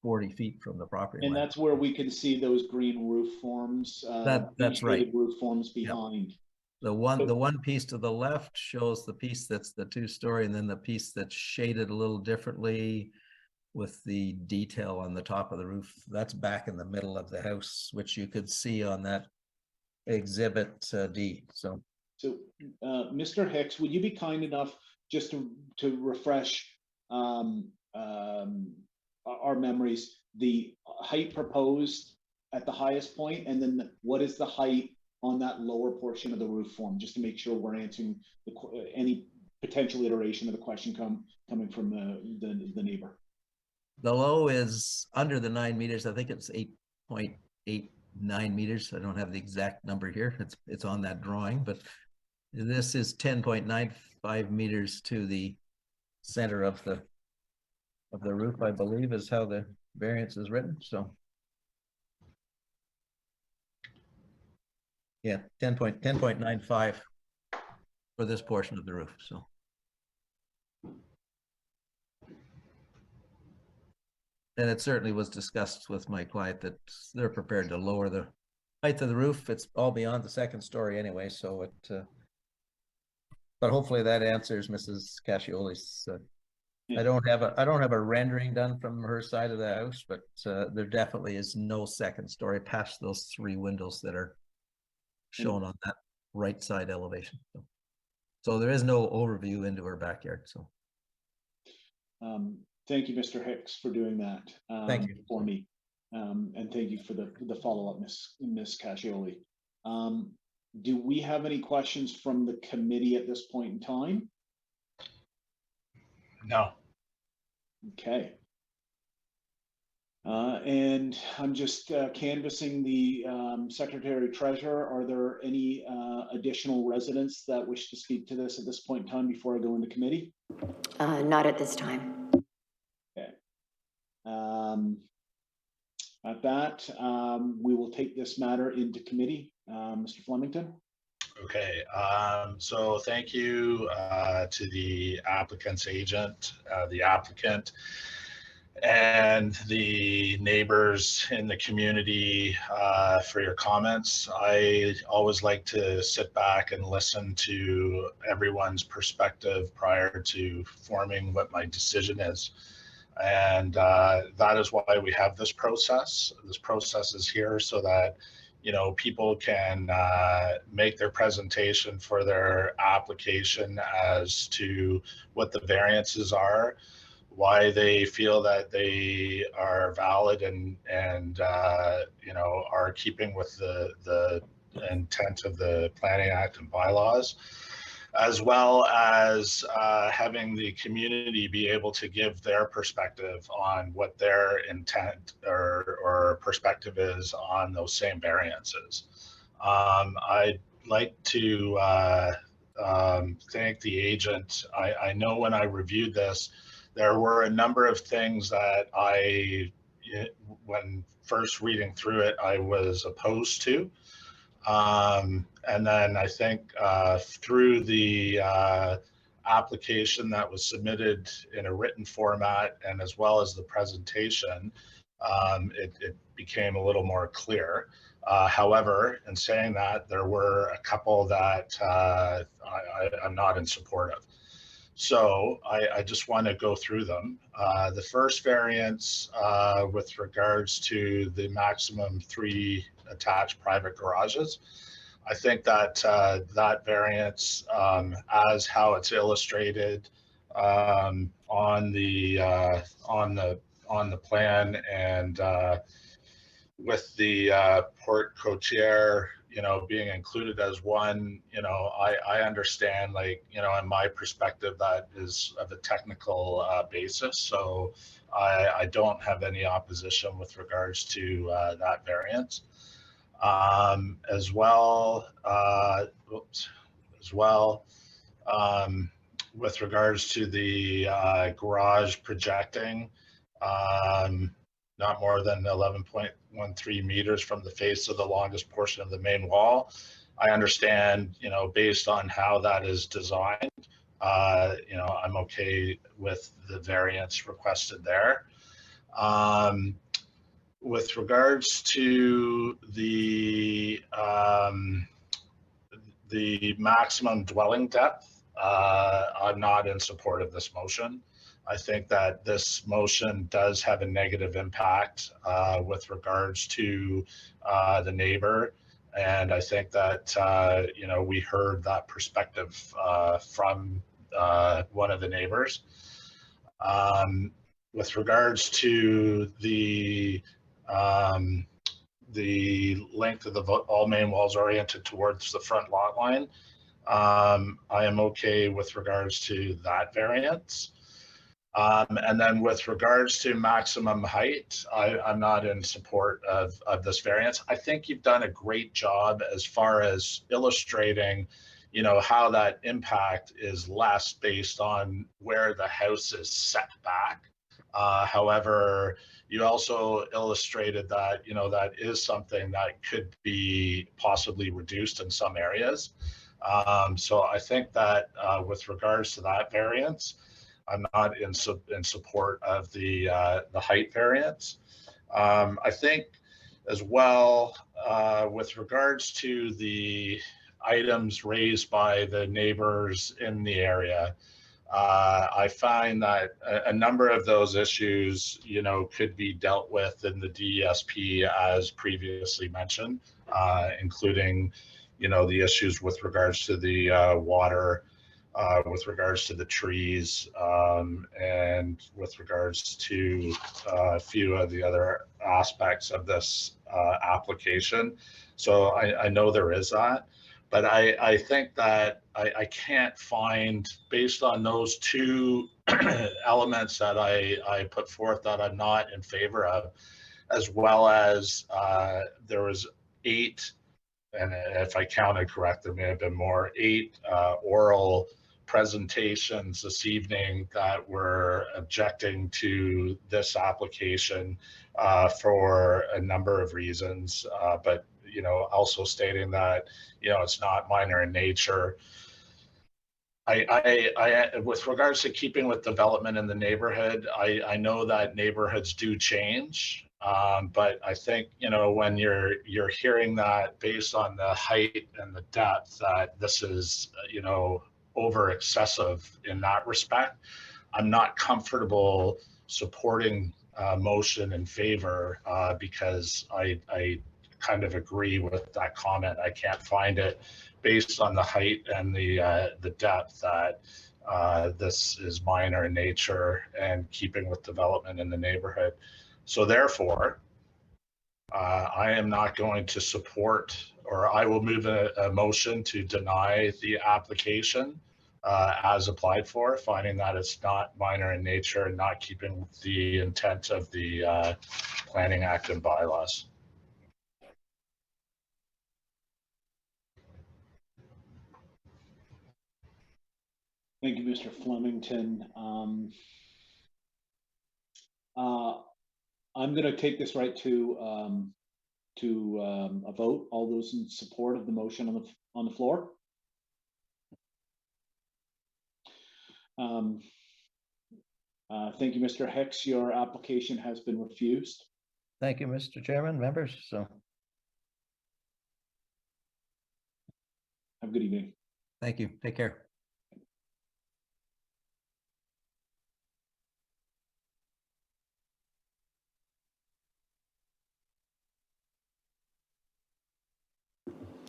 40 feet from the property And line. that's where we can see those green roof forms. That's right. shaded roof forms behind. The one piece to the left shows the piece that's the 2-story, and then the piece that's shaded a little differently with the detail on the top of the roof. That's back in the middle of the house, which you could see on that exhibit D. So, Mr. Hicks, would you be kind enough just to refresh our memories, the height proposed at the highest point, and then what is the height on that lower portion of the roof form, just to make sure we're answering any potential iteration of the question coming from the neighbor. the low is under the 9 meters. I think it's 8.89 meters. I don't have the exact number here. It's on that drawing, but this is 10.95 meters to the center of the roof, I believe, is how the variance is written. So yeah, 10.95 for this portion of the roof. So and it certainly was discussed with my client that they're prepared to lower the height of the roof. It's all beyond the 2nd story anyway, so it but hopefully that answers Mrs. Cascioli's. I don't have a rendering done from her side of the house, but there definitely is no 2nd story past those 3 windows that are shown on that right side elevation. So there is no overview into her backyard. So thank you, Mr. Hicks, for doing that. Thank you for me, and thank you for the follow-up, Miss Cascioli. Do we have any questions from the committee at this point in time? No. Okay. And I'm just canvassing the Secretary Treasurer. Are there any additional residents that wish to speak to this at this point in time before I go into committee? Not at this time. Okay. At that, we will take this matter into committee. Mr. Flemington? Okay, so thank you to the applicant's agent, the applicant, and the neighbors in the community for your comments. I always like to sit back and listen to everyone's perspective prior to forming what my decision is. And that is why we have this process. This process is here so that people can make their presentation for their application as to what the variances are, why they feel that they are valid and are keeping with the intent of the Planning Act and bylaws, as well as having the community be able to give their perspective on what their intent or perspective is on those same variances. I'd like to thank the agent. I know when I reviewed this, there were a number of things that when first reading through it, I was opposed to. And then I think through the application that was submitted in a written format and as well as the presentation, it became a little more clear. However, in saying that, there were a couple that I'm not in support of. So I just want to go through them. The first variance with regards to the maximum 3 attached private garages. I think that that variance, as how it's illustrated on the plan and with the Port Cotier, being included as one, I understand, in my perspective, that is of a technical basis. So I don't have any opposition with regards to that variance. As well, with regards to the garage projecting, not more than 11.13 meters from the face of the longest portion of the main wall. I understand, based on how that is designed, I'm okay with the variance requested there. With regards to the maximum dwelling depth, I'm not in support of this motion. I think that this motion does have a negative impact with regards to the neighbor. And I think that, we heard that perspective from one of the neighbors. With regards to the length of all main walls oriented towards the front lot line, I am okay with regards to that variance. And then with regards to maximum height, I'm not in support of this variance. I think you've done a great job as far as illustrating, how that impact is less based on where the house is set back. However, you also illustrated that, that is something that could be possibly reduced in some areas. So I think that with regards to that variance, I'm not in support of the height variance. I think as well, with regards to the items raised by the neighbors in the area, I find that a number of those issues, could be dealt with in the DESP as previously mentioned, including, the issues with regards to the water, with regards to the trees, and with regards to a few of the other aspects of this application. So I know there is that, but I think that I can't find, based on those two elements that I put forth, that I'm not in favor of, as well as there was 8, and if I counted correct, there may have been more, 8 oral presentations this evening that were objecting to this application for a number of reasons, but also stating that it's not minor in nature. I with regards to keeping with development in the neighborhood, I know that neighborhoods do change, but I think when you're hearing that based on the height and the depth, that this is over excessive in that respect, I'm not comfortable supporting motion in favor because I kind of agree with that comment. I can't find it based on the height and the depth that this is minor in nature and keeping with development in the neighborhood. So therefore, I am not going to support, or I will move a motion to deny the application as applied for, finding that it's not minor in nature and not keeping with the intent of the Planning Act and bylaws. Thank you, Mr. Flemington. I'm going to take this right to a vote. All those in support of the motion on the floor. Thank you, Mr. Hicks. Your application has been refused. Thank you, Mr. Chairman, members. So have a good evening. Thank you. Take care.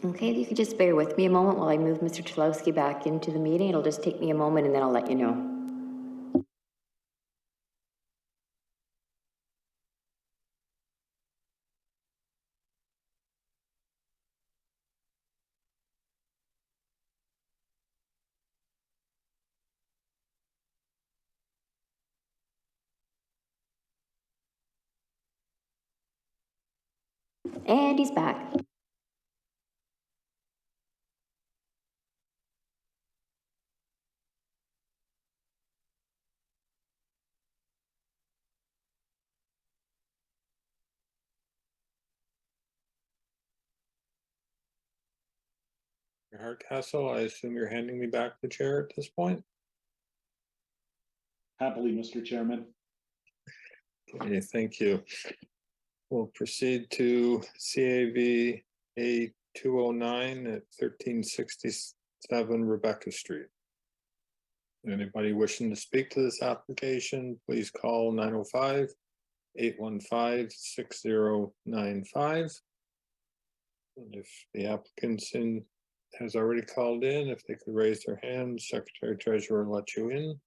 Okay, you can just bear with me a moment while I move Mr. Chalowski back into the meeting. It'll just take me a moment and then I'll let you know. And he's back. Hardcastle, I assume you're handing me back the chair at this point? Happily, Mr. Chairman. Okay, thank you. We'll proceed to CAV A 209 at 1367 Rebecca Street. Anybody wishing to speak to this application, please call 905-815-6095. And if the applicant's has already called in, if they could raise their hand, Secretary Treasurer will let you in.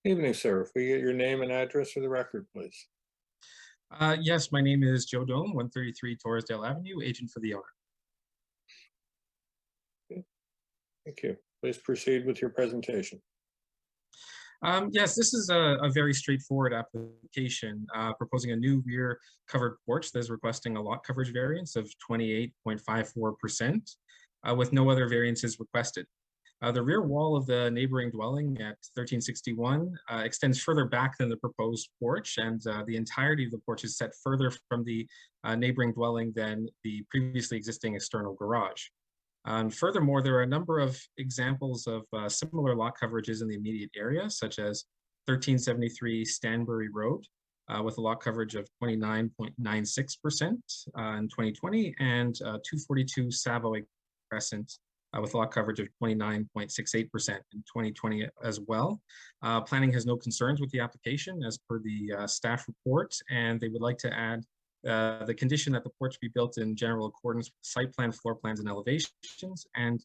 Evening, sir. If we get your name and address for the record, please. Yes, my name is Joe Dome, 133 Torresdale Avenue, agent for the owner. Okay. Thank you. Please proceed with your presentation. Yes, this is a very straightforward application proposing a new rear covered porch that is requesting a lot coverage variance of 28.54% with no other variances requested. The rear wall of the neighboring dwelling at 1361 extends further back than the proposed porch, and the entirety of the porch is set further from the neighboring dwelling than the previously existing external garage. Furthermore, there are a number of examples of similar lot coverages in the immediate area, such as 1373 Stanbury Road, with a lot coverage of 29.96% in 2020, and 242 Savoy Crescent, with a lot coverage of 29.68% in 2020 as well. Planning has no concerns with the application as per the staff report, and they would like to add the condition that the porch be built in general accordance with site plan, floor plans, and elevations, and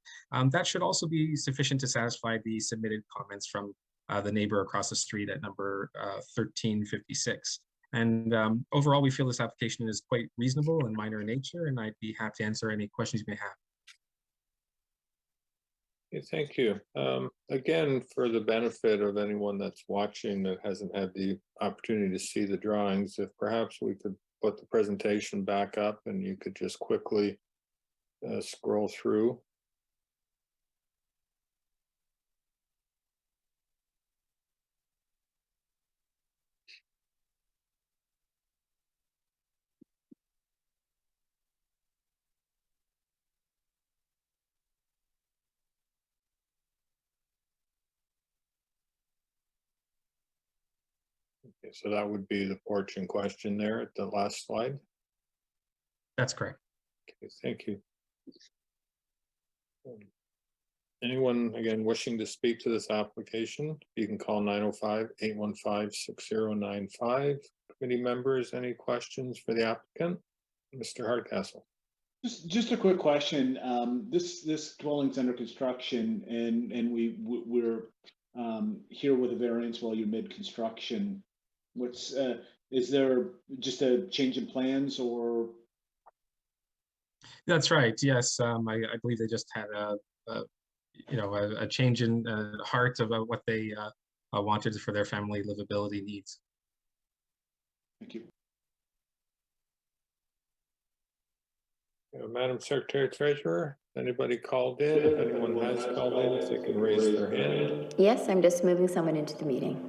that should also be sufficient to satisfy the submitted comments from the neighbor across the street at number 1356. And overall, we feel this application is quite reasonable and minor in nature, and I'd be happy to answer any questions you may have. Okay, thank you. Again, for the benefit of anyone that's watching that hasn't had the opportunity to see the drawings, if perhaps we could put the presentation back up and you could just quickly scroll through. Okay, so that would be the porch in question there at the last slide. That's correct. Okay, thank you. Anyone, again, wishing to speak to this application, you can call 905-815-6095. Committee members, any questions for the applicant? Mr. Hardcastle. Just a quick question. This dwelling's under construction, and we're here with a variance while you're mid-construction. Is there just a change in plans, or? That's right. Yes, I believe they just had a change in heart about what they wanted for their family livability needs. Thank you. Madam Secretary Treasurer, anybody called in? If anyone has called in, if they can raise their hand. Yes, I'm just moving someone into the meeting.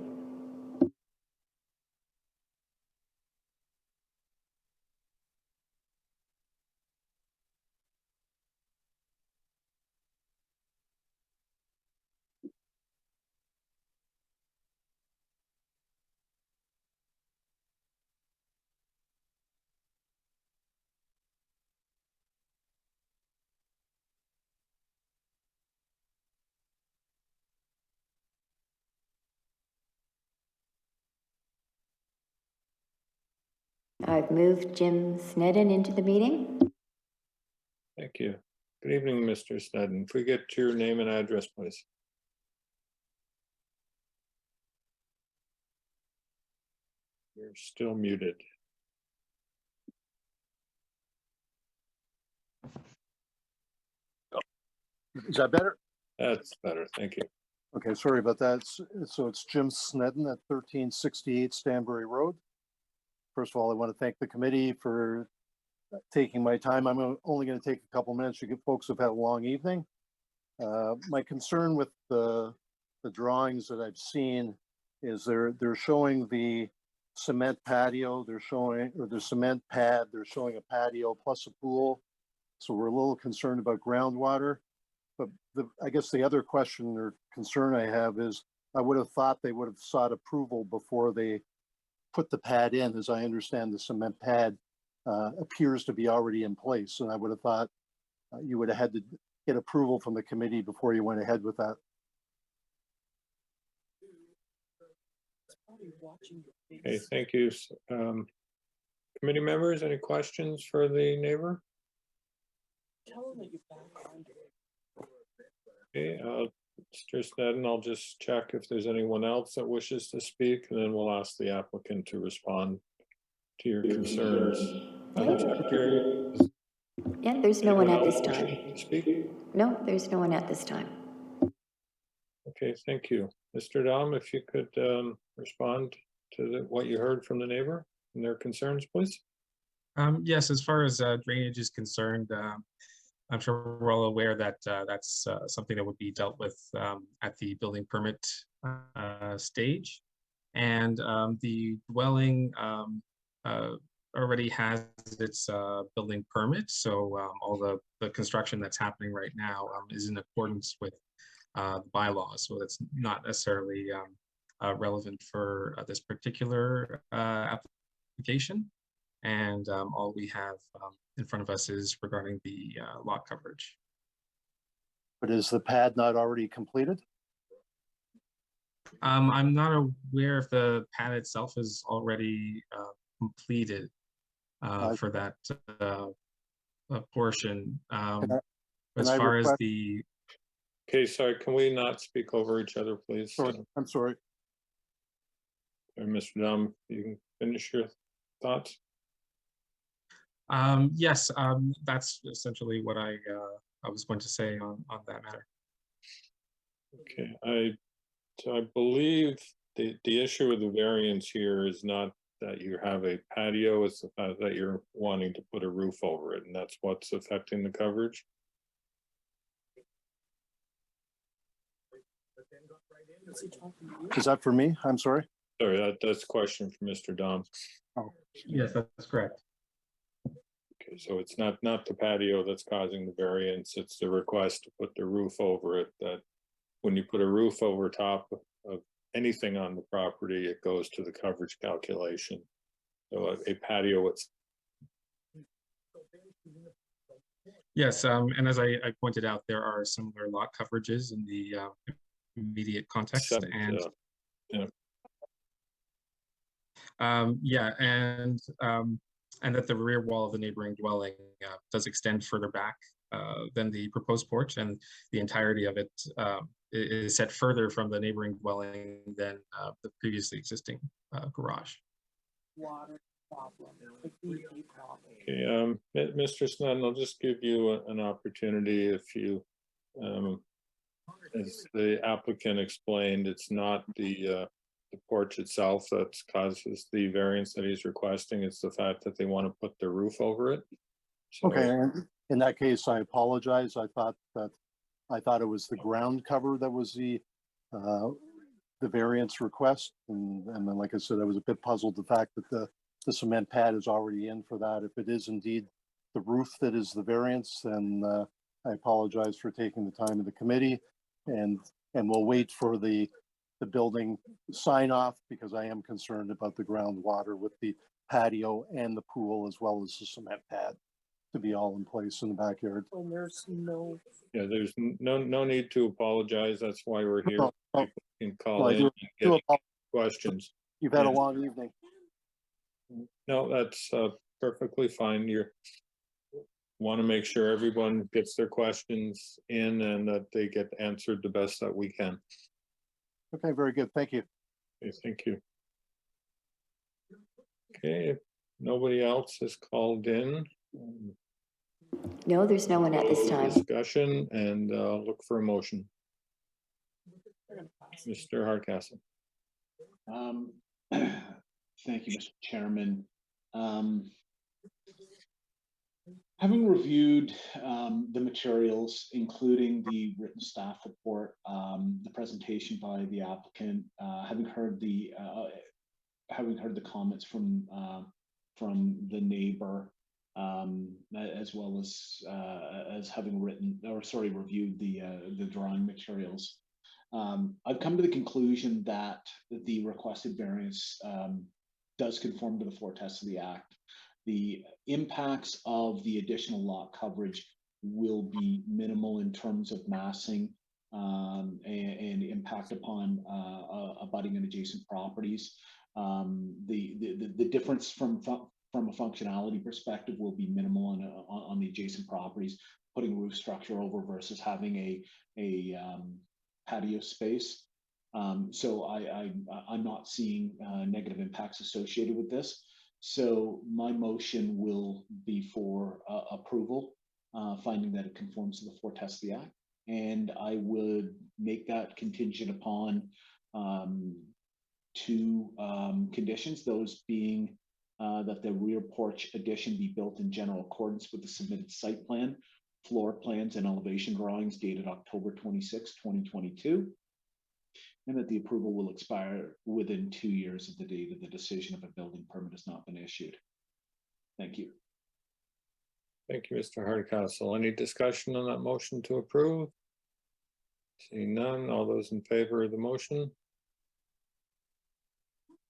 I've moved Jim Snedden into the meeting. Thank you. Good evening, Mr. Snedden. If we get your name and address, please. You're still muted. Is that better? That's better. Thank you. Okay, sorry about that. So it's Jim Snedden at 1368 Stanbury Road. First of all, I want to thank the committee for taking my time. I'm only going to take a couple minutes. You folks have had a long evening. My concern with the drawings that I've seen is they're showing the cement patio, they're showing, or the cement pad, they're showing a patio plus a pool. So we're a little concerned about groundwater. But I guess the other question or concern I have is, I would have thought they would have sought approval before they put the pad in. As I understand, the cement pad appears to be already in place, and I would have thought you would have had to get approval from the committee before you went ahead with that. Okay, thank you. Committee members, any questions for the neighbor? Okay, Mr. Snedden, I'll just check if there's anyone else that wishes to speak, and then we'll ask the applicant to respond to your concerns. Madam Secretary? Yeah, there's no one at this Anyone else time. wishing to speak? No, there's no one at this time. Okay, thank you. Mr. Dom, if you could respond to what you heard from the neighbor and their concerns, please. Yes, as far as drainage is concerned, I'm sure we're all aware that that's something that would be dealt with at the building permit stage. And the dwelling already has its building permit. So all the construction that's happening right now is in accordance with the bylaws. So that's not necessarily relevant for this particular application. And all we have in front of us is regarding the lot coverage. But is the pad not already completed? I'm not aware if the pad itself is already completed for that portion. As far as the... Okay, sorry, can we not speak over each other, please? Sorry, I'm sorry. Mr. Dom, you can finish your thoughts. Yes, that's essentially what I was going to say on that matter. Okay, I believe the issue with the variance here is not that you have a patio, it's the fact that you're wanting to put a roof over it, and that's what's affecting the coverage. Is that for me? I'm sorry. Sorry, that's a question for Mr. Dom. Oh, yes, that's correct. Okay, so it's not the patio that's causing the variance, it's the request to put the roof over it. That when you put a roof over top of anything on the property, it goes to the coverage calculation. So a patio, it's... Yes, and as I pointed out, there are similar lot coverages in the immediate context. Except, and yeah. And that the rear wall of the neighboring dwelling does extend further back than the proposed porch, and the entirety of it is set further from the neighboring dwelling than the previously existing garage. Water problem. Okay, Mr. Snedden, I'll just give you an opportunity if you, as the applicant explained, it's not the porch itself that causes the variance that he's requesting. It's the fact that they want to put the roof over it. So, okay, in that case, I apologize. I thought it was the ground cover that was the variance request, and then, like I said, I was a bit puzzled the fact that the cement pad is already in for that. If it is indeed the roof that is the variance, then I apologize for taking the time of the committee, and we'll wait for the building sign off, because I am concerned about the groundwater with the patio and the pool, as well as the cement pad, to be all in place in the backyard. And there's no... yeah, there's no need to apologize. That's why we're here. Oh, People can call well, in and get questions. You've had a Yeah. long evening. No, that's perfectly fine. You want to make sure everyone gets their questions in and that they get answered the best that we can. Okay, very good. Thank you. Okay, thank you. Okay, if nobody else has called in. No, there's no one at this time. Discussion and look for a motion. Mr. Hardcastle. Thank you, Mr. Chairman. Having reviewed the materials, including the written staff report, the presentation by the applicant, having heard the comments from the neighbor, as well as having reviewed the drawing materials. I've come to the conclusion that the requested variance does conform to the four tests of the Act. The impacts of the additional lot coverage will be minimal in terms of massing and impact upon abutting and adjacent properties. The difference from a functionality perspective will be minimal on the adjacent properties, putting roof structure over versus having a patio space. So I'm not seeing negative impacts associated with this. So my motion will be for approval, finding that it conforms to the four tests of the Act. And I would make that contingent upon two conditions, those being that the rear porch addition be built in general accordance with the submitted site plan, floor plans, and elevation drawings dated October 26, 2022, and that the approval will expire within 2 years of the date of the decision if a building permit has not been issued. Thank you. Thank you, Mr. Hardcastle. Any discussion on that motion to approve? Seeing none, all those in favor of the motion?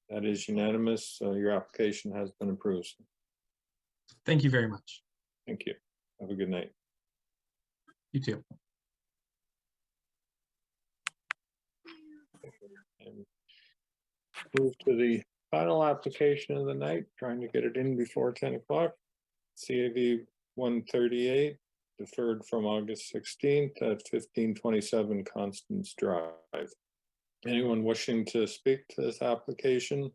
That is unanimous. Your application has been approved. Thank you very much. Thank you. Have a good night. You too. And move to the final application of the night, trying to get it in before 10 o'clock. CAV 138, deferred from August 16th at 1527 Constance Drive. Anyone wishing to speak to this application,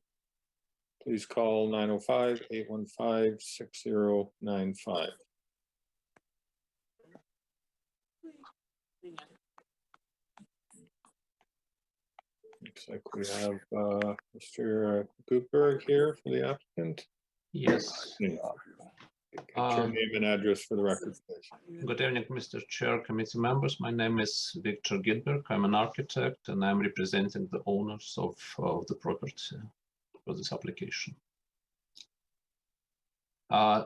please call 905-815-6095. Looks like we have Mr. Gutberg here for the applicant. Yes. Get your name and address for the record, please. Good evening, Mr. Chair, committee members. My name is Victor Gitberg. I'm an architect and I'm representing the owners of the property for this application. I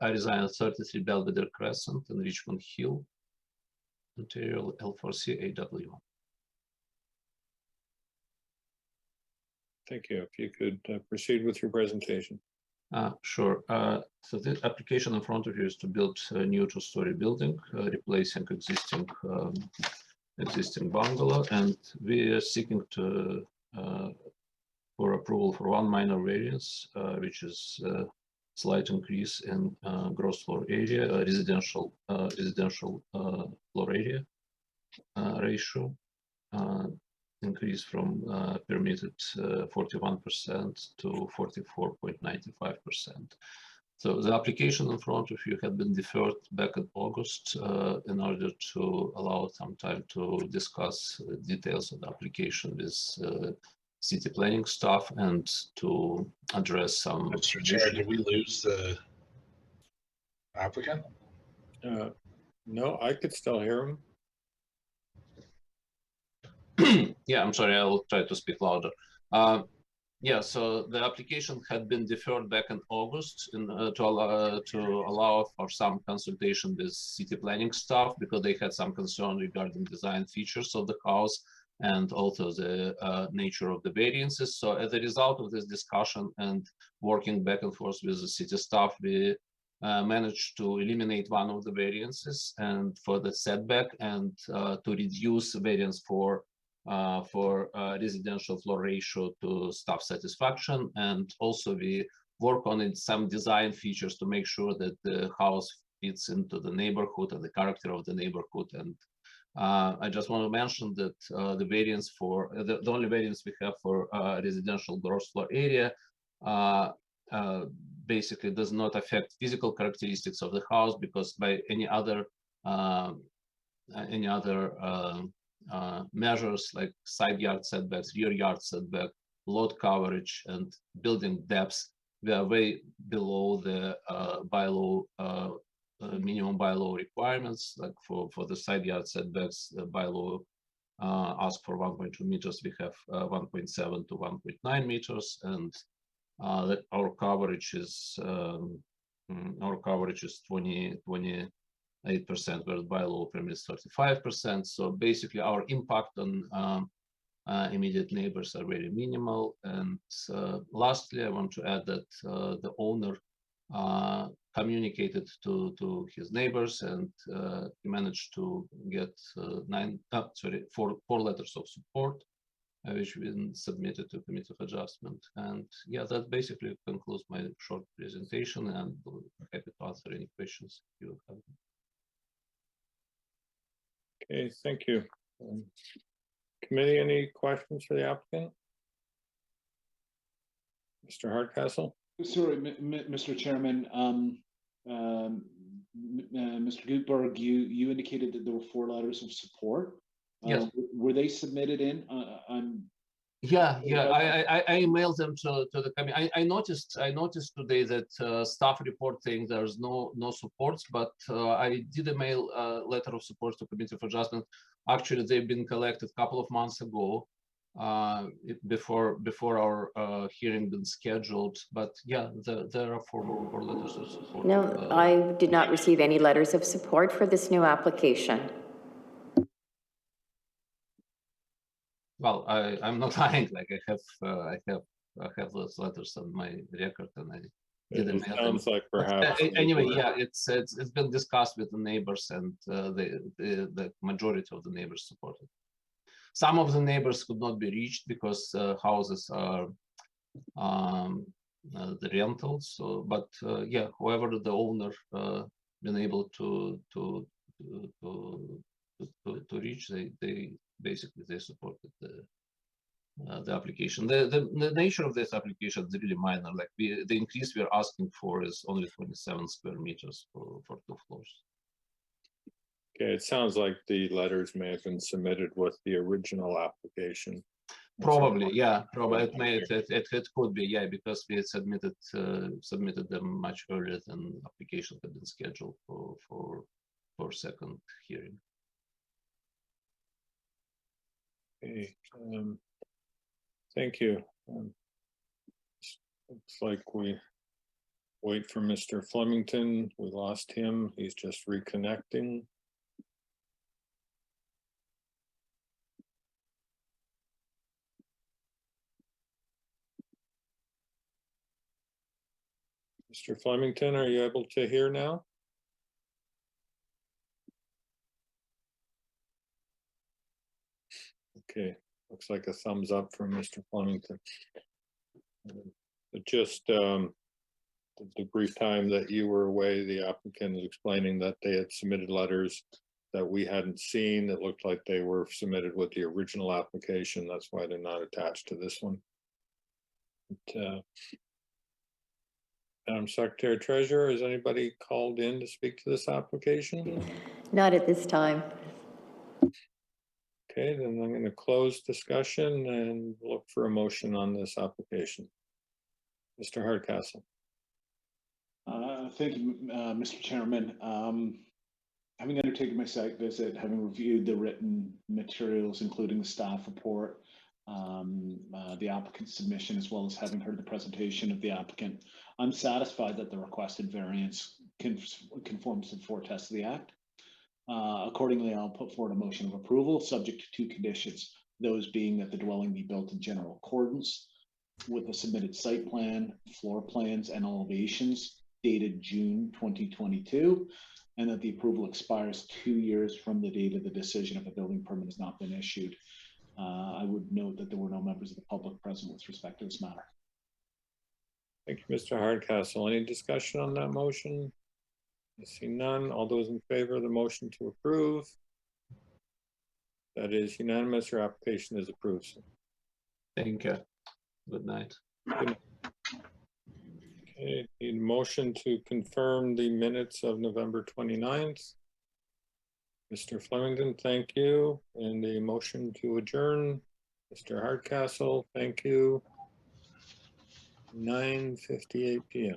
reside at 33 Belvedere Crescent in Richmond Hill, Ontario, L4C8W. Thank you. If you could proceed with your presentation. Sure. So the application in front of you is to build a new two-story building, replacing existing bungalow, and we are seeking to for approval for one minor variance, which is a slight increase in gross floor area, residential floor area ratio. Increase from permitted 41% to 44.95%. So the application in front of you had been deferred back in August in order to allow some time to discuss details of the application with city planning staff and to address some. Mr. Chair, did we lose the applicant? No, I could still hear him. Yeah, I'm sorry, I'll try to speak louder. Yeah, so the application had been deferred back in August to allow for some consultation with city planning staff because they had some concern regarding design features of the house and also the nature of the variances. So as a result of this discussion and working back and forth with the city staff, we managed to eliminate one of the variances and for the setback and to reduce the variance for residential floor ratio to staff satisfaction. And also we work on some design features to make sure that the house fits into the neighborhood and the character of the neighborhood. And I just want to mention that the variance for the only variance we have for residential gross floor area basically does not affect physical characteristics of the house, because by any other measures like side yard setbacks, rear yard setback, lot coverage, and building depths, we are way below the minimum bylaw requirements. Like for the side yard setbacks, the bylaw ask for 1.2 meters. We have 1.7 to 1.9 meters, and our coverage is our coverage is 28%, where bylaw permits 35%. So basically, our impact on immediate neighbors are very minimal. And lastly, I want to add that the owner communicated to his neighbors, and he managed to get 4 letters of support, which have been submitted to Committee of Adjustment. And yeah, that basically concludes my short presentation, and I'm happy to answer any questions you have. Okay, thank you. Committee, any questions for the applicant? Mr. Hardcastle? Sorry, Mr. Chairman, Mr. Gutberg, you indicated that there were 4 letters of support. Yes. Were they submitted in? Yeah, I emailed them to the committee. I noticed today that staff report saying there's no supports, but I did email a letter of support to Committee of Adjustment. Actually, they've been collected a couple of months ago, before our hearing been scheduled. But yeah, there are 4 letters of support. No, I did not receive any letters of support for this new application. Well, I'm not lying. Like I have those letters on my record, and I didn't It mail sounds them. like perhaps. Anyway, yeah, it's been discussed with the neighbors, and the majority of the neighbors supported. Some of the neighbors could not be reached because houses are the rentals. So, but yeah, whoever the owner been able to reach, they basically supported the application. The nature of this application is really minor. Like the increase we are asking for is only 27 square meters for 2 floors. Okay, it sounds like the letters may have been submitted with the original application. Probably, yeah. Probably it could be, yeah, because we had submitted them much earlier than application had been scheduled for second hearing. Okay, thank you. Looks like we wait for Mr. Flemington. We lost him. He's just reconnecting. Mr. Flemington, are you able to hear now? Okay, looks like a thumbs up from Mr. Flemington. But just the brief time that you were away, the applicant is explaining that they had submitted letters that we hadn't seen. It looked like they were submitted with the original application. That's why they're not attached to this one. But, Madam Secretary Treasurer, is anybody called in to speak to this application? Not at this time. Okay, then I'm going to close discussion and look for a motion on this application. Mr. Hardcastle. Thank you, Mr. Chairman. Having undertaken my site visit, having reviewed the written materials, including the staff report, the applicant's submission, as well as having heard the presentation of the applicant, I'm satisfied that the requested variance conforms to the 4 tests of the Act. Accordingly, I'll put forward a motion of approval, subject to 2 conditions, those being that the dwelling be built in general accordance with the submitted site plan, floor plans, and elevations dated June 2022, and that the approval expires 2 years from the date of the decision if a building permit has not been issued. I would note that there were no members of the public present with respect to this matter. Thank you, Mr. Hardcastle. Any discussion on that motion? I see none. All those in favor of the motion to approve? That is unanimous. Your application is approved. Thank you. Good night. Good. Okay, need a motion to confirm the minutes of November 29th. Mr. Flemington, thank you. And the motion to adjourn, Mr. Hardcastle, thank you. 9:58 p.m.